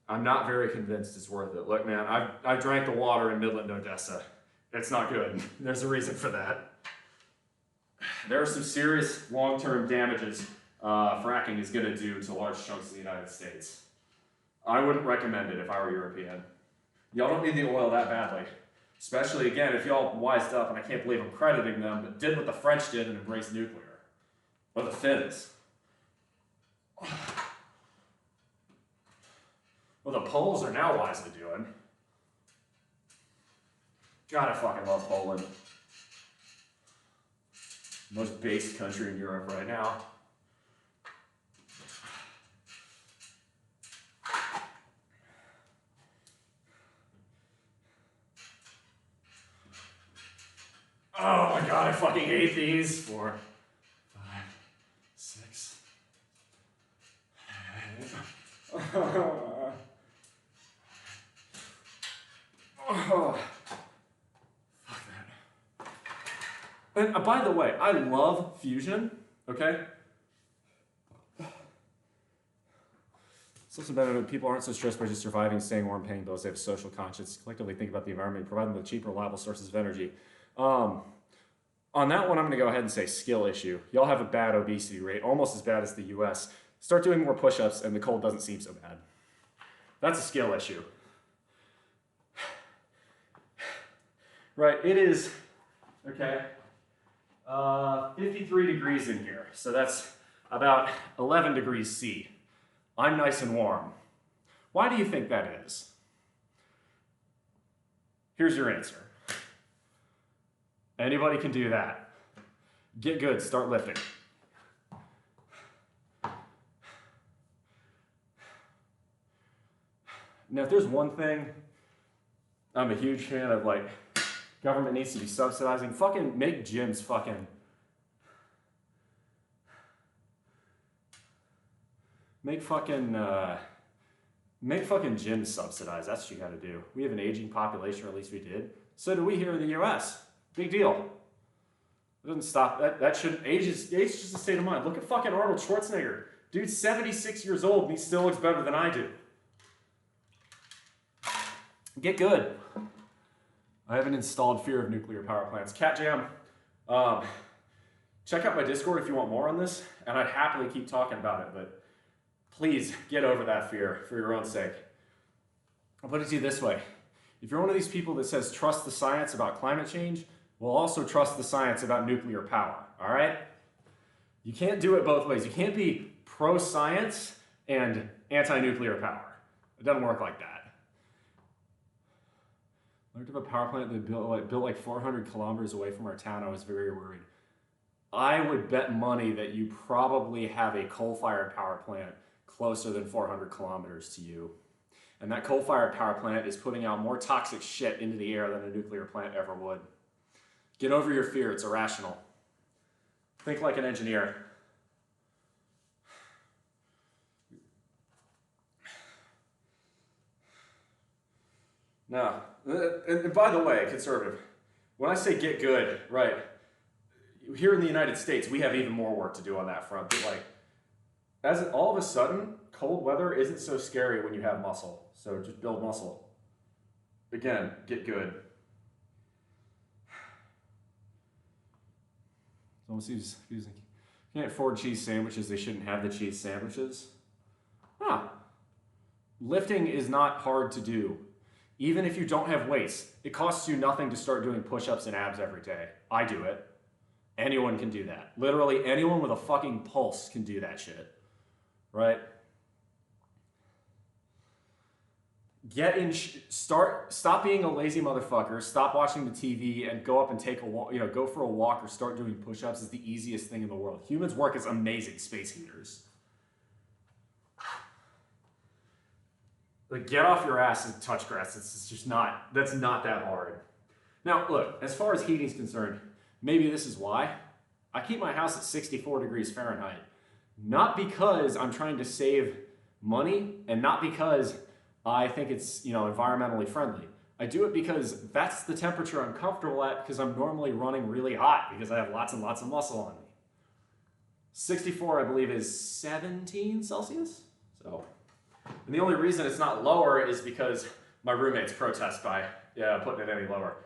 I'm not very convinced it's worth it. Look, man, I've drank the water in Midland, Odessa. It's not good. There's a reason for that. There are some serious long-term damages fracking is going to do to large chunks of the United States. I wouldn't recommend it if I were European. Y'all don't need the oil that badly. Especially, again, if y'all wised up, and I can't believe I'm crediting them, but did what the French did and embraced nuclear. Or the Finns. Well, the Poles are now wisely doing. God, I fucking love Poland. Most based country in Europe right now. Oh my god, I fucking hate these. 4, 5, 6. Oh, fuck that. And by the way, I love fusion, okay? It's also better that people aren't so stressed by just surviving, staying warm, paying bills. They have a social conscience, collectively think about the environment, provide them with cheap, reliable sources of energy. On that one, I'm going to go ahead and say skill issue. Y'all have a bad obesity rate, almost as bad as the US. Start doing more push-ups and the cold doesn't seem so bad. That's a skill issue. Right, it is, okay, 53 degrees in here. So that's about 11 degrees C. I'm nice and warm. Why do you think that is? Here's your answer. Anybody can do that. Get good, start lifting. Now, if there's one thing I'm a huge fan of, like, government needs to be subsidizing, fucking make gyms fucking, make fucking gyms subsidized. That's what you gotta do. We have an aging population, or at least we did. So do we here in the US. Big deal. It doesn't stop, that shouldn't, age is just a state of mind. Look at fucking Arnold Schwarzenegger. Dude's 76 years old and he still looks better than I do. Get good. I have an installed fear of nuclear power plants. Cat Jam, check out my Discord if you want more on this, and I'd happily keep talking about it, but please get over that fear for your own sake. I'll put it to you this way. If you're one of these people that says trust the science about climate change, we'll also trust the science about nuclear power, all right? You can't do it both ways. You can't be pro-science and anti-nuclear power. It doesn't work like that. I learned of a power plant that built like 400 kilometers away from our town. I was very worried. I would bet money that you probably have a coal-fired power plant closer than 400 kilometers to you. And that coal-fired power plant is putting out more toxic shit into the air than a nuclear plant ever would. Get over your fear, it's irrational. Think like an engineer. Now, and by the way, conservative, when I say get good, right, here in the United States, we have even more work to do on that front. But like, all of a sudden, cold weather isn't so scary when you have muscle. So just build muscle. Again, get good. Someone seems can't afford cheese sandwiches, they shouldn't have the cheese sandwiches. Huh. Lifting is not hard to do. Even if you don't have weights, it costs you nothing to start doing push-ups and abs every day. I do it. Anyone can do that. Literally anyone with a fucking pulse can do that shit. Right? Stop being a lazy motherfucker, stop watching the TV and go up and take a walk, go for a walk or start doing push-ups is the easiest thing in the world. Humans work as amazing space heaters. Like, get off your ass and touch grass. It's just not, that's not that hard. Now, look, as far as heating is concerned, maybe this is why. I keep my house at 64 degrees Fahrenheit. Not because I'm trying to save money and not because I think it's, environmentally friendly. I do it because that's the temperature I'm comfortable at because I'm normally running really hot because I have lots and lots of muscle on me. 64, I believe, is 17 Celsius. So, and the only reason it's not lower is because my roommates protest by putting it any lower.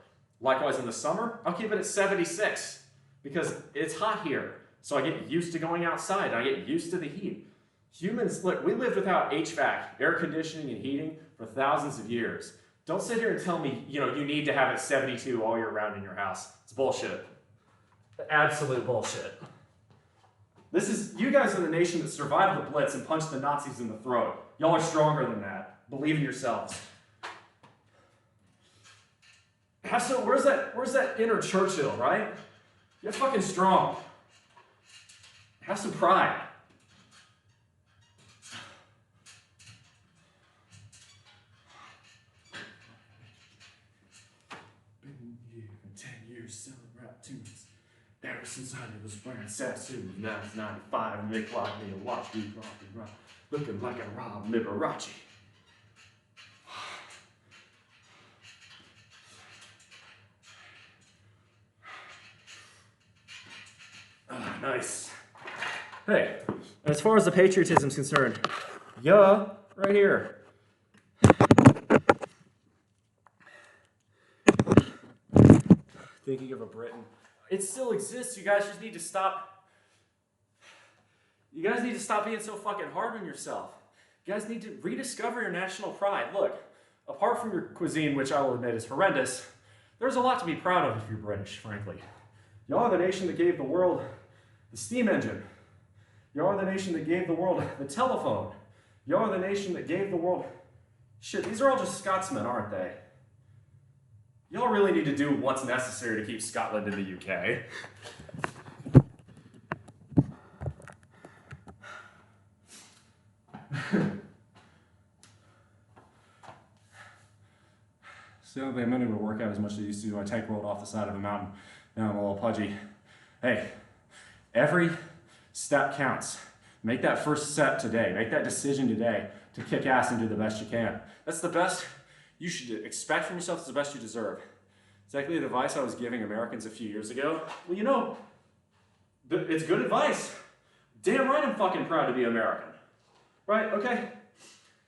Likewise, in the summer, I'll keep it at 76 because it's hot here. So I get used to going outside. I get used to the heat. Humans, look, we lived without HVAC, air conditioning and heating for thousands of years. Don't sit here and tell me, you need to have it 72 all year round in your house. It's bullshit. Absolute bullshit. You guys are the nation that survived the Blitz and punched the Nazis in the throat. Y'all are stronger than that. Believe in yourselves. Where's that inner Churchill, right? You're fucking strong. Have some pride. Been here for 10 years selling rap tunes. Ever since I was wearing Sassoon. Now it's 95 and they clock me a watch me rock. Looking like a Rob Liberace. Ah, nice. Hey, as far as the patriotism is concerned, right here. Thinking of a Britain. It still exists. You guys just need to stop. You guys need to stop being so fucking hard on yourself. You guys need to rediscover your national pride. Look, apart from your cuisine, which I will admit is horrendous, there's a lot to be proud of if you're British, frankly. Y'all are the nation that gave the world the steam engine. Y'all are the nation that gave the world the telephone. Y'all are the nation that gave the world... Shit, these are all just Scotsmen, aren't they? Y'all really need to do what's necessary to keep Scotland in the UK. So I'm not able to work out as much as I used to. My tank rolled off the side of a mountain. Now I'm a little pudgy. Hey, every step counts. Make that first step today. Make that decision today to kick ass and do the best you can. That's the best you should expect from yourself. It's the best you deserve. Exactly the advice I was giving Americans a few years ago. Well, you know, it's good advice. Damn right I'm fucking proud to be American. Right, okay?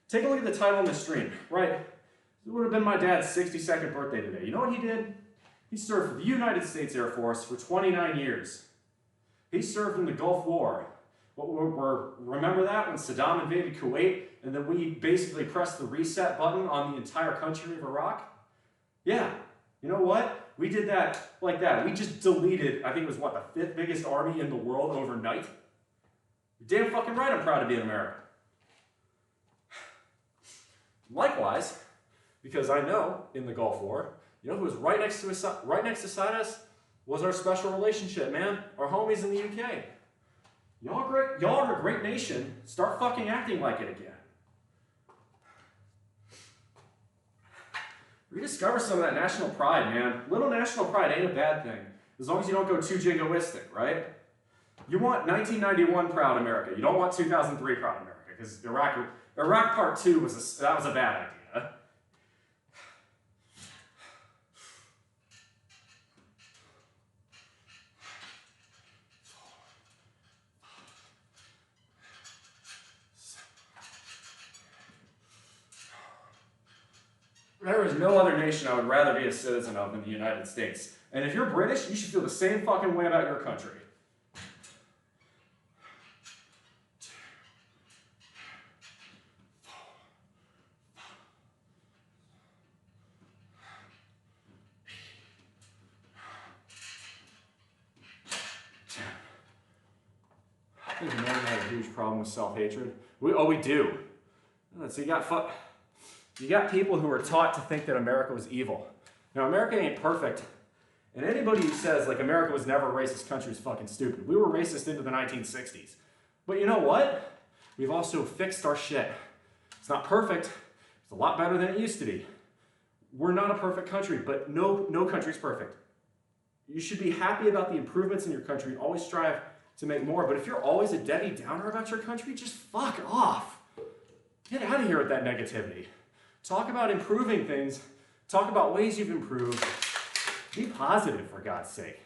Take a look at the title on the stream, right? It would have been my dad's 62nd birthday today. You know what he did? He served for the United States Air Force for 29 years. He served in the Gulf War. Remember that when Saddam invaded Kuwait and then we basically pressed the reset button on the entire country of Iraq? Yeah, you know what? We did that like that. We just deleted, I think it was what, the 5th biggest army in the world overnight? You're damn fucking right I'm proud to be an American. Likewise, because I know in the Gulf War, you know who was right next beside us was our special relationship, man. Our homies in the UK. Y'all are a great nation. Start fucking acting like it again. Rediscover some of that national pride, man. Little national pride ain't a bad thing, as long as you don't go too jingoistic, right? You want 1991 proud America. You don't want 2003 proud America, because Iraq Part 2 was a bad idea. There is no other nation I would rather be a citizen of than the United States. And if you're British, you should feel the same fucking way about your country. I think America had a huge problem with self-hatred. We do. So you got people who are taught to think that America was evil. Now, America ain't perfect. And anybody who says, like, America was never a racist country is fucking stupid. We were racist into the 1960s. But you know what? We've also fixed our shit. It's not perfect. It's a lot better than it used to be. We're not a perfect country, but no country's perfect. You should be happy about the improvements in your country and always strive to make more. But if you're always a Debbie Downer about your country, just fuck off. Get out of here with that negativity. Talk about improving things. Talk about ways you've improved. Be positive, for God's sake.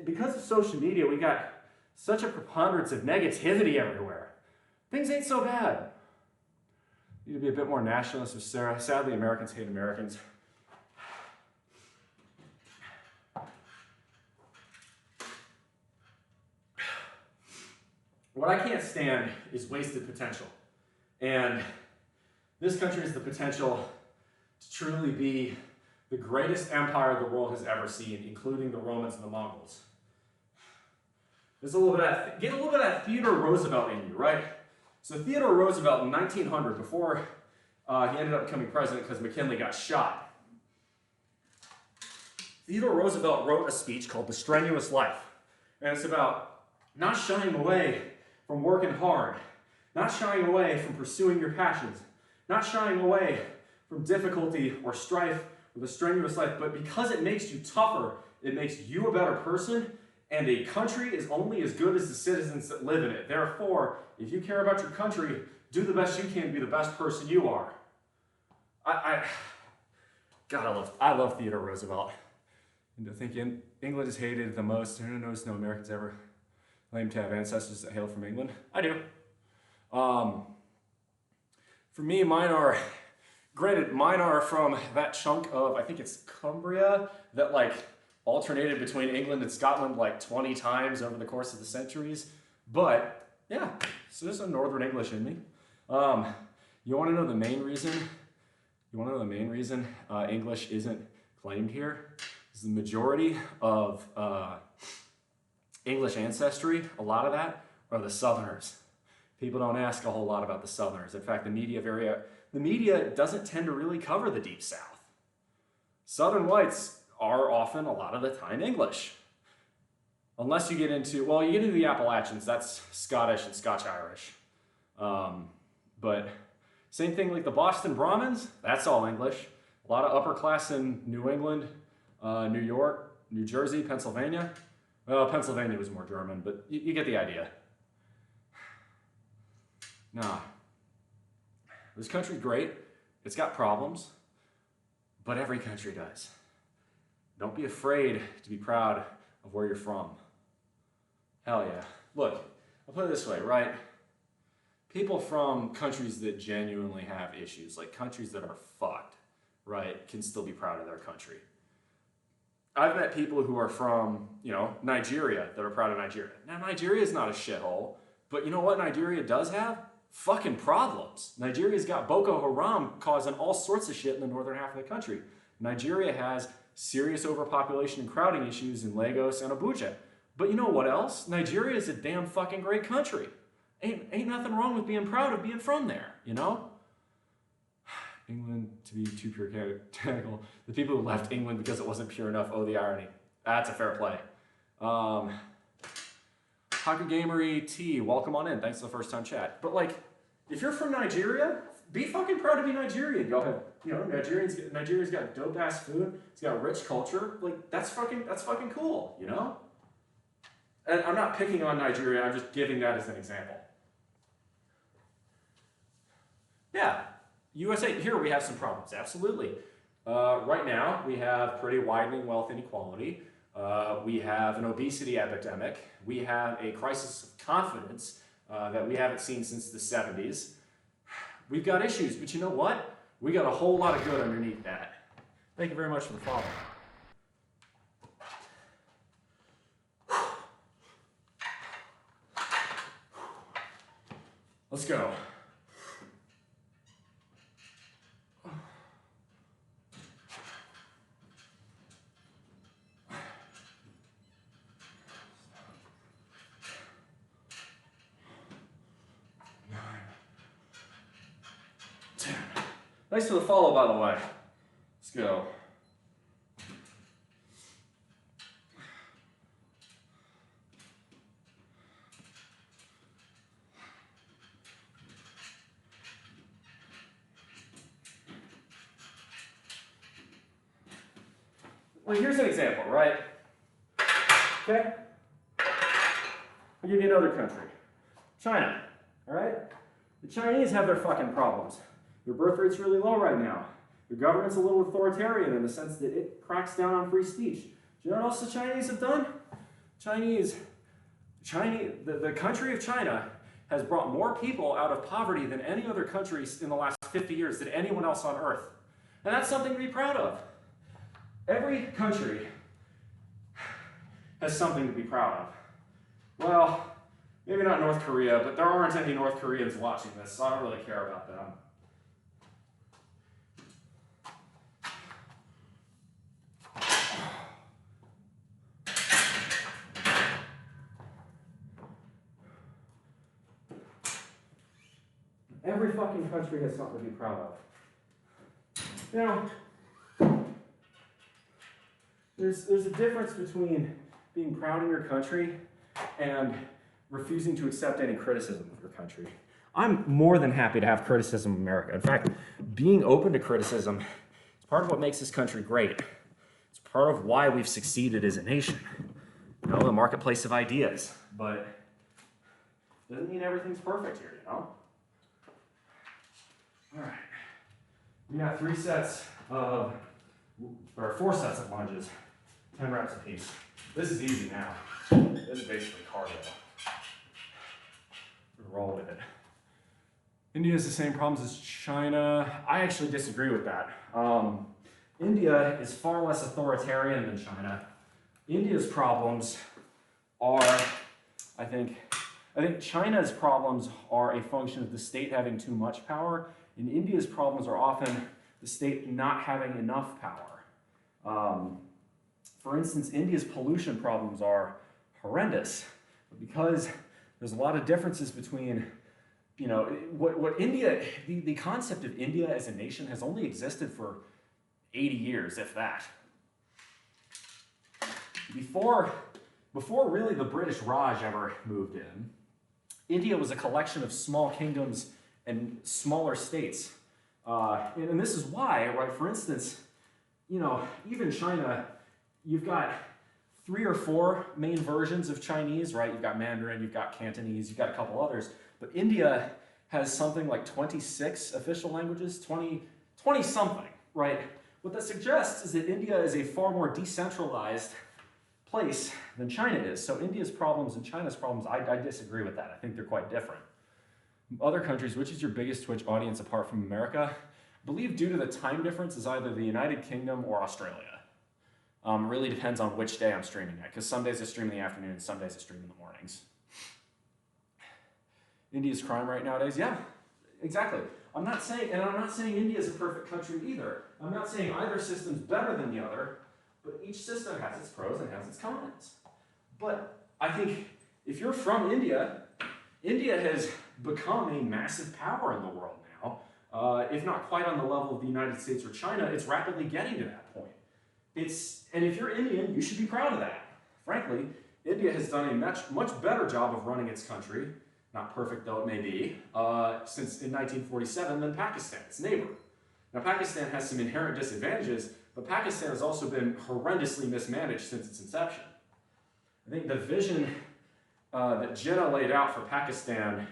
Because of social media, we got such a preponderance of negativity everywhere. Things ain't so bad. Need to be a bit more nationalist with Sarah. Sadly, Americans hate Americans. What I can't stand is wasted potential. And this country has the potential to truly be the greatest empire the world has ever seen, including the Romans and the Mongols. Get a little bit of that Theodore Roosevelt in you, right? So Theodore Roosevelt in 1900, before he ended up becoming president because McKinley got shot, Theodore Roosevelt wrote a speech called The Strenuous Life. And it's about not shying away from working hard, not shying away from pursuing your passions, not shying away from difficulty or strife or the strenuous life, but because it makes you tougher, it makes you a better person, and a country is only as good as the citizens that live in it. Therefore, if you care about your country, do the best you can to be the best person you are. God, I love Theodore Roosevelt. And to think England is hated the most. I don't notice no Americans ever claim to have ancestors that hail from England. I do. For me, mine are from that chunk of, I think it's Cumbria, that like alternated between England and Scotland like 20 times over the course of the centuries. But yeah, so there's some Northern English in me. You want to know the main reason? You want to know the main reason English isn't claimed here? Is the majority of English ancestry, a lot of that, are the Southerners. People don't ask a whole lot about the Southerners. In fact, the media doesn't tend to really cover the Deep South. Southern whites are often, a lot of the time, English. Unless you get into, well, you get into the Appalachians, that's Scottish and Scotch-Irish. But same thing like the Boston Brahmins, that's all English. A lot of upper class in New England, New York, New Jersey, Pennsylvania. Well, Pennsylvania was more German, but you get the idea. Nah, this country's great. It's got problems, but every country does. Don't be afraid to be proud of where you're from. Hell yeah. Look, I'll put it this way, right? People from countries that genuinely have issues, like countries that are fucked, right, can still be proud of their country. I've met people who are from, Nigeria that are proud of Nigeria. Now, Nigeria is not a shithole, but you know what Nigeria does have? Fucking problems. Nigeria's got Boko Haram causing all sorts of shit in the northern half of the country. Nigeria has serious overpopulation and crowding issues in Lagos and Abuja. But you know what else? Nigeria is a damn fucking great country. Ain't nothing wrong with being proud of being from there, you know? England, to be too puritanical. The people who left England because it wasn't pure enough, oh, the irony. That's a fair play. Hakugamery T, welcome on in. Thanks for the first time chat. But like, if you're from Nigeria, be fucking proud to be Nigerian. Go ahead. Nigeria's got dope ass food. It's got rich culture. Like, that's fucking cool, you know? And I'm not picking on Nigeria, I'm just giving that as an example. Yeah, USA, here we have some problems, absolutely. Right now, we have pretty widening wealth inequality. We have an obesity epidemic. We have a crisis of confidence that we haven't seen since the 70s. We've got issues, but you know what? We got a whole lot of good underneath that. Thank you very much for the follow. Let's go. Thanks for the follow, by the way. Let's go. Well, here's an example, right? Okay? I'll give you another country. China, all right? The Chinese have their fucking problems. Their birth rate's really low right now. Their government's a little authoritarian in the sense that it cracks down on free speech. Do you know what else the Chinese have done? The country of China has brought more people out of poverty than any other country in the last 50 years, than anyone else on earth. And that's something to be proud of. Every country has something to be proud of. Well, maybe not North Korea, but there aren't any North Koreans watching this, so I don't really care about them. Every fucking country has something to be proud of. Now, there's a difference between being proud of your country and refusing to accept any criticism of your country. I'm more than happy to have criticism of America. In fact, being open to criticism is part of what makes this country great. It's part of why we've succeeded as a nation. You know, the marketplace of ideas. But it doesn't mean everything's perfect here, you know? All right, we got 4 sets of lunges, 10 reps apiece. This is easy now. This is basically cardio. We're gonna roll with it. India has the same problems as China. I actually disagree with that. India is far less authoritarian than China. India's problems are, I think, I think China's problems are a function of the state having too much power, and India's problems are often the state not having enough power. For instance, India's pollution problems are horrendous, but because there's a lot of differences between, you know, what India, the concept of India as a nation has only existed for 80 years, if that. Before really the British Raj ever moved in, India was a collection of small kingdoms and smaller states. And this is why, right, for instance, you know, even China, you've got 3 or 4 main versions of Chinese, right? You've got Mandarin, you've got Cantonese, you've got a couple others. But India has something like 26 official languages, 20 something, right? What that suggests is that India is a far more decentralized place than China is. So India's problems and China's problems, I disagree with that. I think they're quite different. Other countries, which is your biggest Twitch audience apart from America? I believe due to the time difference is either the United Kingdom or Australia. Really depends on which day I'm streaming at, because some days I stream in the afternoon, some days I stream in the mornings. India's crime rate nowadays, yeah, exactly. I'm not saying India is a perfect country either. I'm not saying either system's better than the other, but each system has its pros and has its cons. But I think if you're from India, India has become a massive power in the world now. If not quite on the level of the United States or China, it's rapidly getting to that point. And if you're Indian, you should be proud of that. Frankly, India has done a much better job of running its country, not perfect though it may be, since in 1947 than Pakistan, its neighbor. Now Pakistan has some inherent disadvantages, but Pakistan has also been horrendously mismanaged since its inception. I think the vision that Jinnah laid out for Pakistan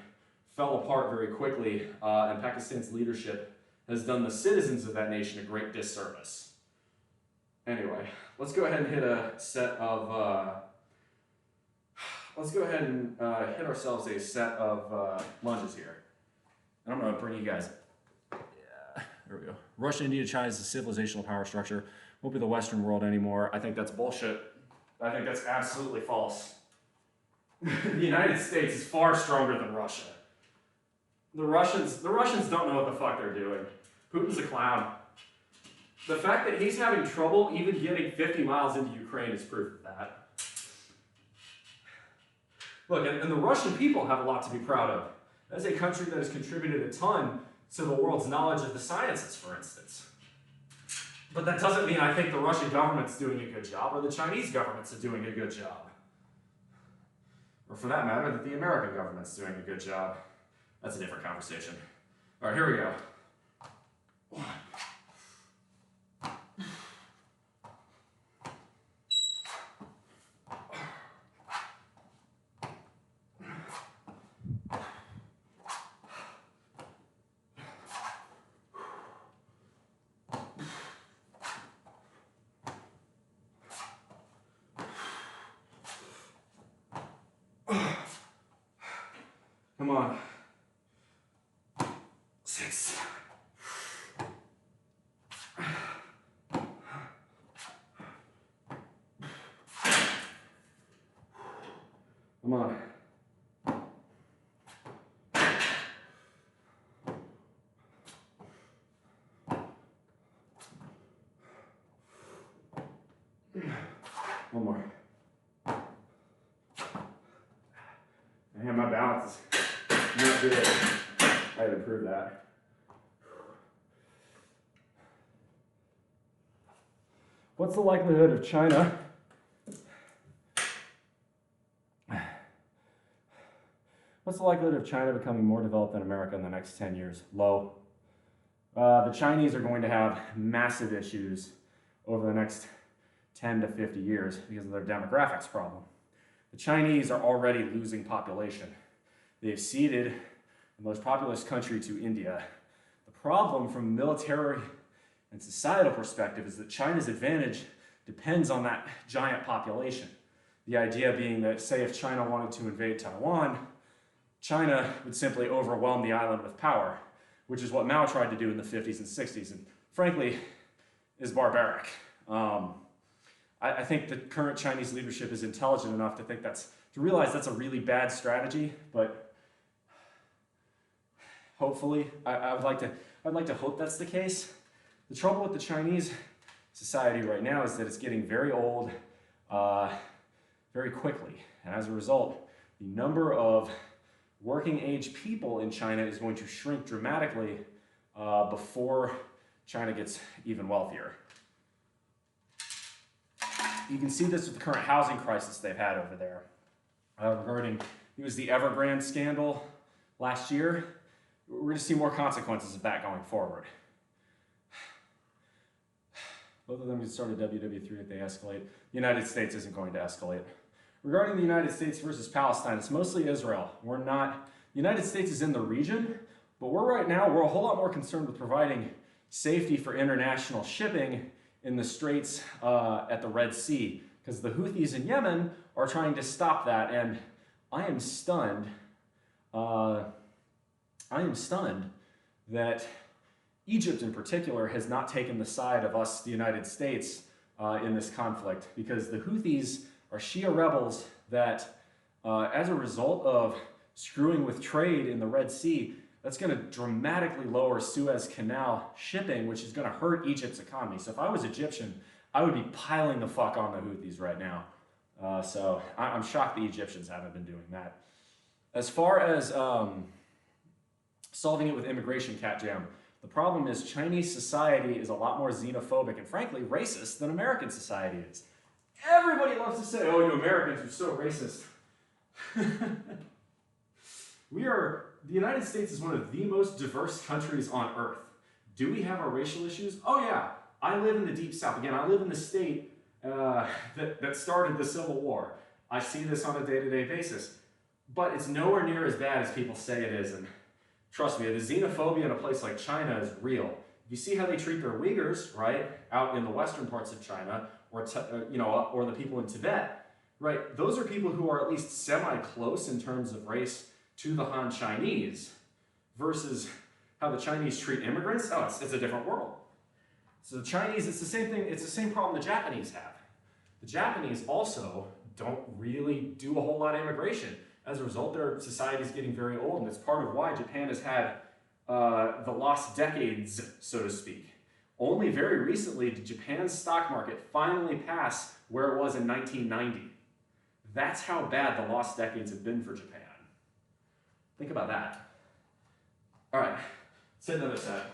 fell apart very quickly, and Pakistan's leadership has done the citizens of that nation a great disservice. Anyway, let's go ahead and hit a set of, hit ourselves a set of lunges here. And I'm gonna bring you guys, yeah, there we go. Russia, India, China is a civilizational power structure. Won't be the Western world anymore. I think that's bullshit. I think that's absolutely false. The United States is far stronger than Russia. The Russians don't know what the fuck they're doing. Putin's a clown. The fact that he's having trouble even getting 50 miles into Ukraine is proof of that. Look, and the Russian people have a lot to be proud of. That's a country that has contributed a ton to the world's knowledge of the sciences, for instance. But that doesn't mean I think the Russian government's doing a good job or the Chinese government's doing a good job. Or for that matter, that the American government's doing a good job. That's a different conversation. All right, here we go. 1. Come on. 6. Come on. One more. Man, my balance is not good. I had to prove that. What's the likelihood of China becoming more developed than America in the next 10 years? Low. The Chinese are going to have massive issues over the next 10 to 50 years because of their demographics problem. The Chinese are already losing population. They've ceded the most populous country to India. The problem from a military and societal perspective is that China's advantage depends on that giant population. The idea being that, say, if China wanted to invade Taiwan, China would simply overwhelm the island with power, which is what Mao tried to do in the 50s and 60s, and frankly, is barbaric. I think the current Chinese leadership is intelligent enough to think that's to realize that's a really bad strategy, but hopefully, I'd like to hope that's the case. The trouble with the Chinese society right now is that it's getting very old very quickly. And as a result, the number of working age people in China is going to shrink dramatically before China gets even wealthier. You can see this with the current housing crisis they've had over there. Regarding, it was the Evergrande scandal last year. We're going to see more consequences of that going forward. Both of them get started WW3 if they escalate. The United States isn't going to escalate. Regarding the United States versus Palestine, it's mostly Israel. The United States is in the region, but we're a whole lot more concerned with providing safety for international shipping in the straits at the Red Sea, because the Houthis in Yemen are trying to stop that, and I am stunned that Egypt in particular has not taken the side of us, the United States, in this conflict, because the Houthis are Shia rebels that, as a result of screwing with trade in the Red Sea, that's going to dramatically lower Suez Canal shipping, which is going to hurt Egypt's economy. So if I was Egyptian, I would be piling the fuck on the Houthis right now. So I'm shocked the Egyptians haven't been doing that. As far as solving it with immigration cat jam, the problem is Chinese society is a lot more xenophobic and frankly racist than American society is. Everybody loves to say, oh, you Americans are so racist. The United States is one of the most diverse countries on earth. Do we have our racial issues? Oh yeah, I live in the deep south. Again, I live in the state that started the Civil War. I see this on a day-to-day basis. But it's nowhere near as bad as people say it is. And trust me, the xenophobia in a place like China is real. You see how they treat their Uyghurs, right, out in the western parts of China, or the people in Tibet, right? Those are people who are at least semi-close in terms of race to the Han Chinese, versus how the Chinese treat immigrants. Oh, it's a different world. So the Chinese, it's the same thing. It's the same problem the Japanese have. The Japanese also don't really do a whole lot of immigration. As a result, their society is getting very old, and it's part of why Japan has had the lost decades, so to speak. Only very recently did Japan's stock market finally pass where it was in 1990. That's how bad the lost decades have been for Japan. Think about that. All right, let's hit another set.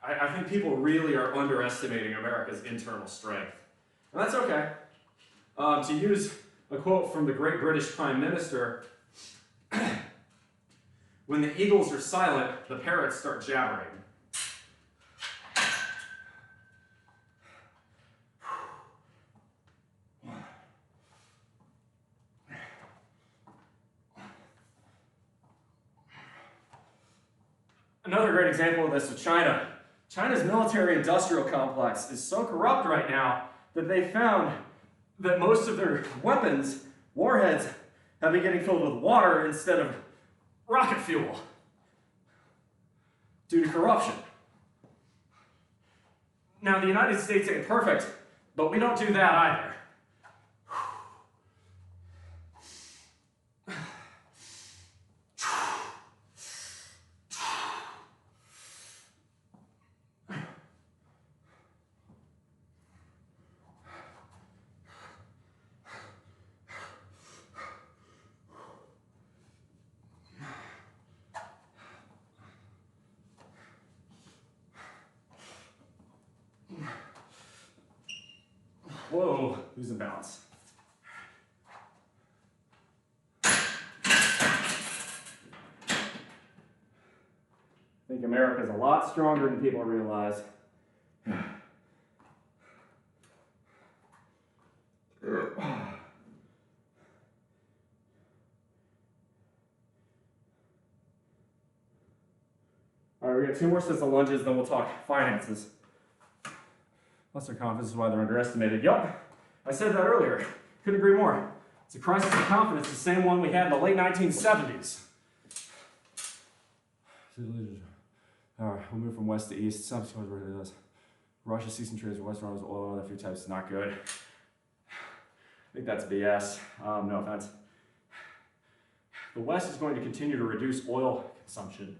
I think people really are underestimating America's internal strength. And that's okay. To use a quote from the great British Prime Minister, when the eagles are silent, the parrots start jabbering. Another great example of this is China. China's military-industrial complex is so corrupt right now that they found that most of their weapons, warheads, have been getting filled with water instead of rocket fuel due to corruption. Now, the United States ain't perfect, but we don't do that either. Whoa, losing balance. I think America's a lot stronger than people realize. All right, we got 2 more sets of lunges, then we'll talk finances. Lesser confidence is why they're underestimated. Yup, I said that earlier. Couldn't agree more. It's a crisis of confidence, the same one we had in the late 1970s. All right, we'll move from west to east. Some where it is. Russia ceasing trades with Western arms, oil and other few types is not good. I think that's BS. No offense. The West is going to continue to reduce oil consumption,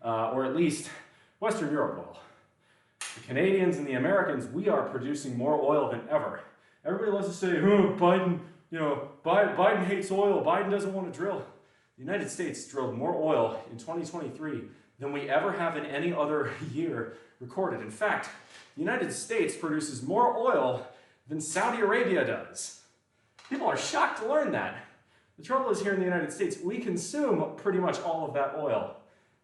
or at least Western Europe will. The Canadians and the Americans, we are producing more oil than ever. Everybody loves to say, oh, Biden, Biden hates oil, Biden doesn't want to drill. The United States drilled more oil in 2023 than we ever have in any other year recorded. In fact, the United States produces more oil than Saudi Arabia does. People are shocked to learn that. The trouble is here in the United States, we consume pretty much all of that oil.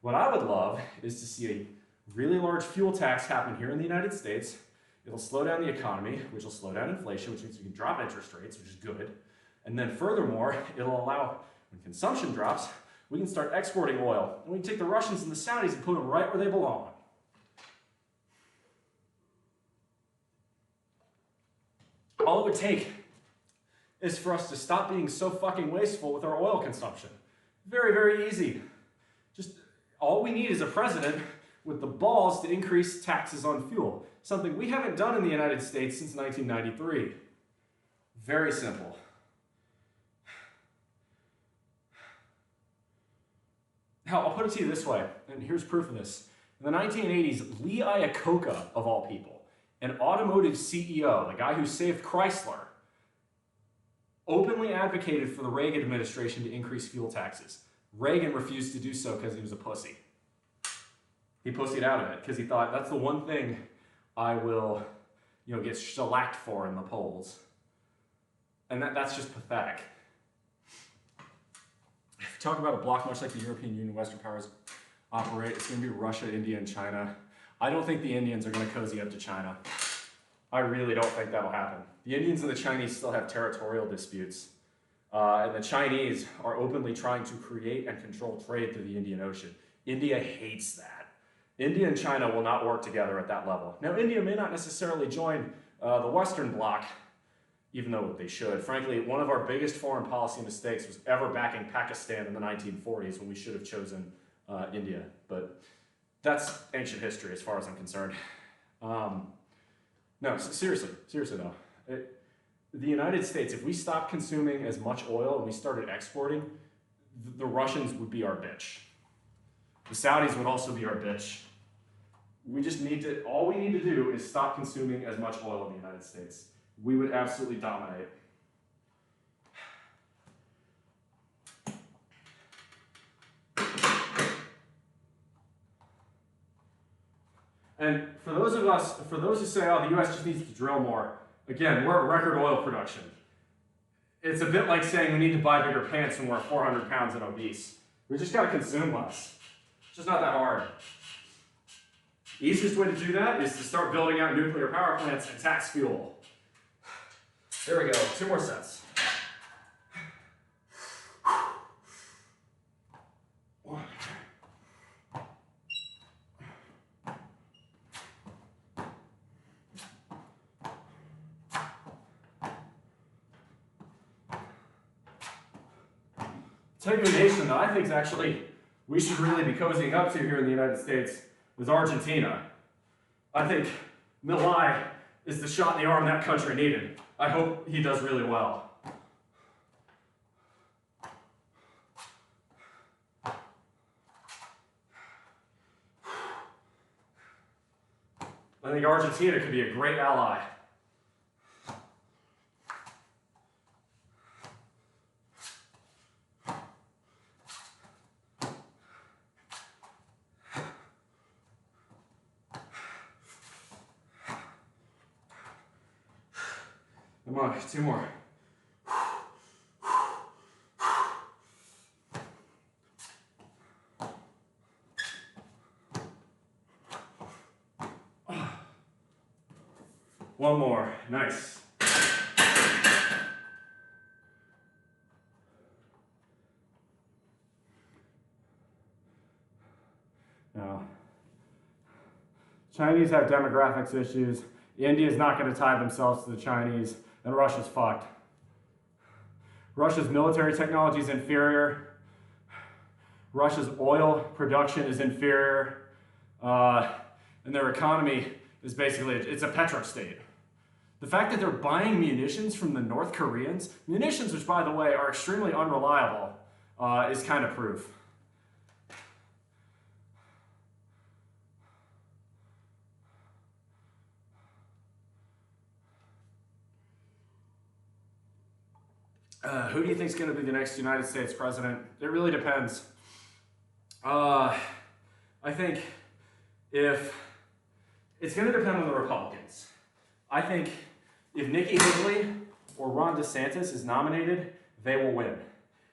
What I would love is to see a really large fuel tax happen here in the United States. It'll slow down the economy, which will slow down inflation, which means we can drop interest rates, which is good. And then furthermore, it'll allow, when consumption drops, we can start exporting oil. And we can take the Russians and the Saudis and put them right where they belong. All it would take is for us to stop being so fucking wasteful with our oil consumption. Very, very easy. Just all we need is a president with the balls to increase taxes on fuel, something we haven't done in the United States since 1993. Very simple. Now, I'll put it to you this way, and here's proof of this. In the 1980s, Lee Iacocca, of all people, an automotive CEO, the guy who saved Chrysler, openly advocated for the Reagan administration to increase fuel taxes. Reagan refused to do so because he was a pussy. He pussied out of it because he thought, that's the one thing I will, get shellacked for in the polls. And that's just pathetic. If you talk about a bloc much like the European Union, Western powers operate, it's going to be Russia, India, and China. I don't think the Indians are going to cozy up to China. I really don't think that'll happen. The Indians and the Chinese still have territorial disputes. And the Chinese are openly trying to create and control trade through the Indian Ocean. India hates that. India and China will not work together at that level. Now, India may not necessarily join the Western Bloc, even though they should. Frankly, one of our biggest foreign policy mistakes was ever backing Pakistan in the 1940s when we should have chosen India. But that's ancient history as far as I'm concerned. No, seriously though. The United States, if we stopped consuming as much oil and we started exporting, the Russians would be our bitch. The Saudis would also be our bitch. All we need to do is stop consuming as much oil in the United States. We would absolutely dominate. And for those who say, oh, the US just needs to drill more, again, we're at record oil production. It's a bit like saying we need to buy bigger pants when we're 400 pounds and obese. We just gotta consume less. It's just not that hard. The easiest way to do that is to start building out nuclear power plants and tax fuel. There we go, 2 more sets. Type of nation that I think is actually we should really be cozying up to here in the United States is Argentina. I think Milei is the shot in the arm that country needed. I hope he does really well. I think Argentina could be a great ally. Come on, 2 more. One more, nice. Now, Chinese have demographics issues. India's not going to tie themselves to the Chinese, and Russia's fucked. Russia's military technology is inferior. Russia's oil production is inferior. And their economy is basically, it's a petrostate. The fact that they're buying munitions from the North Koreans, munitions which, by the way, are extremely unreliable, is kind of proof. Who do you think is going to be the next United States president? It really depends. I think if it's going to depend on the Republicans. I think if Nikki Haley or Ron DeSantis is nominated, they will win.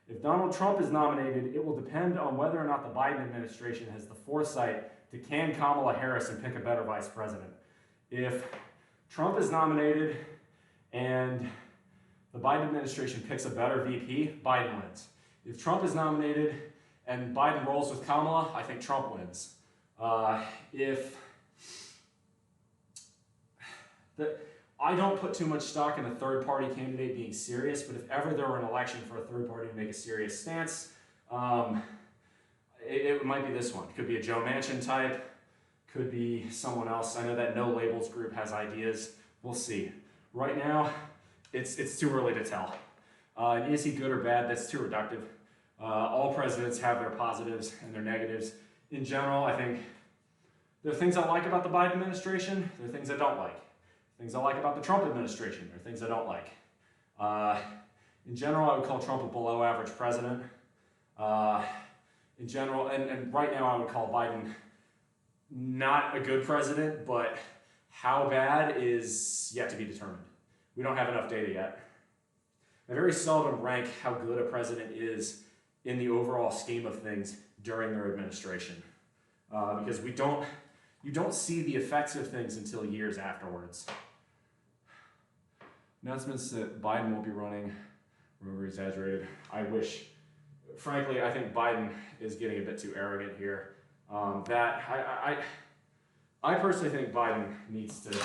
If Donald Trump is nominated, it will depend on whether or not the Biden administration has the foresight to can Kamala Harris and pick a better vice president. If Trump is nominated and the Biden administration picks a better VP, Biden wins. If Trump is nominated and Biden rolls with Kamala, I think Trump wins. I don't put too much stock in a third-party candidate being serious, but if ever there were an election for a third party to make a serious stance, it might be this one. Could be a Joe Manchin type, could be someone else. I know that No Labels group has ideas. We'll see. Right now, it's too early to tell. And is he good or bad? That's too reductive. All presidents have their positives and their negatives. In general, I think there are things I like about the Biden administration. There are things I don't like. Things I like about the Trump administration. There are things I don't like. In general, I would call Trump a below average president. In general, and right now I would call Biden not a good president, but how bad is yet to be determined. We don't have enough data yet. I very seldom rank how good a president is in the overall scheme of things during their administration, because you don't see the effects of things until years afterwards. Announcements that Biden won't be running were over-exaggerated. Frankly, I think Biden is getting a bit too arrogant here. I personally think Biden needs to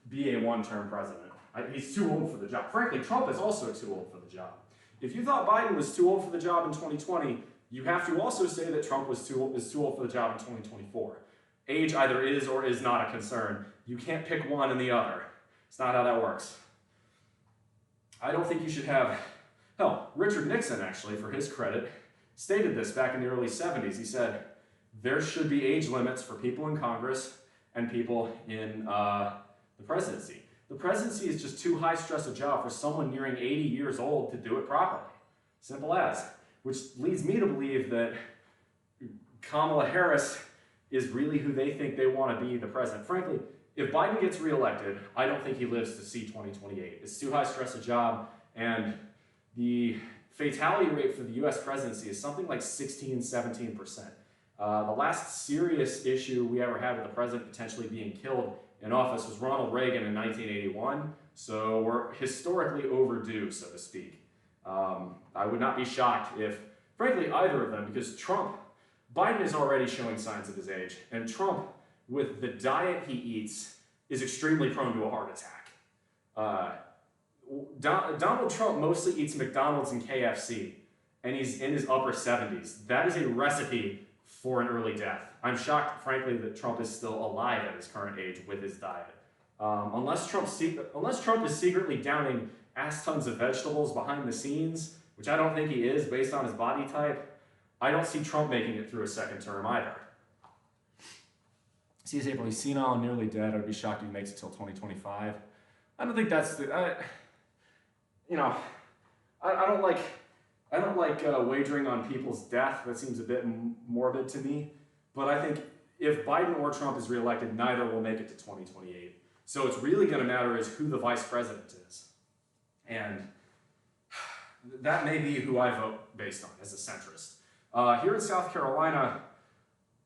be a one-term president. He's too old for the job. Frankly, Trump is also too old for the job. If you thought Biden was too old for the job in 2020, you have to also say that Trump is too old for the job in 2024. Age either is or is not a concern. You can't pick one and the other. It's not how that works. I don't think you should have... Hell, Richard Nixon, actually, for his credit, stated this back in the early 70s. He said, there should be age limits for people in Congress and people in the presidency. The presidency is just too high-stress a job for someone nearing 80 years old to do it properly. Simple as. Which leads me to believe that Kamala Harris is really who they think they want to be the president. Frankly, if Biden gets reelected, I don't think he lives to see 2028. It's too high-stress a job, and the fatality rate for the US presidency is something like 16-17%. The last serious issue we ever had with the president potentially being killed in office was Ronald Reagan in 1981, so we're historically overdue, so to speak. I would not be shocked if, frankly, either of them, because Biden is already showing signs of his age, and Trump, with the diet he eats, is extremely prone to a heart attack. Donald Trump mostly eats McDonald's and KFC, and he's in his upper 70s. That is a recipe for an early death. I'm shocked, frankly, that Trump is still alive at his current age with his diet. Unless Trump is secretly downing ass tons of vegetables behind the scenes, which I don't think he is based on his body type, I don't see Trump making it through a second term either. C.S. April, he's senile and nearly dead. I'd be shocked if he makes it till 2025. I don't think that's I don't like wagering on people's death. That seems a bit morbid to me. But I think if Biden or Trump is reelected, neither will make it to 2028. So it's really going to matter is who the vice president is. And that may be who I vote based on as a centrist. Here in South Carolina,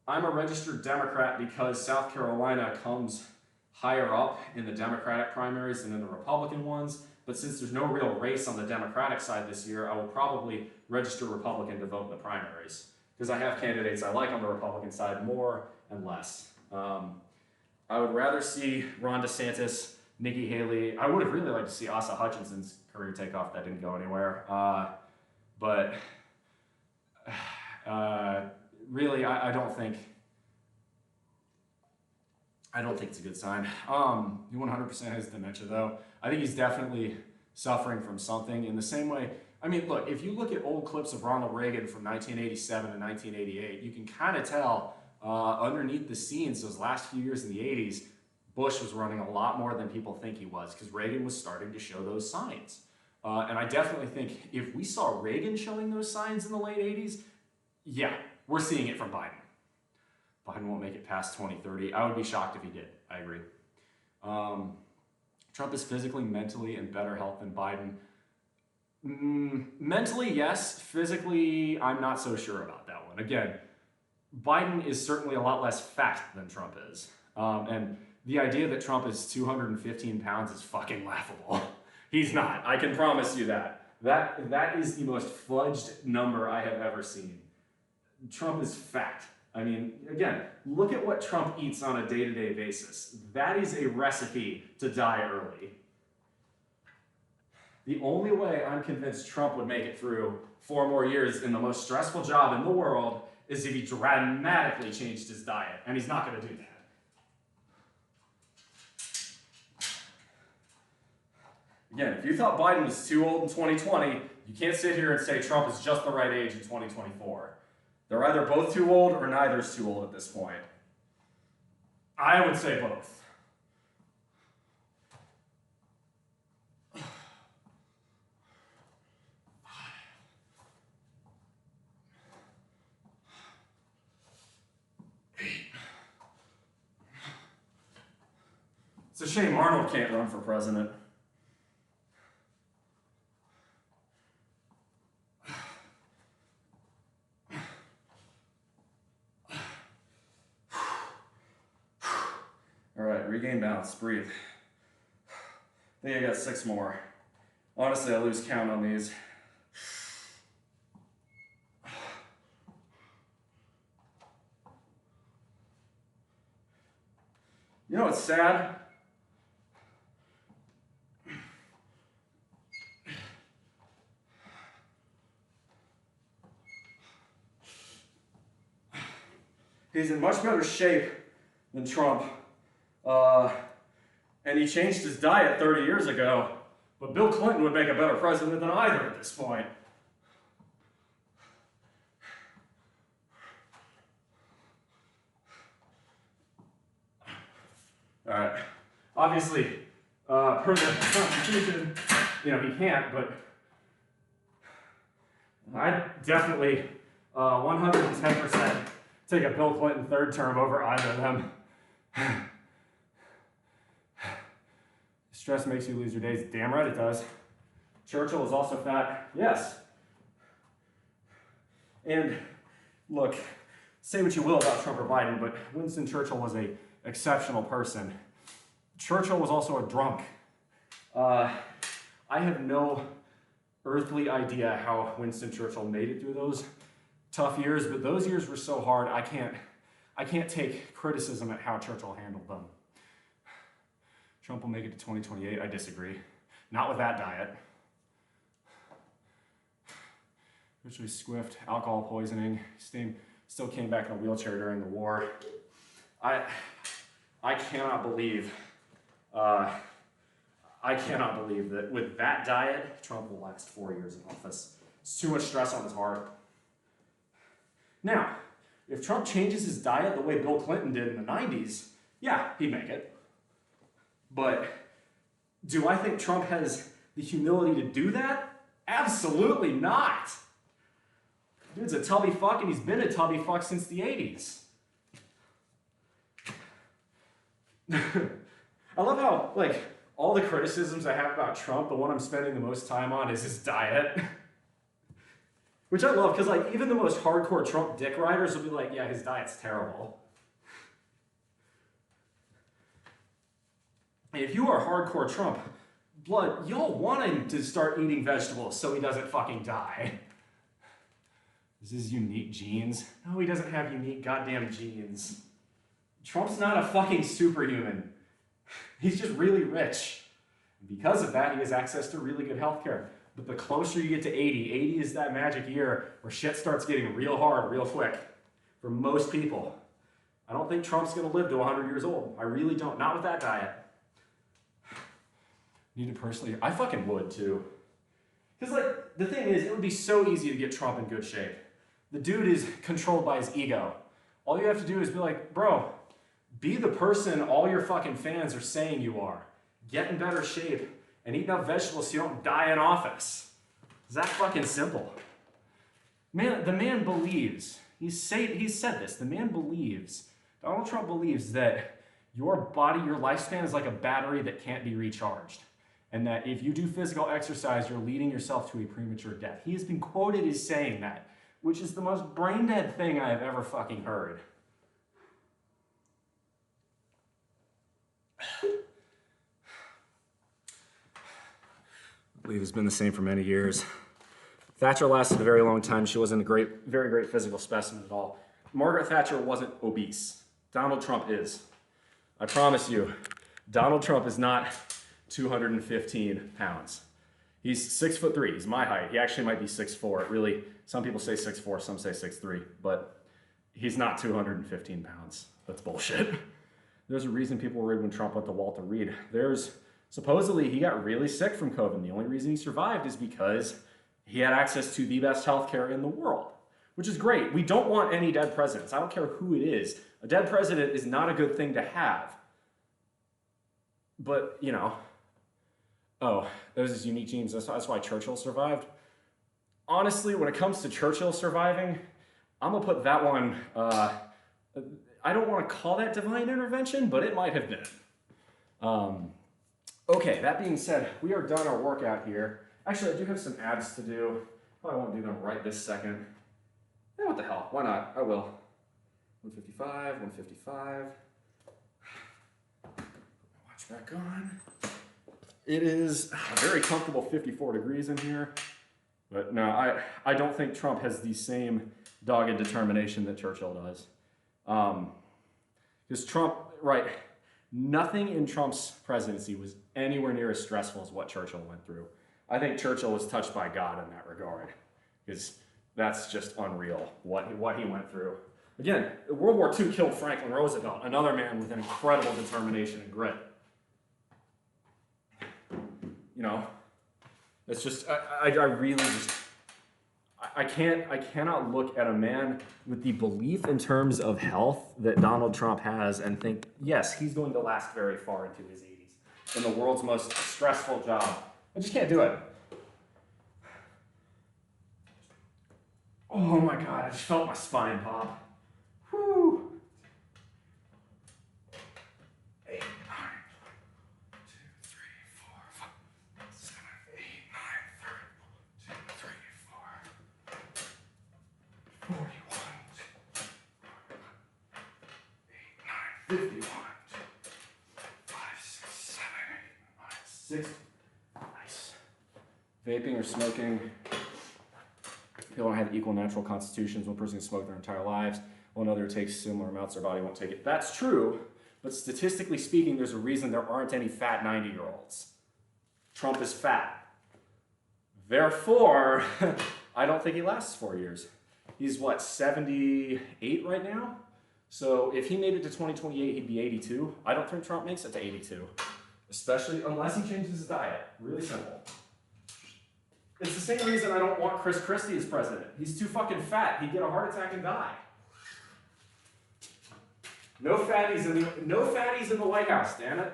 I'm a registered Democrat because South Carolina comes higher up in the Democratic primaries than in the Republican ones. But since there's no real race on the Democratic side this year, I will probably register Republican to vote in the primaries, because I have candidates I like on the Republican side more and less. I would rather see Ron DeSantis, Nikki Haley. I would have really liked to see Asa Hutchinson's career take off. That didn't go anywhere. But really, I don't think I don't think it's a good sign. He 100% has dementia though. I think he's definitely suffering from something in the same way. I mean, look, if you look at old clips of Ronald Reagan from 1987 to 1988, you can kind of tell underneath the scenes those last few years in the 80s, Bush was running a lot more than people think he was because Reagan was starting to show those signs. And I definitely think if we saw Reagan showing those signs in the late 80s, yeah, we're seeing it from Biden. Biden won't make it past 2030. I would be shocked if he did. I agree. Trump is physically, mentally in better health than Biden. Mentally, yes. Physically, I'm not so sure about that one. Again, Biden is certainly a lot less fat than Trump is. And the idea that Trump is 215 pounds is fucking laughable. He's not. I can promise you that. That is the most fudged number I have ever seen. Trump is fat. I mean, again, look at what Trump eats on a day-to-day basis. That is a recipe to die early. The only way I'm convinced Trump would make it through 4 more years in the most stressful job in the world is if he dramatically changed his diet, and he's not going to do that. Again, if you thought Biden was too old in 2020, you can't sit here and say Trump is just the right age in 2024. They're either both too old or neither is too old at this point. I would say both. It's a shame Arnold can't run for president. All right, regain balance, breathe. I think I got 6 more. Honestly, I lose count on these. You know what's sad? He's in much better shape than Trump. And he changed his diet 30 years ago, but Bill Clinton would make a better president than either at this point. All right, obviously, per the Constitution, you know, he can't, but I'd definitely 110% take a Bill Clinton 3rd term over either of them. Stress makes you lose your days. Damn right it does. Churchill is also fat. Yes. And look, say what you will about Trump or Biden, but Winston Churchill was an exceptional person. Churchill was also a drunk. I have no earthly idea how Winston Churchill made it through those tough years, but those years were so hard, I can't take criticism at how Churchill handled them. Trump will make it to 2028. I disagree. Not with that diet. Richard Swift, alcohol poisoning, still came back in a wheelchair during the war. I cannot believe that with that diet, Trump will last 4 years in office. It's too much stress on his heart. Now, if Trump changes his diet the way Bill Clinton did in the 90s, yeah, he'd make it. But do I think Trump has the humility to do that? Absolutely not. Dude's a tubby fuck, and he's been a tubby fuck since the 80s. I love how, like, all the criticisms I have about Trump, the one I'm spending the most time on is his diet. Which I love, because, like, even the most hardcore Trump dick riders will be like, yeah, his diet's terrible. If you are hardcore Trump, blood, y'all want him to start eating vegetables so he doesn't fucking die. Is his unique genes? No, he doesn't have unique goddamn genes. Trump's not a fucking superhuman. He's just really rich. And because of that, he has access to really good healthcare. But the closer you get to 80 is that magic year where shit starts getting real hard real quick for most people. I don't think Trump's going to live to 100 years old. I really don't. Not with that diet. Need to personally, I fucking would too. Because like, the thing is, it would be so easy to get Trump in good shape. The dude is controlled by his ego. All you have to do is be like, bro, be the person all your fucking fans are saying you are. Get in better shape and eat enough vegetables so you don't die in office. It's that fucking simple. Man, the man believes, he's said this, the man believes, Donald Trump believes that your body, your lifespan is like a battery that can't be recharged. And that if you do physical exercise, you're leading yourself to a premature death. He has been quoted as saying that, which is the most brain dead thing I have ever fucking heard. I believe it's been the same for many years. Thatcher lasted a very long time. She wasn't a very great physical specimen at all. Margaret Thatcher wasn't obese. Donald Trump is. I promise you, Donald Trump is not 215 pounds. He's 6'3". He's my height. He actually might be 6'4". It really, some people say 6'4", some say 6'3", but he's not 215 pounds. That's bullshit. There's a reason people were worried when Trump went to Walter Reed. Supposedly he got really sick from COVID. The only reason he survived is because he had access to the best healthcare in the world, which is great. We don't want any dead presidents. I don't care who it is. A dead president is not a good thing to have. But, you know, there's his unique genes. That's why Churchill survived. Honestly, when it comes to Churchill surviving, I'm going to put that one, I don't want to call that divine intervention, but it might have been. Okay, that being said, we are done our workout here. Actually, I do have some abs to do. Probably won't do them right this second. Yeah, what the hell? Why not? I will. 155, 155. Watch back on. It is a very comfortable 54 degrees in here. But no, I don't think Trump has the same dogged determination that Churchill does. Because Trump, right, nothing in Trump's presidency was anywhere near as stressful as what Churchill went through. I think Churchill was touched by God in that regard. Because that's just unreal, what he went through. Again, World War II killed Franklin Roosevelt, another man with an incredible determination and grit. You know, it's just, I really just, I cannot look at a man with the belief in terms of health that Donald Trump has and think, yes, he's going to last very far into his 80s in the world's most stressful job. I just can't do it. Oh my God, I just felt my spine pop. Whew. 8, 9, 2, 3, 4, 5, 7, 8, 9, 30, 2, 3, 4, 41, 8, 9, 51, 5, 6, 7, 8, 9, 60. Nice. Vaping or smoking. People don't have equal natural constitutions. One person can smoke their entire lives, while another takes similar amounts, their body won't take it. That's true, but statistically speaking, there's a reason there aren't any fat 90-year-olds. Trump is fat. Therefore, I don't think he lasts 4 years. He's what, 78 right now? So if he made it to 2028, he'd be 82. I don't think Trump makes it to 82, especially unless he changes his diet. Really simple. It's the same reason I don't want Chris Christie as president. He's too fucking fat. He'd get a heart attack and die. No fatties in the White House, damn it.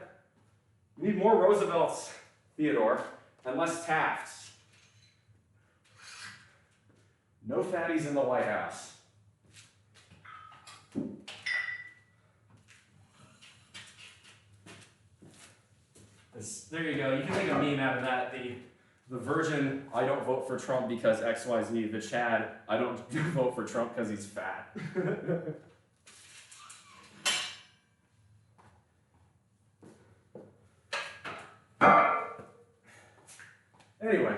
We need more Roosevelts, Theodore, and less Tafts. No fatties in the White House. There you go. You can make a meme out of that. The virgin, I don't vote for Trump because XYZ. The Chad, I don't vote for Trump because he's fat. Anyway,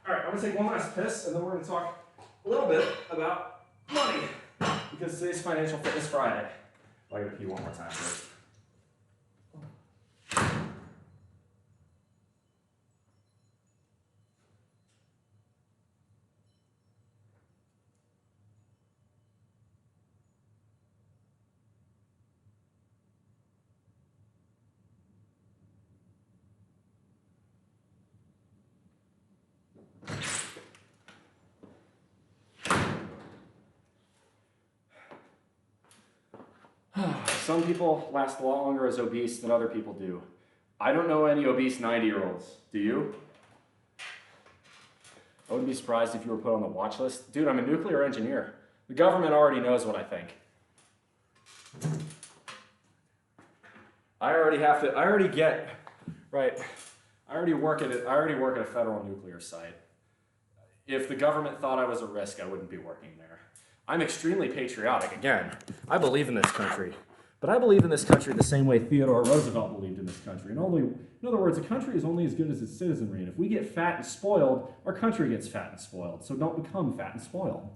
all right, I'm gonna take one last piss and then we're gonna talk a little bit about money because today's Financial Fitness Friday. I gotta pee one more time first. Some people last a lot longer as obese than other people do. I don't know any obese 90-year-olds. Do you? I wouldn't be surprised if you were put on the watch list. Dude, I'm a nuclear engineer. The government already knows what I think. I already work at a federal nuclear site. If the government thought I was a risk, I wouldn't be working there. I'm extremely patriotic. Again, I believe in this country. But I believe in this country the same way Theodore Roosevelt believed in this country. In other words, a country is only as good as its citizenry. And if we get fat and spoiled, our country gets fat and spoiled. So don't become fat and spoiled.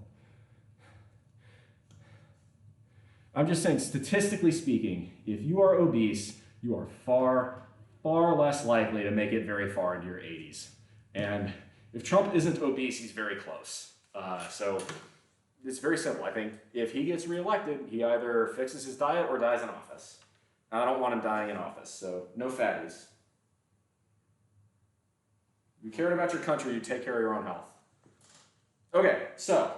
I'm just saying, statistically speaking, if you are obese, you are far, far less likely to make it very far into your 80s. And if Trump isn't obese, he's very close. So it's very simple. I think if he gets reelected, he either fixes his diet or dies in office. And I don't want him dying in office, so no fatties. If you cared about your country, you take care of your own health. Okay, so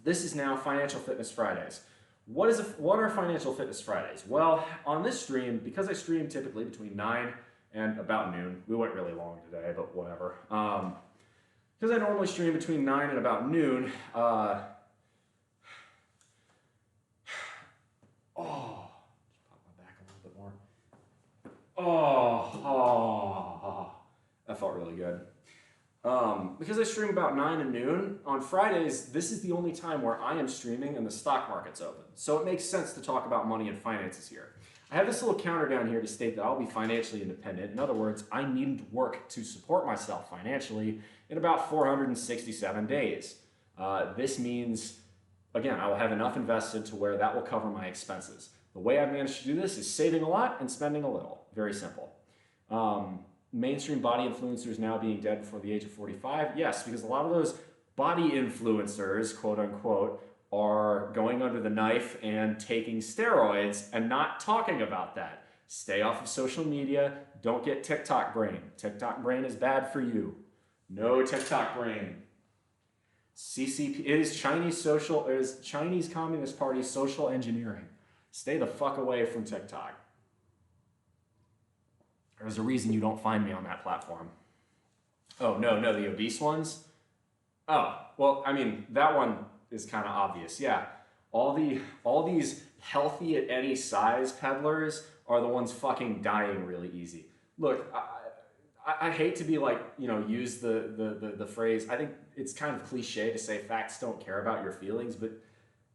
this is now Financial Fitness Fridays. What are Financial Fitness Fridays? Well, on this stream, because I stream typically between 9 and about noon, we went really long today, but whatever. Because I normally stream between 9 and about noon, that felt really good. Because I stream about 9 and noon, on Fridays, this is the only time where I am streaming and the stock market's open. So it makes sense to talk about money and finances here. I have this little counter down here to state that I'll be financially independent. In other words, I needn't work to support myself financially in about 467 days. This means, again, I will have enough invested to where that will cover my expenses. The way I've managed to do this is saving a lot and spending a little. Very simple. Mainstream body influencers now being dead before the age of 45? Yes, because a lot of those body influencers, quote unquote, are going under the knife and taking steroids and not talking about that. Stay off of social media. Don't get TikTok brain. TikTok brain is bad for you. No TikTok brain. CCP, it is Chinese Communist Party social engineering. Stay the fuck away from TikTok. There's a reason you don't find me on that platform. Oh, no, the obese ones? Oh, well, I mean, that one is kind of obvious. Yeah, all these healthy at any size peddlers are the ones fucking dying really easy. Look, I hate to be like, use the phrase, I think it's kind of cliche to say facts don't care about your feelings, but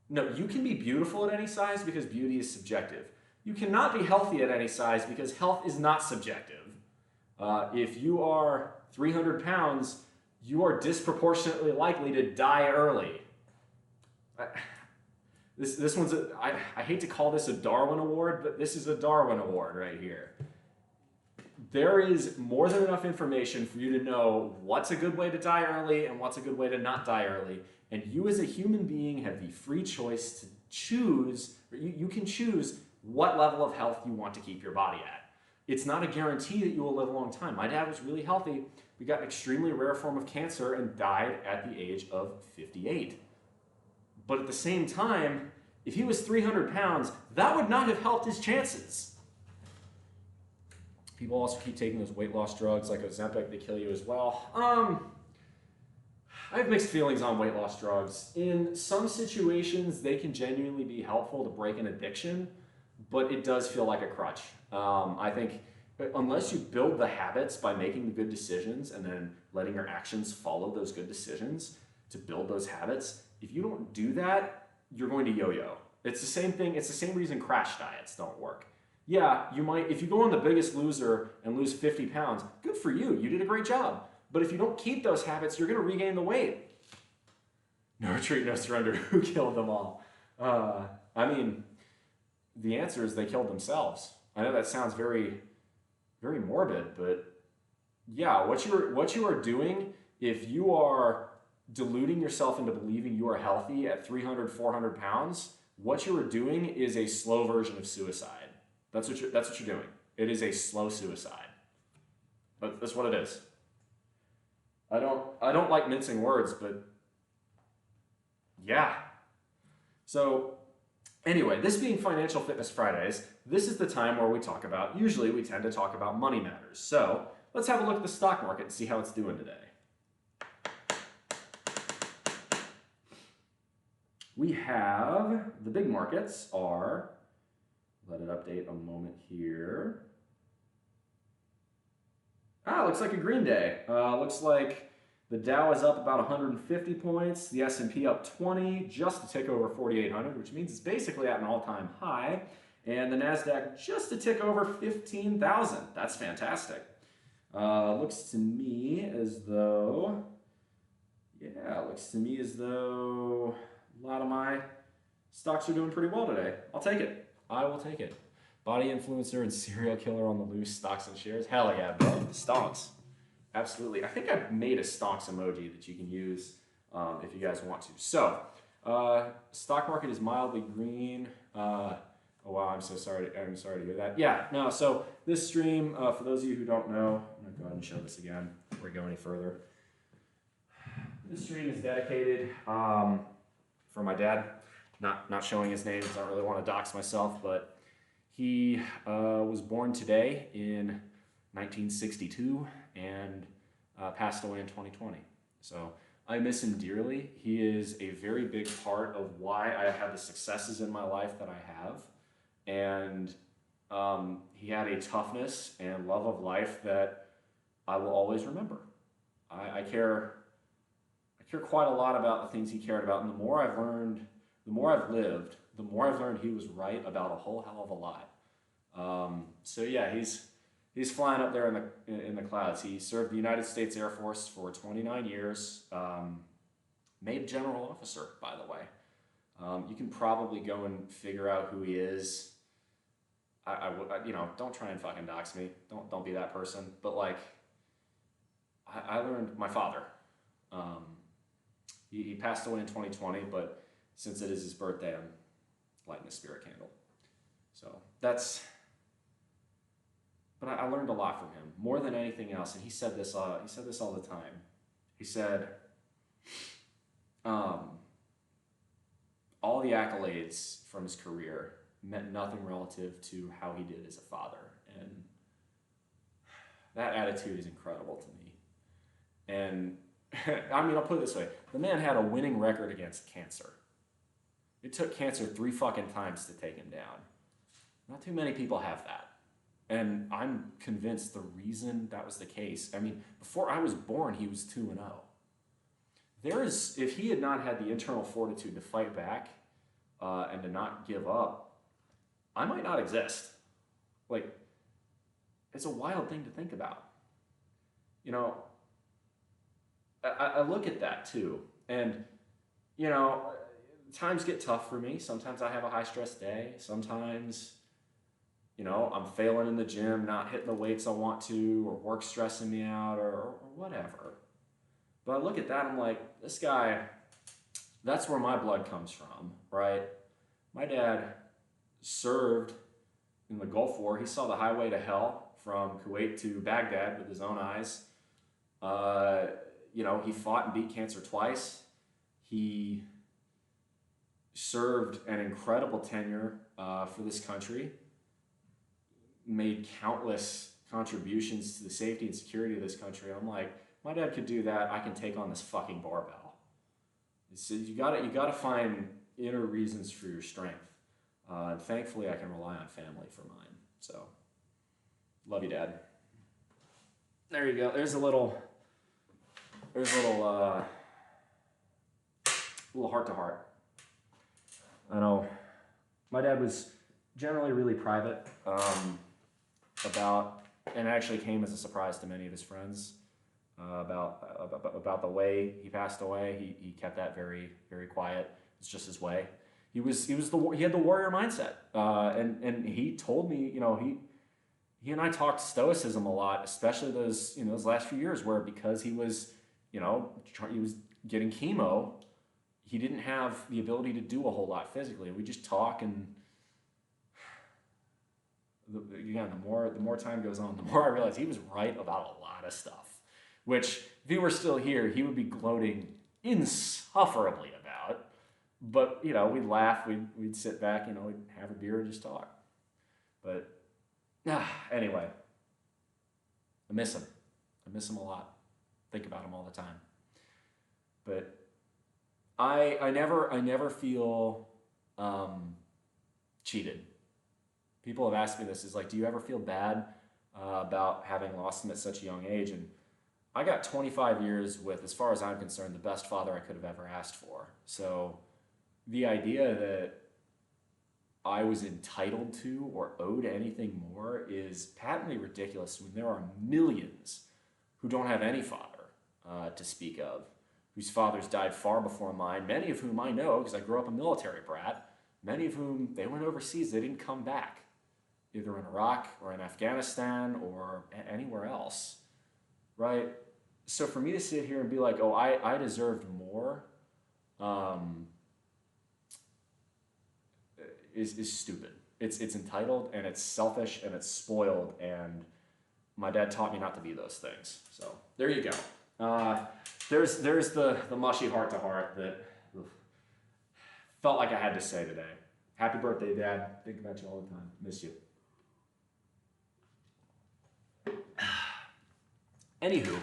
no, you can be beautiful at any size because beauty is subjective. You cannot be healthy at any size because health is not subjective. If you are 300 pounds, you are disproportionately likely to die early. This one's I hate to call this a Darwin Award, but this is a Darwin Award right here. There is more than enough information for you to know what's a good way to die early and what's a good way to not die early. And you as a human being have the free choice to choose, or you can choose what level of health you want to keep your body at. It's not a guarantee that you will live a long time. My dad was really healthy. We got an extremely rare form of cancer and died at the age of 58. But at the same time, if he was 300 pounds, that would not have helped his chances. People also keep taking those weight loss drugs like Ozempic, they kill you as well. I have mixed feelings on weight loss drugs. In some situations, they can genuinely be helpful to break an addiction, but it does feel like a crutch. I think unless you build the habits by making the good decisions and then letting your actions follow those good decisions to build those habits, if you don't do that, you're going to yo-yo. It's the same thing. It's the same reason crash diets don't work. Yeah, you might, if you go on The Biggest Loser and lose 50 pounds, good for you. You did a great job. But if you don't keep those habits, you're going to regain the weight. No retreat, no surrender. Who killed them all? I mean, the answer is they killed themselves. I know that sounds very, very morbid, but yeah, what you are doing, if you are deluding yourself into believing you are healthy at 300, 400 pounds, what you are doing is a slow version of suicide. That's what you're doing. It is a slow suicide. But that's what it is. I don't like mincing words, but yeah. So anyway, this being Financial Fitness Fridays, this is the time where usually we tend to talk about money matters. So let's have a look at the stock market and see how it's doing today. We have, the big markets are, let it update a moment here. Looks like a green day. Looks like the Dow is up about 150 points, the S&P up 20, just a tick over 4,800, which means it's basically at an all-time high, and the NASDAQ just a tick over 15,000. That's fantastic. Looks to me as though a lot of my stocks are doing pretty well today. I'll take it. I will take it. Body influencer and serial killer on the loose, stocks and shares. Hell yeah, bro. Stocks. Absolutely. I think I've made a stocks emoji that you can use if you guys want to. So, stock market is mildly green. Oh wow, I'm sorry to hear that. Yeah, no, so this stream, for those of you who don't know, I'm gonna go ahead and show this again before we go any further. This stream is dedicated for my dad. Not showing his name because I don't really want to dox myself, but he was born today in 1962 and passed away in 2020. So I miss him dearly. He is a very big part of why I have the successes in my life that I have. And he had a toughness and love of life that I will always remember. I care quite a lot about the things he cared about, and the more I've learned, the more I've lived, the more I've learned he was right about a whole hell of a lot. So yeah, he's flying up there in the clouds. He served the United States Air Force for 29 years, made general officer, by the way. You can probably go and figure out who he is. I don't try and fucking dox me. Don't be that person. But like, I learned my father. He passed away in 2020, but since it is his birthday, I'm lighting a spirit candle. So that's. But I learned a lot from him, more than anything else. And he said this all the time. He said, all the accolades from his career meant nothing relative to how he did as a father. And that attitude is incredible to me. And I mean, I'll put it this way. The man had a winning record against cancer. It took cancer 3 fucking times to take him down. Not too many people have that. And I'm convinced the reason that was the case, I mean, before I was born, he was 2-0. If he had not had the internal fortitude to fight back and to not give up, I might not exist. Like, it's a wild thing to think about. You know, I look at that too. And, you know, times get tough for me. Sometimes I have a high stress day. Sometimes, you know, I'm failing in the gym, not hitting the weights I want to, or work stressing me out, or whatever. But I look at that, I'm like, this guy, that's where my blood comes from, right? My dad served in the Gulf War. He saw the highway to hell from Kuwait to Baghdad with his own eyes. You know, he fought and beat cancer twice. He served an incredible tenure for this country, made countless contributions to the safety and security of this country. I'm like, my dad could do that. I can take on this fucking barbell. So you gotta find inner reasons for your strength. And thankfully, I can rely on family for mine. So, love you, Dad. There you go. There's a little heart to heart. I know my dad was generally really private about, and it actually came as a surprise to many of his friends about the way he passed away. He kept that very, very quiet. It's just his way. He had the warrior mindset, and he told me, you know, he and I talked stoicism a lot, especially those last few years where, because he was, you know, he was getting chemo, he didn't have the ability to do a whole lot physically. We just talk, and again, the more time goes on, the more I realize he was right about a lot of stuff. which if he were still here, he would be gloating insufferably about. But, you know, we'd laugh, we'd sit back, you know, we'd have a beer and just talk. But, anyway, I miss him. I miss him a lot. Think about him all the time. But I never feel cheated. People have asked me this, is like, do you ever feel bad about having lost him at such a young age? And I got 25 years with, as far as I'm concerned, the best father I could have ever asked for. So the idea that I was entitled to or owed anything more is patently ridiculous when there are millions who don't have any father to speak of, whose fathers died far before mine, many of whom I know because I grew up a military brat, many of whom they went overseas, they didn't come back, either in Iraq or in Afghanistan or anywhere else, right? So for me to sit here and be like, oh, I deserved more, is stupid. It's entitled and it's selfish and it's spoiled, and my dad taught me not to be those things. So there you go. There's the mushy heart to heart that felt like I had to say today. Happy birthday, Dad. Think about you all the time. Miss you. Anywho,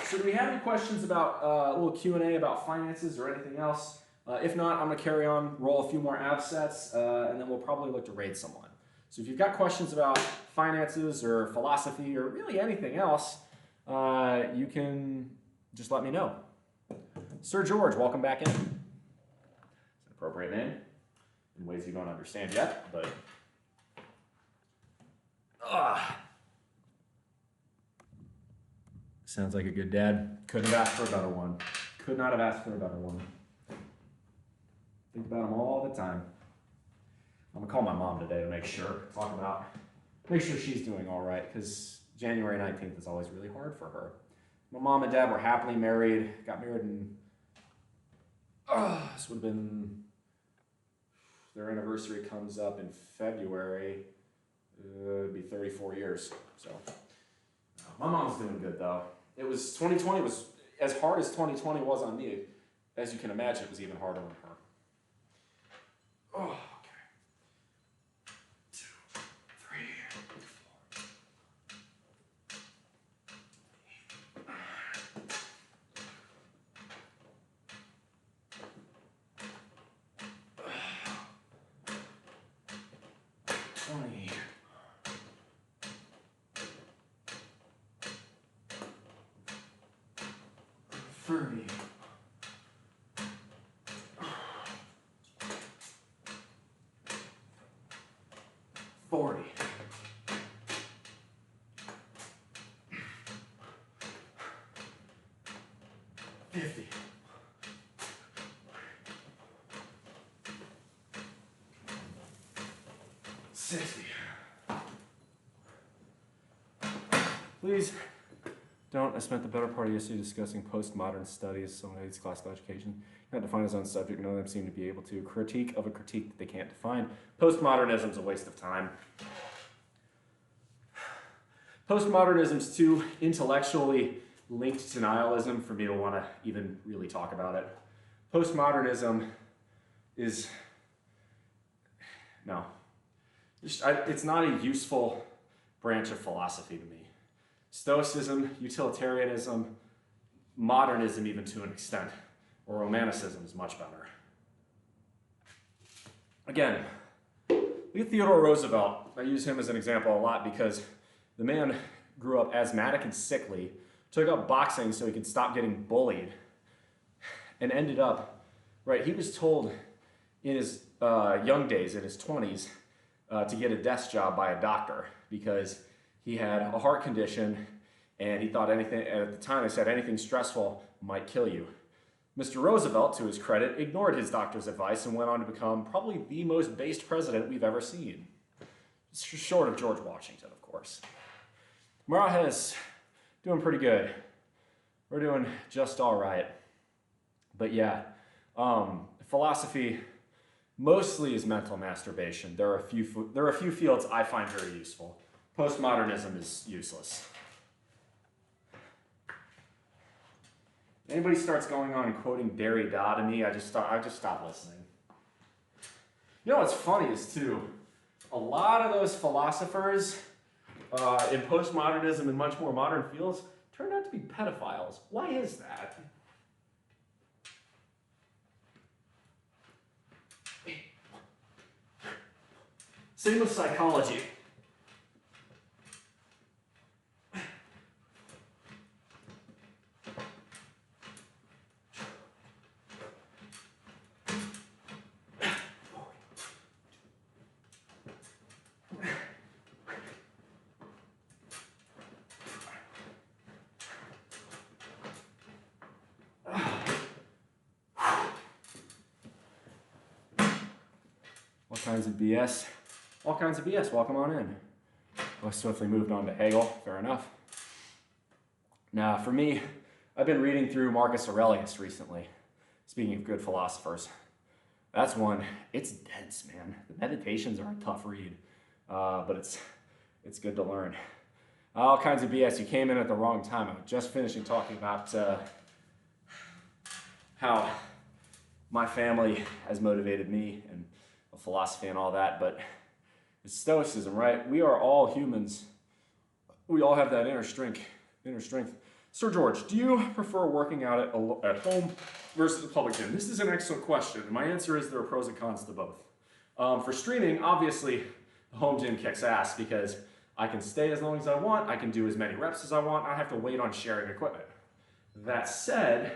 so do we have any questions about a little Q&A about finances or anything else? If not, I'm going to carry on, roll a few more ab sets, and then we'll probably look to raid someone. So if you've got questions about finances or philosophy or really anything else, you can just let me know. Sir George, welcome back in. It's an appropriate name in ways you don't understand yet, but... Sounds like a good dad. Couldn't have asked for a better one. Could not have asked for a better one. Think about him all the time. I'm gonna call my mom today to make sure, make sure she's doing all right, because January 19th is always really hard for her. My mom and dad were happily married, got married in, this would have been, their anniversary comes up in February, it'd be 34 years, so. My mom's doing good though. 2020 was, as hard as 2020 was on me, as you can imagine, it was even harder on her. Oh, okay. 2, 3, 4. 20. 30. 40. 50. 60. Please don't. I spent the better part of yesterday discussing postmodern studies. Someone hates classical education. Not define his own subject. None of them seem to be able to. Critique of a critique that they can't define. Postmodernism's a waste of time. Postmodernism's too intellectually linked to nihilism for me to want to even really talk about it. Postmodernism is, no. It's not a useful branch of philosophy to me. Stoicism, utilitarianism, modernism even to an extent, or romanticism is much better. Again, look at Theodore Roosevelt. I use him as an example a lot because the man grew up asthmatic and sickly, took up boxing so he could stop getting bullied, and ended up, right, he was told in his young days, in his 20s, to get a desk job by a doctor because he had a heart condition and he thought anything, at the time they said anything stressful might kill you. Mr. Roosevelt, to his credit, ignored his doctor's advice and went on to become probably the most based president we've ever seen. Short of George Washington, of course. Marajas, doing pretty good. We're doing just all right. But yeah, philosophy mostly is mental masturbation. There are a few fields I find very useful. Postmodernism is useless. Anybody starts going on and quoting Derrida to me, I just stop listening. You know what's funny is too, a lot of those philosophers in postmodernism and much more modern fields turned out to be pedophiles. Why is that? Same with psychology. All kinds of BS. All kinds of BS. Welcome on in. I swiftly moved on to Hegel. Fair enough. Now, for me, I've been reading through Marcus Aurelius recently. Speaking of good philosophers, that's one. It's dense, man. The Meditations are a tough read, but it's good to learn. All kinds of BS. You came in at the wrong time. I was just finishing talking about how my family has motivated me and philosophy and all that, but it's Stoicism, right? We are all humans. We all have that inner strength. Sir George, do you prefer working out at home versus a public gym? This is an excellent question. My answer is there are pros and cons to both. For streaming, obviously, the home gym kicks ass because I can stay as long as I want, I can do as many reps as I want, I don't have to wait on sharing equipment. That said,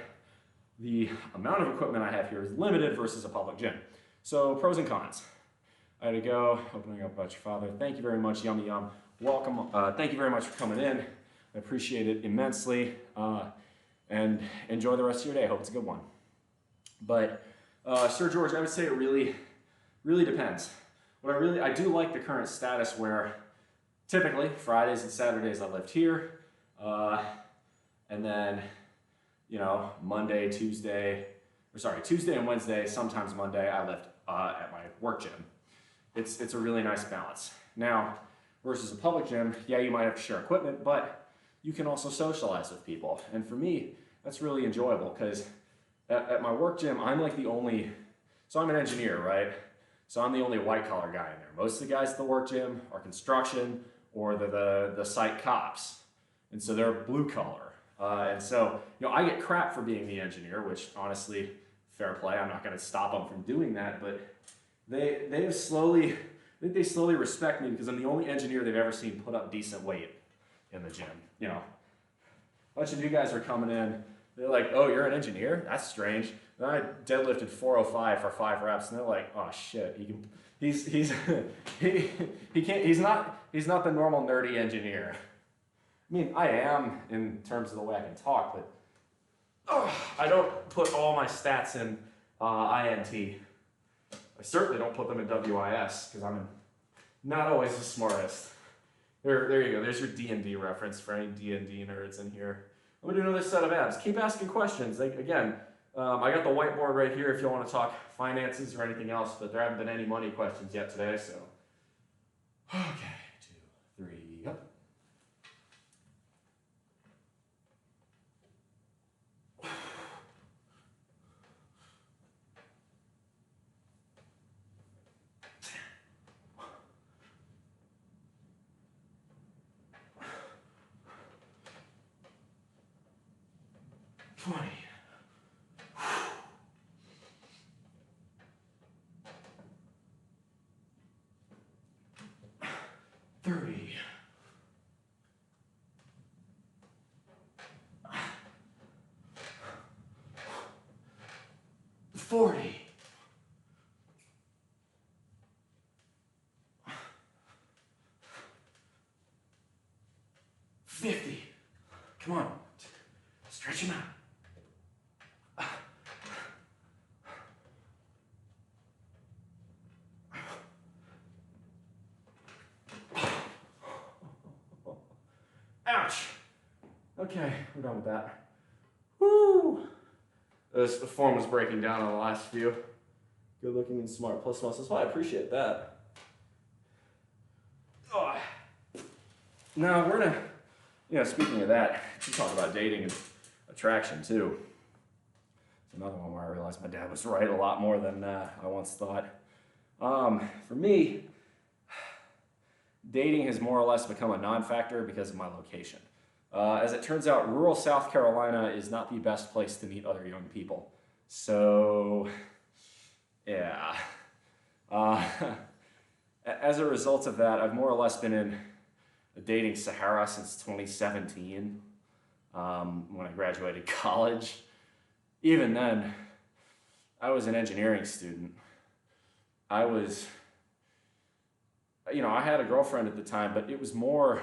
the amount of equipment I have here is limited versus a public gym. So pros and cons. I had to go, opening up about your father. Thank you very much, Yummy Yum. Welcome, thank you very much for coming in. I appreciate it immensely. And enjoy the rest of your day. I hope it's a good one. But Sir George, I would say it really depends. I do like the current status where typically Fridays and Saturdays I lived here. And then, you know, Tuesday and Wednesday, sometimes Monday, I lived at my work gym. It's a really nice balance. Now, versus a public gym, yeah, you might have to share equipment, but you can also socialize with people. And for me, that's really enjoyable because at my work gym, I'm like the only, so I'm an engineer, right? So I'm the only white collar guy in there. Most of the guys at the work gym are construction or the site cops. And so they're blue collar. And so, you know, I get crap for being the engineer, which honestly, fair play, I'm not going to stop them from doing that, but they slowly respect me because I'm the only engineer they've ever seen put up decent weight in the gym. You know, a bunch of you guys are coming in, they're like, oh, you're an engineer? That's strange. Then I deadlifted 405 for 5 reps, and they're like, oh shit, he's not the normal nerdy engineer. I mean, I am in terms of the way I can talk, but I don't put all my stats in INT. I certainly don't put them in WIS because I'm not always the smartest. There you go. There's your D&D reference for any D&D nerds in here. I'm gonna do another set of abs. Keep asking questions. Again, I got the whiteboard right here if you want to talk finances or anything else, but there haven't been any money questions yet today, so. Okay, 2, 3, up. $40. 50. Come on. Stretch them out. Ouch. Okay, we're done with that. Woo! The form was breaking down on the last few. Good looking and smart plus muscles. Well, I appreciate that. Oh. Now we're gonna, speaking of that, you talk about dating and attraction too. Another one where I realized my dad was right a lot more than I once thought. For me, dating has more or less become a non-factor because of my location. As it turns out, rural South Carolina is not the best place to meet other young people. So, yeah. As a result of that, I've more or less been in a dating Sahara since 2017, when I graduated college. Even then, I was an engineering student. I had a girlfriend at the time, but it was more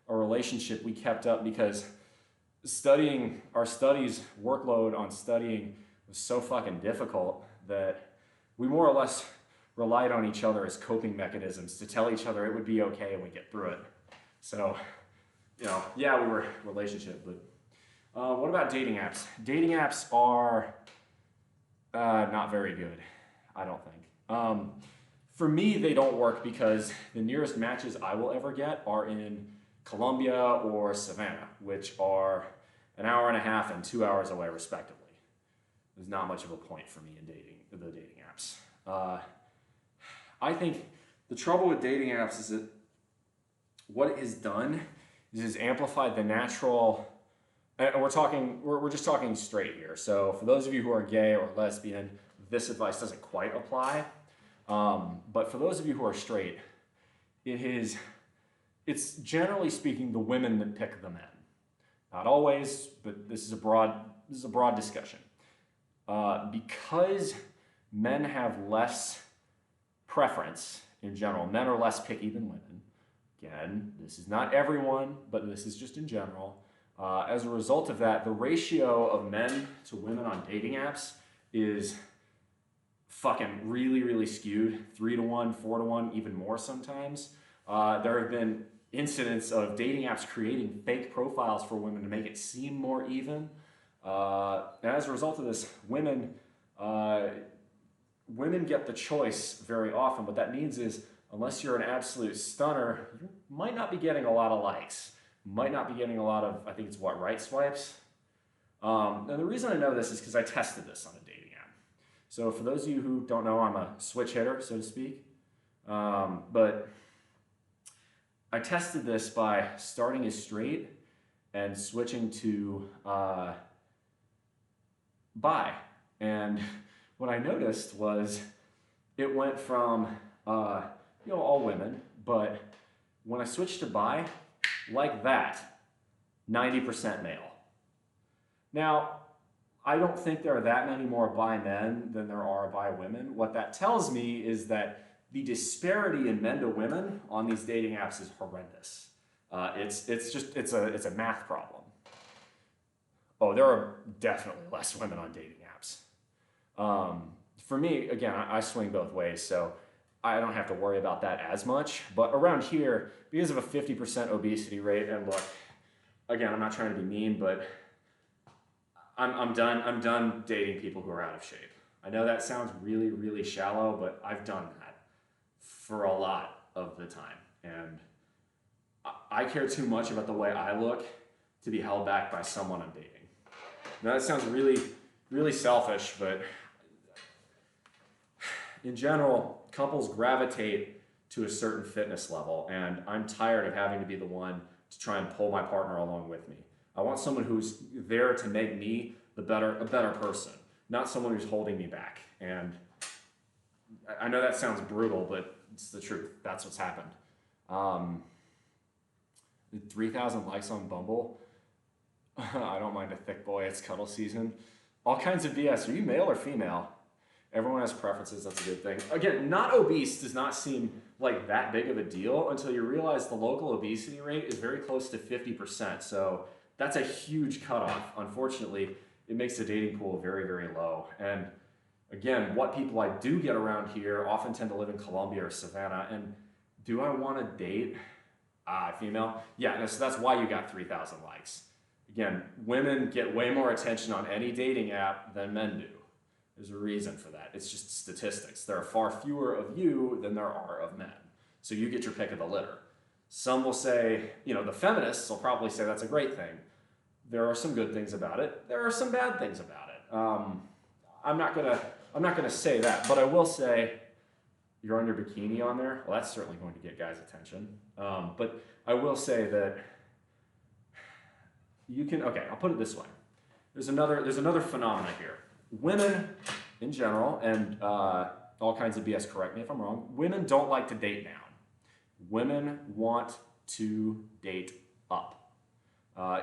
a relationship we kept up because our studies workload on studying was so fucking difficult that we more or less relied on each other as coping mechanisms to tell each other it would be okay and we'd get through it. So, yeah, we were a relationship, but what about dating apps? Dating apps are not very good, I don't think. For me, they don't work because the nearest matches I will ever get are in Columbia or Savannah, which are an hour and a half and 2 hours away, respectively. There's not much of a point for me in the dating apps. I think the trouble with dating apps is that what it has done is it's amplified the natural, and we're just talking straight here. So for those of you who are gay or lesbian, this advice doesn't quite apply. But for those of you who are straight, it's generally speaking the women that pick the men. Not always, but this is a broad discussion. Because men have less preference in general, men are less picky than women. Again, this is not everyone, but this is just in general. As a result of that, the ratio of men to women on dating apps is fucking really, really skewed. 3-to-1, 4-to-1, even more sometimes. There have been incidents of dating apps creating fake profiles for women to make it seem more even. And as a result of this, women get the choice very often. What that means is, unless you're an absolute stunner, you might not be getting a lot of likes. Might not be getting a lot of, I think it's right swipes. Now the reason I know this is because I tested this on a dating app. So for those of you who don't know, I'm a switch hitter, so to speak. But I tested this by starting as straight and switching to bi. And what I noticed was it went from all women, but when I switched to bi, like that, 90% male. Now, I don't think there are that many more bi men than there are bi women. What that tells me is that the disparity in men to women on these dating apps is horrendous. It's a math problem. Oh, there are definitely less women on dating apps. For me, again, I swing both ways, so I don't have to worry about that as much. But around here, because of a 50% obesity rate, and look, again, I'm not trying to be mean, but I'm done dating people who are out of shape. I know that sounds really, really shallow, but I've done that for a lot of the time. And I care too much about the way I look to be held back by someone I'm dating. Now that sounds really, really selfish, but in general, couples gravitate to a certain fitness level, and I'm tired of having to be the one to try and pull my partner along with me. I want someone who's there to make me a better person, not someone who's holding me back. And I know that sounds brutal, but it's the truth. That's what's happened. 3,000 likes on Bumble. I don't mind a thick boy. It's cuddle season. All kinds of BS. Are you male or female? Everyone has preferences. That's a good thing. Again, not obese does not seem like that big of a deal until you realize the local obesity rate is very close to 50%. So that's a huge cutoff. Unfortunately, it makes the dating pool very, very low. And again, what people I do get around here often tend to live in Columbia or Savannah. And do I want to date female? Yeah, so that's why you got 3,000 likes. Again, women get way more attention on any dating app than men do. There's a reason for that. It's just statistics. There are far fewer of you than there are of men. So you get your pick of the litter. Some will say, the feminists will probably say that's a great thing. There are some good things about it. There are some bad things about it. I'm not gonna say that, but I will say you're on your bikini on there. Well, that's certainly going to get guys' attention. But I will say that you can. Okay, I'll put it this way. There's another phenomena here. Women, in general, and all kinds of BS. Correct me if I'm wrong. Women don't like to date down. Women want to date up.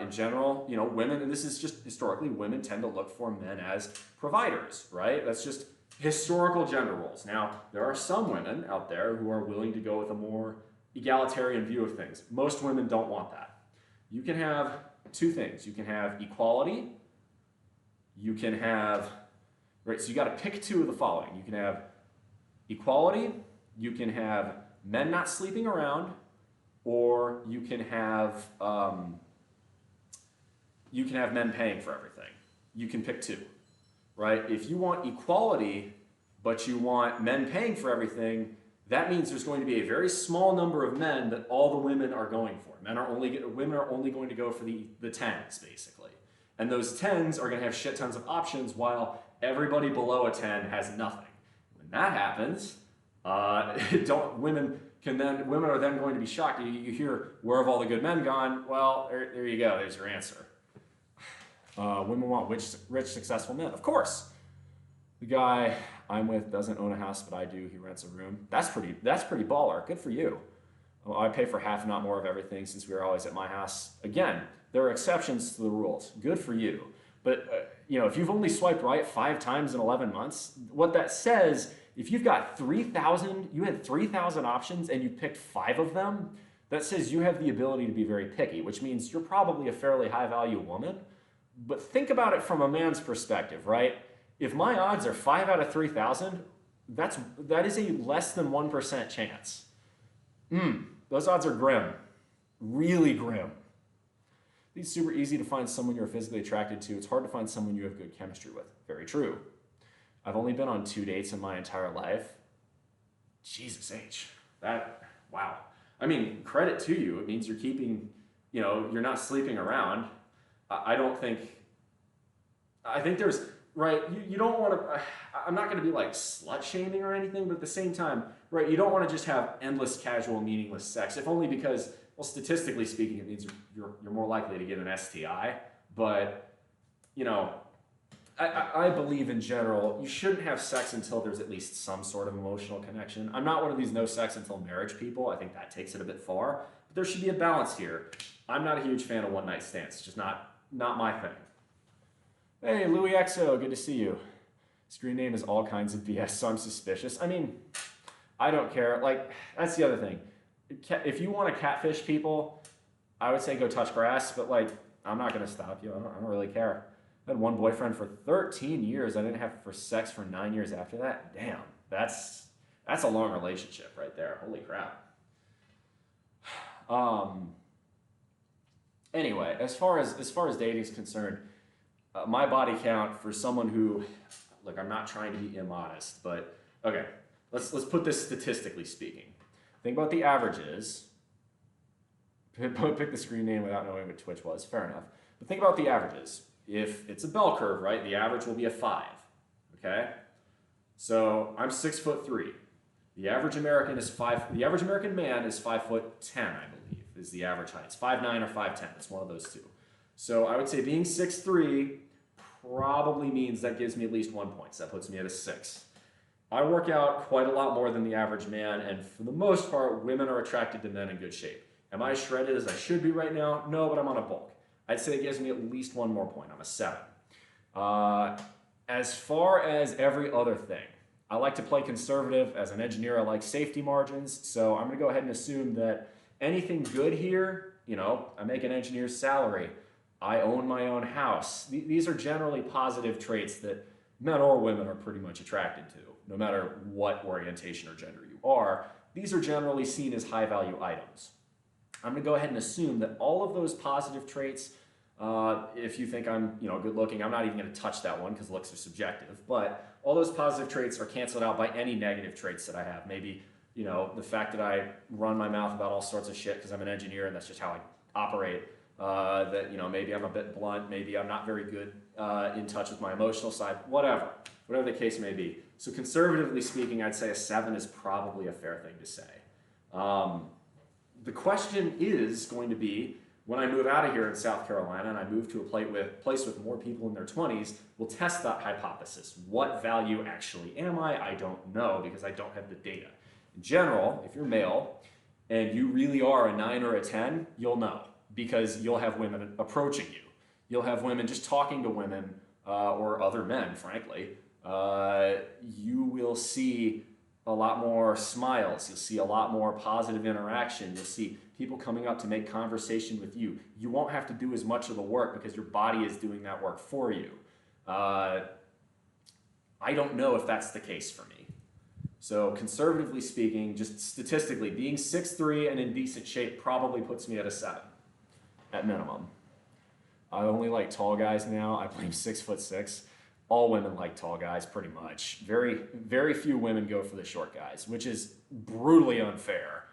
In general, you know, women, and this is just historically, women tend to look for men as providers, right? That's just historical gender roles. Now, there are some women out there who are willing to go with a more egalitarian view of things. Most women don't want that. You can have two things. You can have equality. You can have, right, so you got to pick two of the following. You can have equality, you can have men not sleeping around, or you can have men paying for everything. You can pick two, right? If you want equality, but you want men paying for everything, that means there's going to be a very small number of men that all the women are going for. Women are only going to go for the 10s, basically. And those 10s are going to have shit tons of options, while everybody below a 10 has nothing. When that happens, women are then going to be shocked. You hear, where have all the good men gone? Well, there you go. There's your answer. Women want rich, successful men. Of course. The guy I'm with doesn't own a house, but I do. He rents a room. That's pretty baller. Good for you. Well, I pay for half, not more of everything, since we are always at my house. Again, there are exceptions to the rules. Good for you. But you know, if you've only swiped right 5 times in 11 months, what that says, if you've got 3,000, you had 3,000 options and you picked 5 of them, that says you have the ability to be very picky, which means you're probably a fairly high-value woman. But think about it from a man's perspective, right? If my odds are 5 out of 3,000, that is a less than 1% chance. Those odds are grim, really grim. It's super easy to find someone you're physically attracted to. It's hard to find someone you have good chemistry with. Very true. I've only been on 2 dates in my entire life. Jesus H. Wow. I mean, credit to you. It means you're keeping, you know, you're not sleeping around. I think there's, right, you don't want to, I'm not going to be like slut shaming or anything, but at the same time, right, you don't want to just have endless, casual, meaningless sex, if only because, well, statistically speaking, it means you're more likely to get an STI. But, you know, I believe in general, you shouldn't have sex until there's at least some sort of emotional connection. I'm not one of these no sex until marriage people. I think that takes it a bit far. But there should be a balance here. I'm not a huge fan of one-night stands. It's just not my thing. Hey, Louis XO, good to see you. Screen name is all kinds of BS, so I'm suspicious. I mean, I don't care. Like, that's the other thing. If you want to catfish people, I would say go touch grass, but like, I'm not going to stop you. I don't really care. I had one boyfriend for 13 years. I didn't have for sex for 9 years after that. Damn, that's a long relationship right there. Holy crap. Anyway, as far as dating is concerned, my body count for someone who, look, I'm not trying to be immodest, but okay, let's put this statistically speaking. Think about the averages. Pick the screen name without knowing what Twitch was. Fair enough. But think about the averages. If it's a bell curve, right, the average will be a 5. Okay? So I'm 6'3". The average American is 5. The average American man is 5'10", I believe, is the average height. It's 5'9" or 5'10". It's one of those two. So I would say being 6'3" probably means that gives me at least 1 point. So that puts me at a 6. I work out quite a lot more than the average man, and for the most part, women are attracted to men in good shape. Am I as shredded as I should be right now? No, but I'm on a bulk. I'd say it gives me at least 1 more point. I'm a 7. As far as every other thing, I like to play conservative. As an engineer, I like safety margins, so I'm going to go ahead and assume that anything good here, you know, I make an engineer's salary, I own my own house. These are generally positive traits that men or women are pretty much attracted to, no matter what orientation or gender you are. These are generally seen as high-value items. I'm going to go ahead and assume that all of those positive traits, if you think I'm, you know, good looking, I'm not even going to touch that one because looks are subjective, but all those positive traits are canceled out by any negative traits that I have. Maybe, you know, the fact that I run my mouth about all sorts of shit because I'm an engineer and that's just how I operate. That, you know, maybe I'm a bit blunt, maybe I'm not very good in touch with my emotional side, whatever the case may be. So conservatively speaking, I'd say a 7 is probably a fair thing to say. The question is going to be, when I move out of here in South Carolina and I move to a place with more people in their 20s, we'll test that hypothesis. What value actually am I? I don't know because I don't have the data. In general, if you're male and you really are a 9 or a 10, you'll know because you'll have women approaching you. You'll have women just talking to women or other men, frankly. You will see a lot more smiles. You'll see a lot more positive interaction. You'll see people coming up to make conversation with you. You won't have to do as much of the work because your body is doing that work for you. I don't know if that's the case for me. So conservatively speaking, just statistically, being 6'3" and in decent shape probably puts me at a 7 at minimum. I only like tall guys now. I blame 6'6". All women like tall guys pretty much. Very, very few women go for the short guys, which is brutally unfair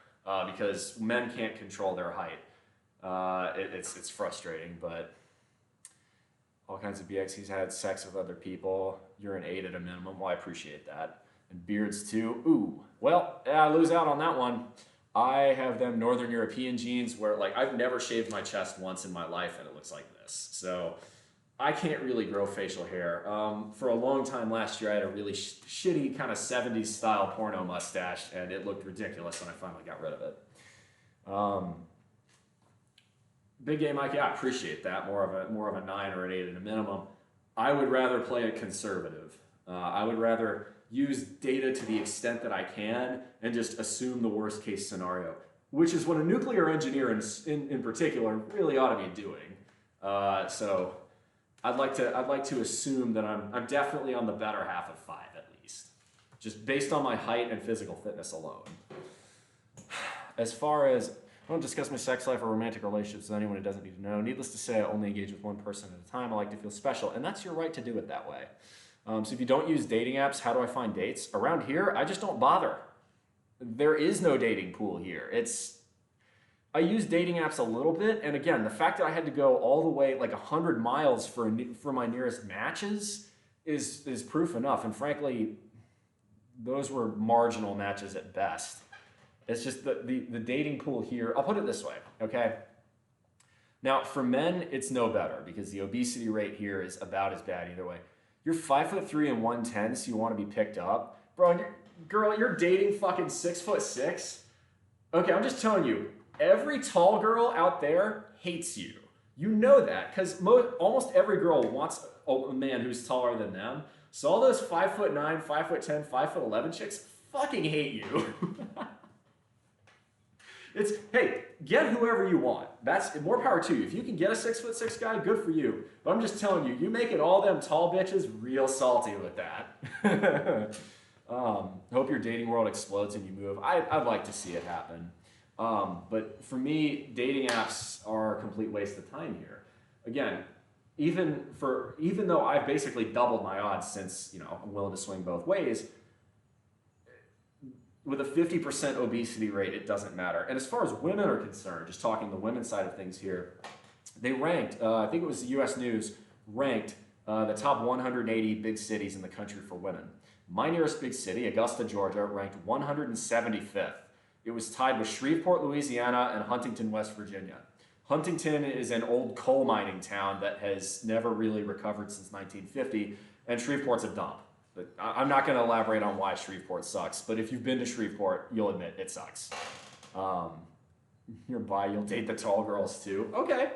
because men can't control their height. It's frustrating, but all kinds of BX. He's had sex with other people. You're an 8 at a minimum. Well, I appreciate that. And beards too. Ooh, well, I lose out on that one. I have them Northern European genes where like I've never shaved my chest once in my life and it looks like this. So I can't really grow facial hair. For a long time last year, I had a really shitty kind of 70s style porno mustache and it looked ridiculous when I finally got rid of it. Big game Mike, yeah, I appreciate that. More of a 9 or an 8 at a minimum. I would rather play it conservative. I would rather use data to the extent that I can and just assume the worst case scenario, which is what a nuclear engineer in particular really ought to be doing. So I'd like to assume that I'm definitely on the better half of 5 at least, just based on my height and physical fitness alone. As far as I don't discuss my sex life or romantic relationships with anyone who doesn't need to know. Needless to say, I only engage with one person at a time. I like to feel special, and that's your right to do it that way. So if you don't use dating apps, how do I find dates? Around here, I just don't bother. There is no dating pool here. I use dating apps a little bit, and again, the fact that I had to go all the way like 100 miles for my nearest matches is proof enough. And frankly, those were marginal matches at best. It's just the dating pool here. I'll put it this way, okay? Now, for men, it's no better because the obesity rate here is about as bad either way. You're 5'3" and 110, so you want to be picked up. Bro, girl, you're dating fucking 6'6"? Okay, I'm just telling you, every tall girl out there hates you. You know that, because almost every girl wants a man who's taller than them. So all those 5'9", 5'10", 5'11" chicks fucking hate you. Hey, get whoever you want. That's more power to you. If you can get a 6'6" guy, good for you. But I'm just telling you, you make it all them tall bitches real salty with that. Hope your dating world explodes and you move. I'd like to see it happen. But for me, dating apps are a complete waste of time here. Again, even though I've basically doubled my odds since, I'm willing to swing both ways, with a 50% obesity rate, it doesn't matter. And as far as women are concerned, just talking the women's side of things here, they ranked, I think it was the US News, ranked the top 180 big cities in the country for women. My nearest big city, Augusta, Georgia, ranked 175th. It was tied with Shreveport, Louisiana, and Huntington, West Virginia. Huntington is an old coal mining town that has never really recovered since 1950, and Shreveport's a dump. But I'm not going to elaborate on why Shreveport sucks, but if you've been to Shreveport, you'll admit it sucks. You're bi, you'll date the tall girls too. Okay,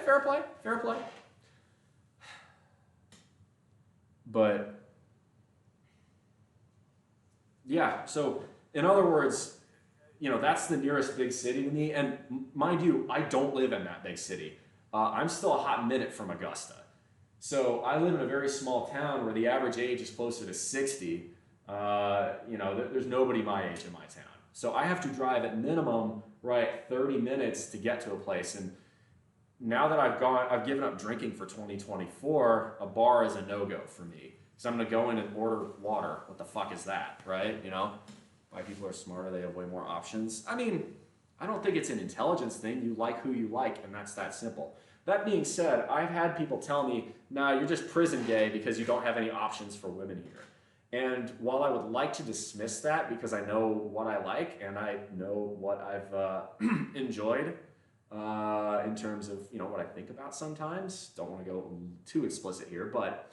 fair play. But, yeah, so in other words, that's the nearest big city to me, and mind you, I don't live in that big city. I'm still a hot minute from Augusta. So I live in a very small town where the average age is closer to 60. There's nobody my age in my town. So I have to drive at minimum, 30 minutes to get to a place. And now that I've given up drinking for 2024, a bar is a no-go for me. So I'm gonna go in and order water. What the fuck is that, right? Why people are smarter, they have way more options. I mean, I don't think it's an intelligence thing. You like who you like, and that's that simple. That being said, I've had people tell me, nah, you're just prison gay because you don't have any options for women here. And while I would like to dismiss that because I know what I like and I know what I've enjoyed in terms of, you know, what I think about sometimes, don't want to go too explicit here, but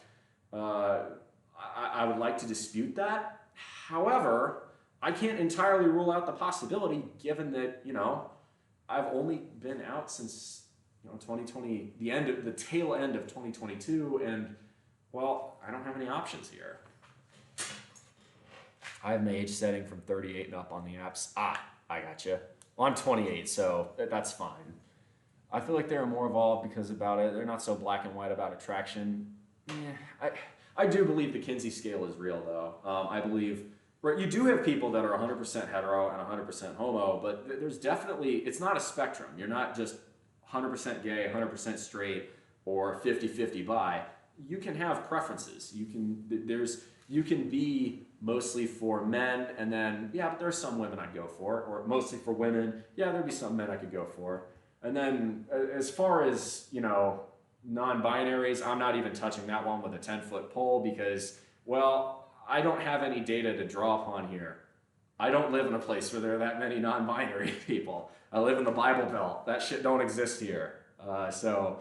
I would like to dispute that. However, I can't entirely rule out the possibility given that, you know, I've only been out since, you know, 2020, the tail end of 2022, and, well, I don't have any options here. I have my age setting from 38 and up on the apps. I gotcha. Well, I'm 28, so that's fine. I feel like they're more evolved because about it. They're not so black and white about attraction. Yeah, I do believe the Kinsey scale is real, though. I believe, right, you do have people that are 100% hetero and 100% homo, but there's definitely, it's not a spectrum. You're not just 100% gay, 100% straight, or 50-50 bi. You can have preferences. You can be mostly for men, and then, yeah, but there's some women I'd go for, or mostly for women, yeah, there'd be some men I could go for. And then as far as, you know, non-binaries, I'm not even touching that one with a 10-foot pole because, well, I don't have any data to draw upon here. I don't live in a place where there are that many non-binary people. I live in the Bible Belt. That shit don't exist here. So,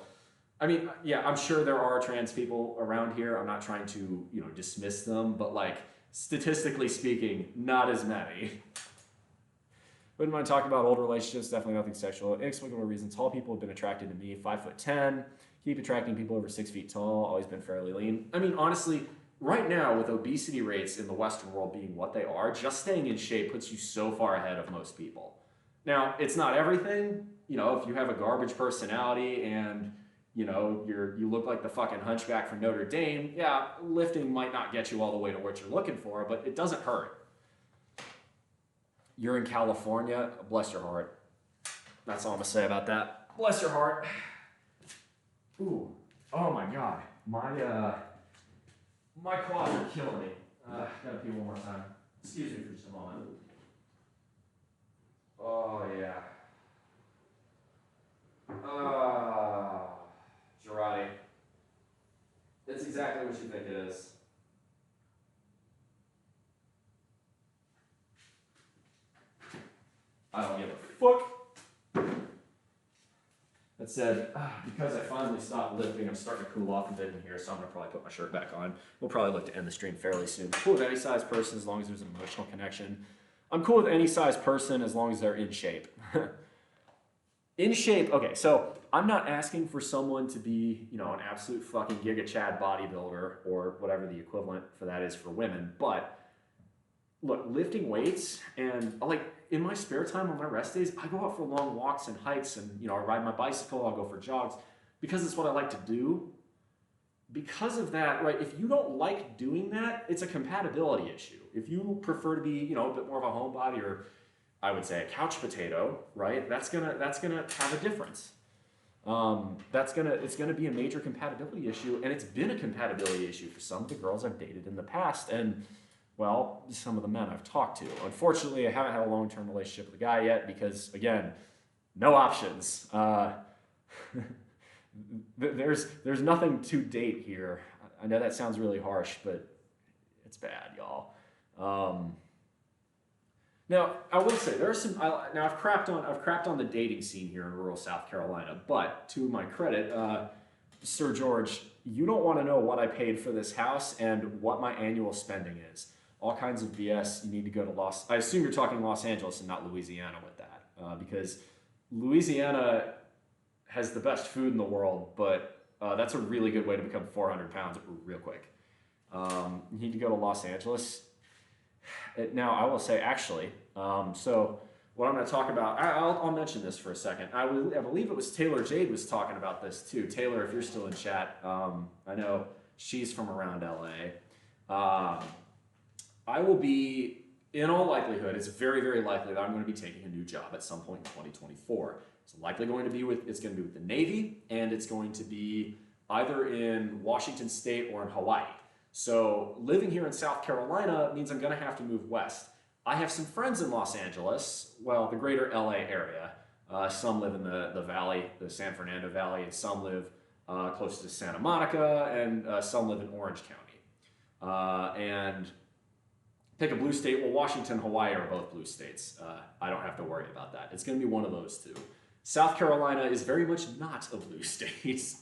I mean, yeah, I'm sure there are trans people around here. I'm not trying to, you know, dismiss them, but like, statistically speaking, not as many. Wouldn't mind talking about old relationships, definitely nothing sexual. Inexplicable reasons, tall people have been attracted to me, 5'10", keep attracting people over 6 feet tall, always been fairly lean. I mean, honestly, right now with obesity rates in the Western world being what they are, just staying in shape puts you so far ahead of most people. Now, it's not everything. You know, if you have a garbage personality and, you know, you look like the fucking hunchback from Notre Dame, yeah, lifting might not get you all the way to what you're looking for, but it doesn't hurt. You're in California, bless your heart. That's all I'm gonna say about that. Bless your heart. Ooh, oh my God. My quads are killing me. Gotta pee one more time. Excuse me for just a moment. Oh yeah. Girardi. It's exactly what you think it is. I don't give a fuck. That said, because I finally stopped lifting, I'm starting to cool off a bit in here, so I'm gonna probably put my shirt back on. We'll probably look to end the stream fairly soon. I'm cool with any size person as long as there's an emotional connection. I'm cool with any size person as long as they're in shape. In shape, okay, so I'm not asking for someone to be, you know, an absolute fucking Giga Chad bodybuilder or whatever the equivalent for that is for women, but look, lifting weights and like in my spare time on my rest days, I go out for long walks and hikes and, you know, I ride my bicycle, I'll go for jogs because it's what I like to do. Because of that, right, if you don't like doing that, it's a compatibility issue. If you prefer to be, you know, a bit more of a homebody or I would say a couch potato, right? That's gonna have a difference. It's gonna be a major compatibility issue, and it's been a compatibility issue for some of the girls I've dated in the past, and well, some of the men I've talked to. Unfortunately, I haven't had a long-term relationship with a guy yet because, again, no options. There's nothing to date here. I know that sounds really harsh, but it's bad, y'all. Now, I will say there are some. Now, I've crapped on the dating scene here in rural South Carolina, but to my credit, Sir George, you don't want to know what I paid for this house and what my annual spending is. All kinds of BS. You need to go to I assume you're talking Los Angeles and not Louisiana with that, because Louisiana has the best food in the world, but that's a really good way to become 400 pounds real quick. You need to go to Los Angeles. Now, I will say, actually, so what I'm going to talk about, I'll mention this for a second. I believe it was Taylor Jade was talking about this too. Taylor, if you're still in chat, I know she's from around LA. I will be, in all likelihood, it's very, very likely that I'm going to be taking a new job at some point in 2024. It's likely going to be with the Navy, and it's going to be either in Washington State or in Hawaii. So living here in South Carolina means I'm going to have to move west. I have some friends in Los Angeles, well, the greater LA area, Some live in the valley, the San Fernando Valley, and some live close to Santa Monica, and some live in Orange County. And pick a blue state. Well, Washington, Hawaii are both blue states. I don't have to worry about that. It's going to be one of those two. South Carolina is very much not a blue state.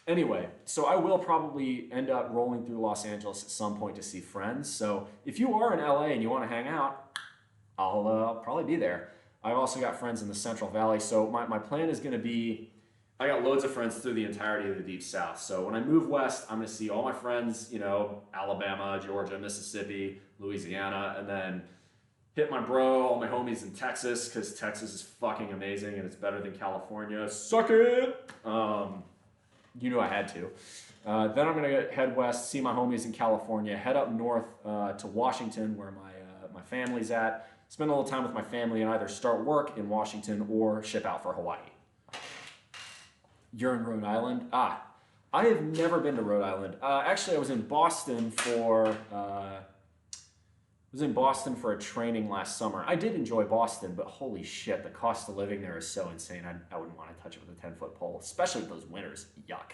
Anyway, so I will probably end up rolling through Los Angeles at some point to see friends. So if you are in LA and you want to hang out, I'll probably be there. I've also got friends in the Central Valley. So my plan is going to be, I got loads of friends through the entirety of the Deep South. So when I move west, I'm going to see all my friends, you know, Alabama, Georgia, Mississippi, Louisiana, and then hit my bro, all my homies in Texas, because Texas is fucking amazing and it's better than California. Suck it! You knew I had to. Then I'm going to head west, see my homies in California, head up north to Washington, where my family's at, spend a little time with my family, and either start work in Washington or ship out for Hawaii. You're in Rhode Island? I have never been to Rhode Island. Actually, I was in Boston for a training last summer. I did enjoy Boston, but holy shit, the cost of living there is so insane. I wouldn't want to touch it with a 10-foot pole, especially with those winters. Yuck.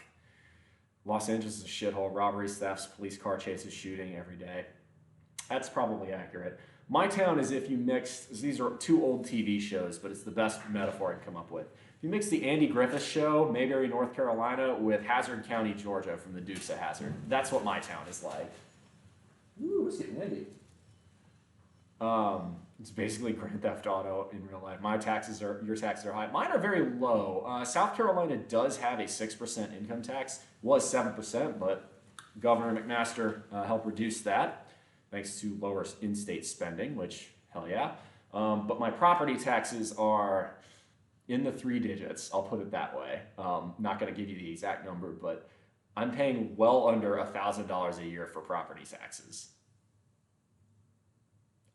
Los Angeles is a shithole. Robberies, thefts, police car chases, shooting every day. That's probably accurate. My town is if you mixed, these are two old TV shows, but it's the best metaphor I can come up with. If you mix the Andy Griffith Show, Mayberry, North Carolina, with Hazard County, Georgia from the Dukes of Hazzard. That's what my town is like. Ooh, it's getting windy. It's basically Grand Theft Auto in real life. Your taxes are high. Mine are very low. South Carolina does have a 6% income tax. Was 7%, but Governor McMaster helped reduce that thanks to lower in-state spending, which, hell yeah. But my property taxes are in the 3 digits, I'll put it that way. Not gonna give you the exact number, but I'm paying well under $1,000 a year for property taxes.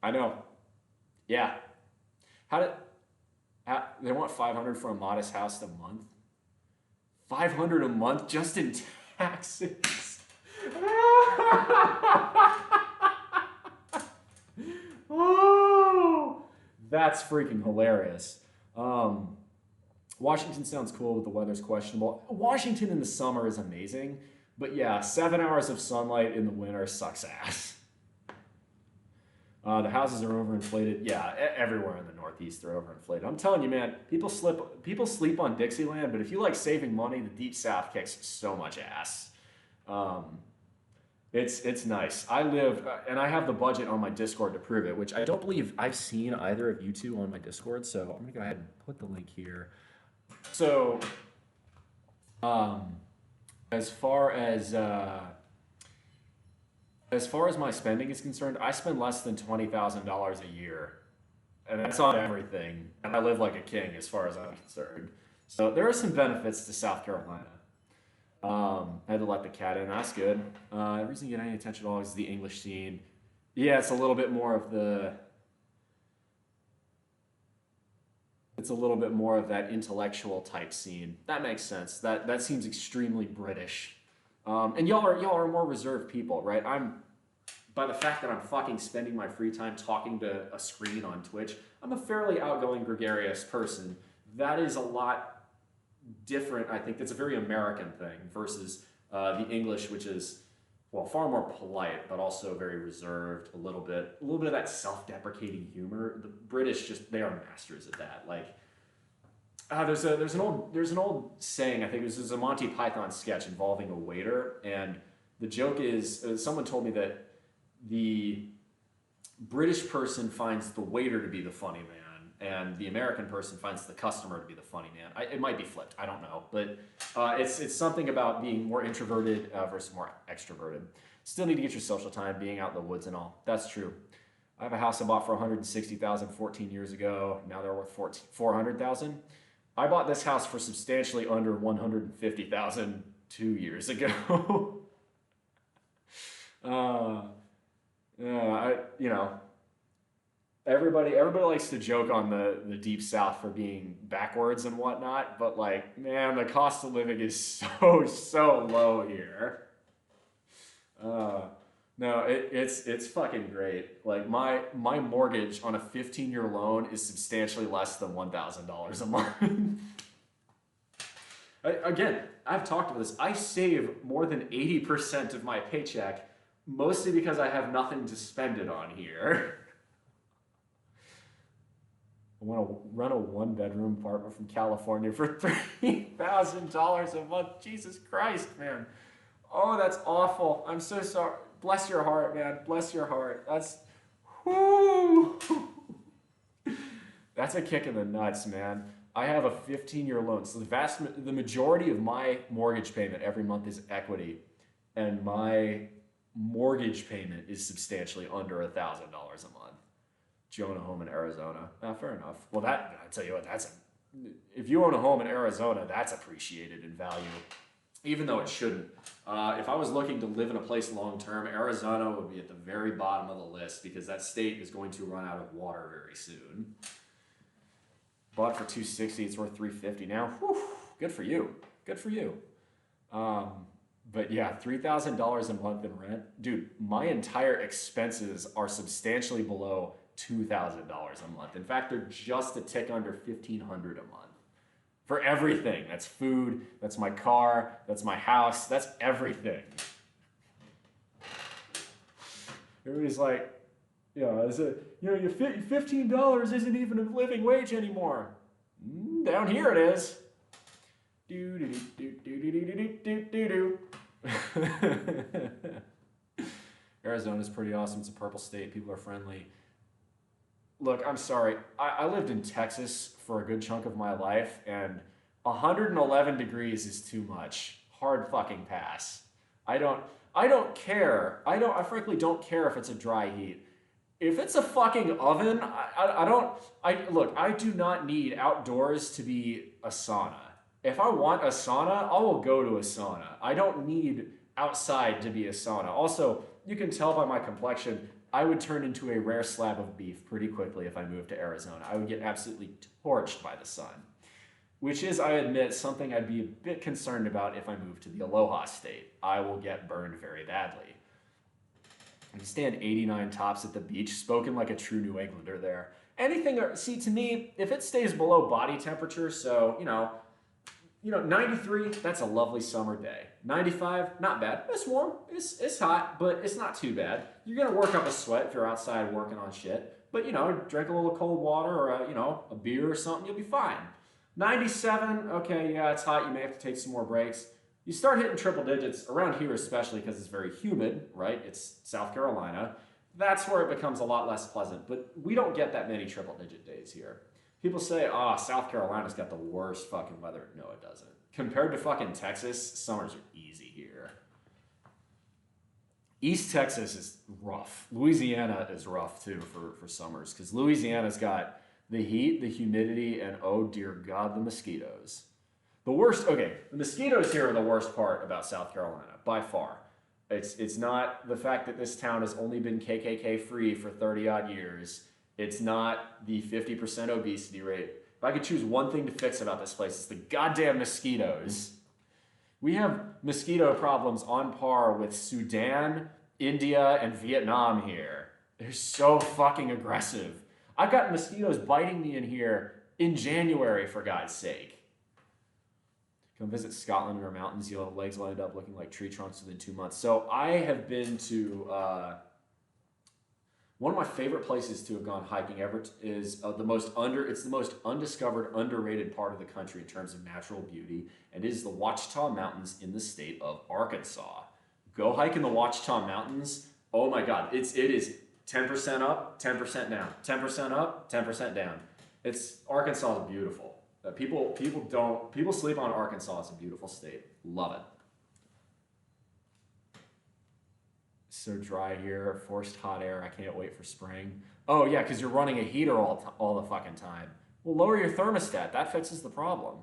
I know. Yeah. They want $500 for a modest house a month? $500 a month just in taxes? Oh, that's freaking hilarious. Washington sounds cool, but the weather's questionable. Washington in the summer is amazing, but yeah, 7 hours of sunlight in the winter sucks ass. The houses are overinflated. Yeah, everywhere in the Northeast they're overinflated. I'm telling you, man, people sleep on Dixieland, but if you like saving money, the Deep South kicks so much ass. It's nice. I live, and I have the budget on my Discord to prove it, which I don't believe I've seen either of you two on my Discord, so I'm gonna go ahead and put the link here. So, as far as my spending is concerned, I spend less than $20,000 a year, and that's on everything. And I live like a king as far as I'm concerned. So there are some benefits to South Carolina. I had to let the cat in. That's good. The reason you get any attention at all is the English scene. Yeah, it's a little bit more of that intellectual type scene. That makes sense. That seems extremely British. And y'all are more reserved people, right? By the fact that I'm fucking spending my free time talking to a screen on Twitch, I'm a fairly outgoing, gregarious person. That is a lot different. I think that's a very American thing versus the English, which is, well, far more polite, but also very reserved. A little bit of that self-deprecating humor. The British they are masters at that. Like, there's an old saying. I think this is a Monty Python sketch involving a waiter, and the joke is someone told me that the British person finds the waiter to be the funny man, and the American person finds the customer to be the funny man. It might be flipped, I don't know, but it's something about being more introverted versus more extroverted. Still need to get your social time, being out in the woods and all. That's true. I have a house I bought for $160,000 14 years ago. Now they're worth $400,000. I bought this house for substantially under $150,000 2 years ago. Everybody likes to joke on the Deep South for being backwards and whatnot, but like, man, the cost of living is so low here. No, it's fucking great. Like my mortgage on a 15-year loan is substantially less than $1,000 a month. Again, I've talked about this. I save more than 80% of my paycheck, mostly because I have nothing to spend it on here. I want to rent a one-bedroom apartment from California for $3,000 a month. Jesus Christ, man. Oh, that's awful. I'm so sorry. Bless your heart, man. Bless your heart. That's, whoo. That's a kick in the nuts, man. I have a 15-year loan. So the majority of my mortgage payment every month is equity. And my mortgage payment is substantially under $1,000 a month. Do you own a home in Arizona? Fair enough. Well, I tell you what, if you own a home in Arizona, that's appreciated in value, even though it shouldn't. If I was looking to live in a place long term, Arizona would be at the very bottom of the list because that state is going to run out of water very soon. Bought for $260, it's worth $350 now. Whew, good for you. Good for you. But yeah, $3,000 a month in rent. Dude, my entire expenses are substantially below $2,000 a month. In fact, they're just a tick under $1,500 a month. For everything. That's food, that's my car, that's my house, that's everything. Everybody's like, your $15 isn't even a living wage anymore. Down here it is. Arizona's pretty awesome. It's a purple state. People are friendly. Look, I'm sorry. I lived in Texas for a good chunk of my life, and 111 degrees is too much. Hard fucking pass. I don't care. I frankly don't care if it's a dry heat. If it's a fucking oven, I do not need outdoors to be a sauna. If I want a sauna, I will go to a sauna. I don't need outside to be a sauna. Also, you can tell by my complexion, I would turn into a rare slab of beef pretty quickly if I moved to Arizona. I would get absolutely torched by the sun, which is, I admit, something I'd be a bit concerned about if I moved to the Aloha State. I will get burned very badly. I can stand 89 tops at the beach, spoken like a true New Englander there. See, to me, if it stays below body temperature, so, 93, that's a lovely summer day. 95, not bad. It's warm, it's hot, but it's not too bad. You're gonna work up a sweat if you're outside working on shit, but, drink a little cold water or, a beer or something, you'll be fine. 97, okay, yeah, it's hot, you may have to take some more breaks. You start hitting triple digits, around here especially because it's very humid, right? It's South Carolina. That's where it becomes a lot less pleasant, but we don't get that many triple digit days here. People say, South Carolina's got the worst fucking weather. No, it doesn't. Compared to fucking Texas, summers are easy here. East Texas is rough. Louisiana is rough too for summers because Louisiana's got the heat, the humidity, and oh dear God, the mosquitoes. The mosquitoes here are the worst part about South Carolina, by far. It's not the fact that this town has only been KKK free for 30 odd years. It's not the 50% obesity rate. If I could choose one thing to fix about this place, it's the goddamn mosquitoes. We have mosquito problems on par with Sudan, India, and Vietnam here. They're so fucking aggressive. I've got mosquitoes biting me in here in January, for God's sake. Come visit Scotland or mountains, your legs will end up looking like tree trunks within 2 months. So I have been to, one of my favorite places to have gone hiking ever is it's the most undiscovered, underrated part of the country in terms of natural beauty, and it is the Ouachita Mountains in the state of Arkansas. Go hike in the Ouachita Mountains. Oh my God, it is 10% up, 10% down, 10% up, 10% down. Arkansas is beautiful. People sleep on Arkansas. It's a beautiful state. Love it. So dry here, forced hot air. I can't wait for spring. Oh yeah, because you're running a heater all the fucking time. Well, lower your thermostat. That fixes the problem.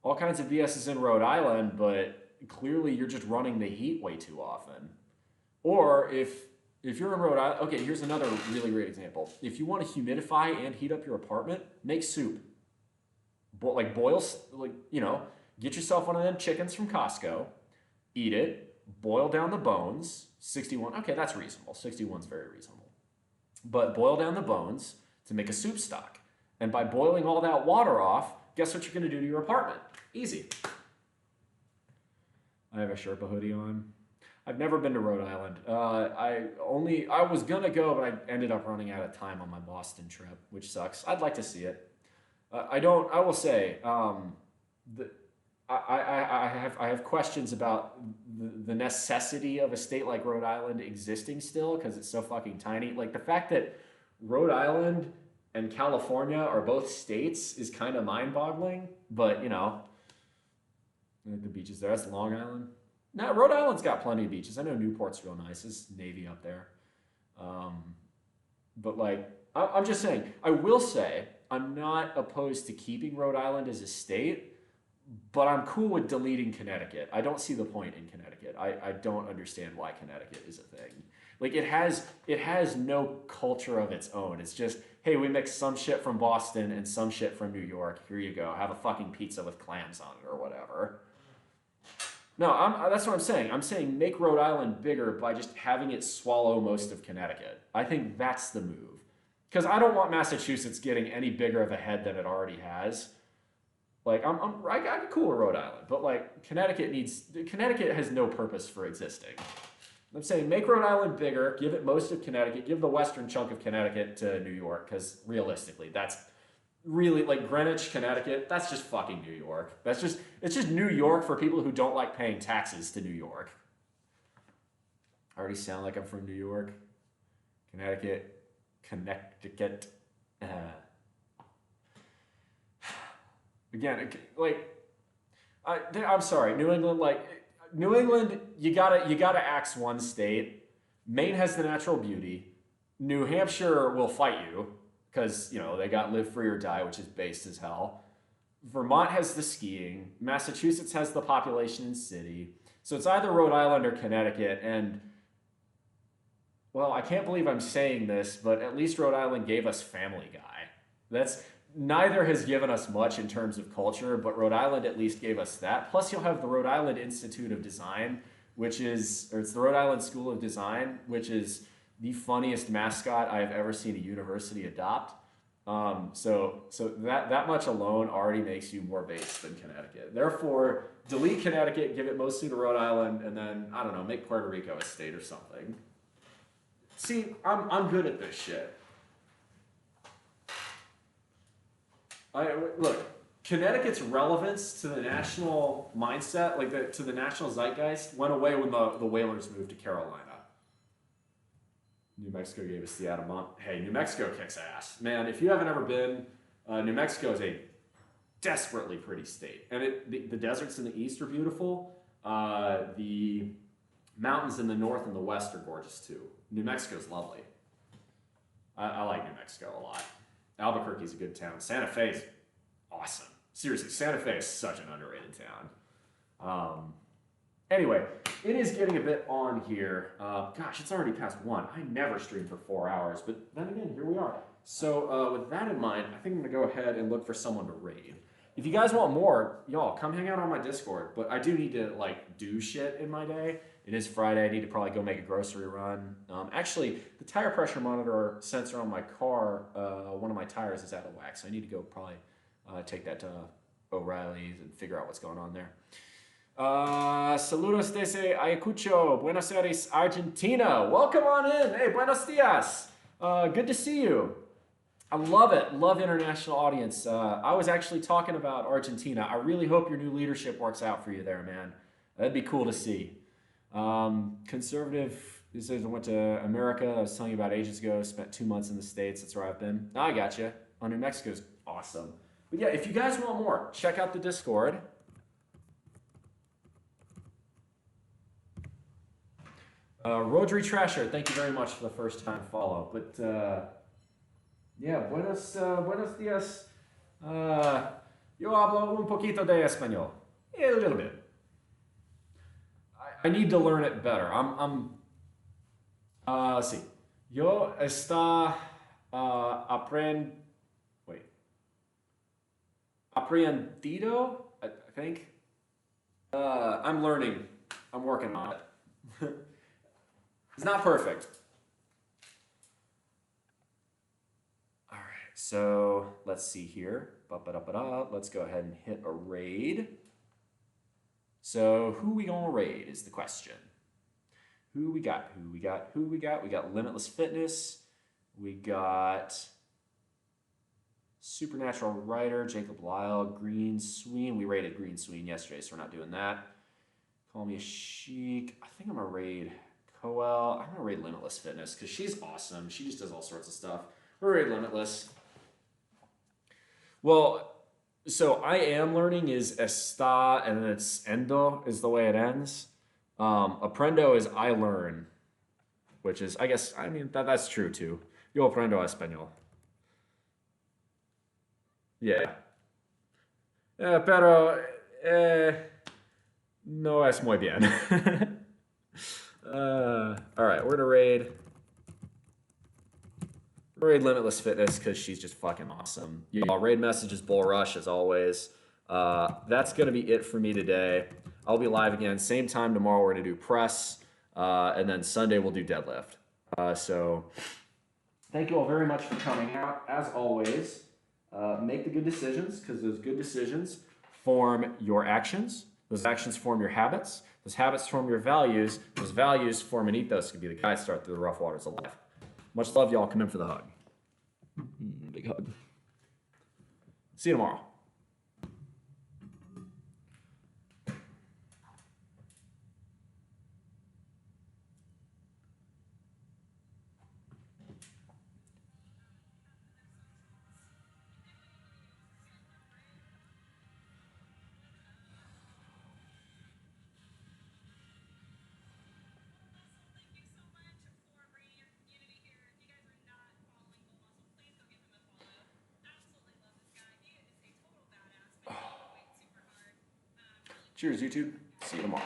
All kinds of BS is in Rhode Island, but clearly you're just running the heat way too often. Or if you're in Rhode Island, okay, here's another really great example. If you want to humidify and heat up your apartment, make soup. Get yourself one of them chickens from Costco, eat it, boil down the bones. 61, okay, that's reasonable. 61's very reasonable. But boil down the bones to make a soup stock. And by boiling all that water off, guess what you're going to do to your apartment? Easy. I have a Sherpa hoodie on. I've never been to Rhode Island. I was gonna go, but I ended up running out of time on my Boston trip, which sucks. I'd like to see it. I will say, I have questions about the necessity of a state like Rhode Island existing still because it's so fucking tiny. Like the fact that Rhode Island and California are both states is kind of mind-boggling. But you know, the beaches there. That's Long Island. No, Rhode Island's got plenty of beaches. I know Newport's real nice. There's Navy up there. But like, I'm just saying, I will say, I'm not opposed to keeping Rhode Island as a state, but I'm cool with deleting Connecticut. I don't see the point in Connecticut. I don't understand why Connecticut is a thing. Like it has no culture of its own. It's just, hey, we mix some shit from Boston and some shit from New York. Here you go. Have a fucking pizza with clams on it or whatever. No, that's what I'm saying. I'm saying make Rhode Island bigger by just having it swallow most of Connecticut. I think that's the move. Because I don't want Massachusetts getting any bigger of a head than it already has. Like, I'm cool with Rhode Island, but like, Connecticut has no purpose for existing. I'm saying make Rhode Island bigger, give it most of Connecticut, give the western chunk of Connecticut to New York, because realistically, that's really, like Greenwich, Connecticut, that's just fucking New York. It's just New York for people who don't like paying taxes to New York. I already sound like I'm from New York. Connecticut. Again, like, I'm sorry, New England, you gotta axe one state. Maine has the natural beauty. New Hampshire will fight you, because, you know, they got live free or die, which is based as hell. Vermont has the skiing. Massachusetts has the population and city. So it's either Rhode Island or Connecticut. And, well, I can't believe I'm saying this, but at least Rhode Island gave us Family Guy. Neither has given us much in terms of culture, but Rhode Island at least gave us that. Plus you'll have the Rhode Island Institute of Design, it's the Rhode Island School of Design, which is the funniest mascot I have ever seen a university adopt. So that much alone already makes you more based than Connecticut. Therefore, delete Connecticut, give it mostly to Rhode Island, and then, I don't know, make Puerto Rico a state or something. See, I'm good at this shit. Look, Connecticut's relevance to the national mindset, to the national zeitgeist, went away when the Whalers moved to Carolina. New Mexico gave us the Adamant. Hey, New Mexico kicks ass. Man, if you haven't ever been, New Mexico is a desperately pretty state. And the deserts in the east are beautiful. The mountains in the north and the west are gorgeous too. New Mexico's lovely. I like New Mexico a lot. Albuquerque's a good town. Santa Fe's awesome. Seriously, Santa Fe is such an underrated town. Anyway, it is getting a bit on here. Gosh, it's already past 1. I never stream for 4 hours, but then again, here we are. So with that in mind, I think I'm gonna go ahead and look for someone to raid. If you guys want more, y'all, come hang out on my Discord. But I do need to do shit in my day. It is Friday. I need to probably go make a grocery run. Actually, the tire pressure monitor sensor on my car, one of my tires is out of whack, so I need to go probably take that to O'Reilly's and figure out what's going on there. Saludos desde Ayacucho, Buenos Aires, Argentina. Welcome on in. Hey, buenos dias. Good to see you. I love it. Love international audience. I was actually talking about Argentina. I really hope your new leadership works out for you there, man. That'd be cool to see. Conservative, this says I went to America. I was telling you about ages ago. Spent 2 months in the States. That's where I've been. I got you. New Mexico's awesome. But yeah, if you guys want more, check out the Discord. Rodri Trasher, thank you very much for the first time follow. But yeah, buenos dias. Yo hablo un poquito de español. Yeah, a little bit. I need to learn it better. Let's see. Yo está aprendido, I think. I'm learning. I'm working on it. It's not perfect. All right, so let's see here. Ba-ba-da-ba-da. Let's go ahead and hit a raid. So who we gonna raid is the question. Who we got? Who we got? Who we got? We got Limitless Fitness. We got Supernatural Writer, Jacob Lyle, Green Sween. We raided Green Sween yesterday, so we're not doing that. Call me a chic. I think I'm gonna raid Coel. I'm gonna raid Limitless Fitness because she's awesome. She just does all sorts of stuff. We're raid Limitless. Well, so I am learning is está and then it's endo is the way it ends. Aprendo is I learn, which is, I guess, I mean, that's true too. Yo aprendo español. Yeah. Pero no es muy bien. All right, we're gonna raid Limitless Fitness because she's just fucking awesome. Y'all, raid messages, Bull Rush as always. That's gonna be it for me today. I'll be live again, same time tomorrow. We're gonna do press, and then Sunday we'll do deadlift. So thank you all very much for coming out. As always, make the good decisions because those good decisions form your actions. Those actions form your habits. Those habits form your values. Those values form an ethos to be the guide start through the rough waters of life. Much love, y'all. Come in for the hug. Big hug. See you tomorrow. Cheers, YouTube. See you tomorrow.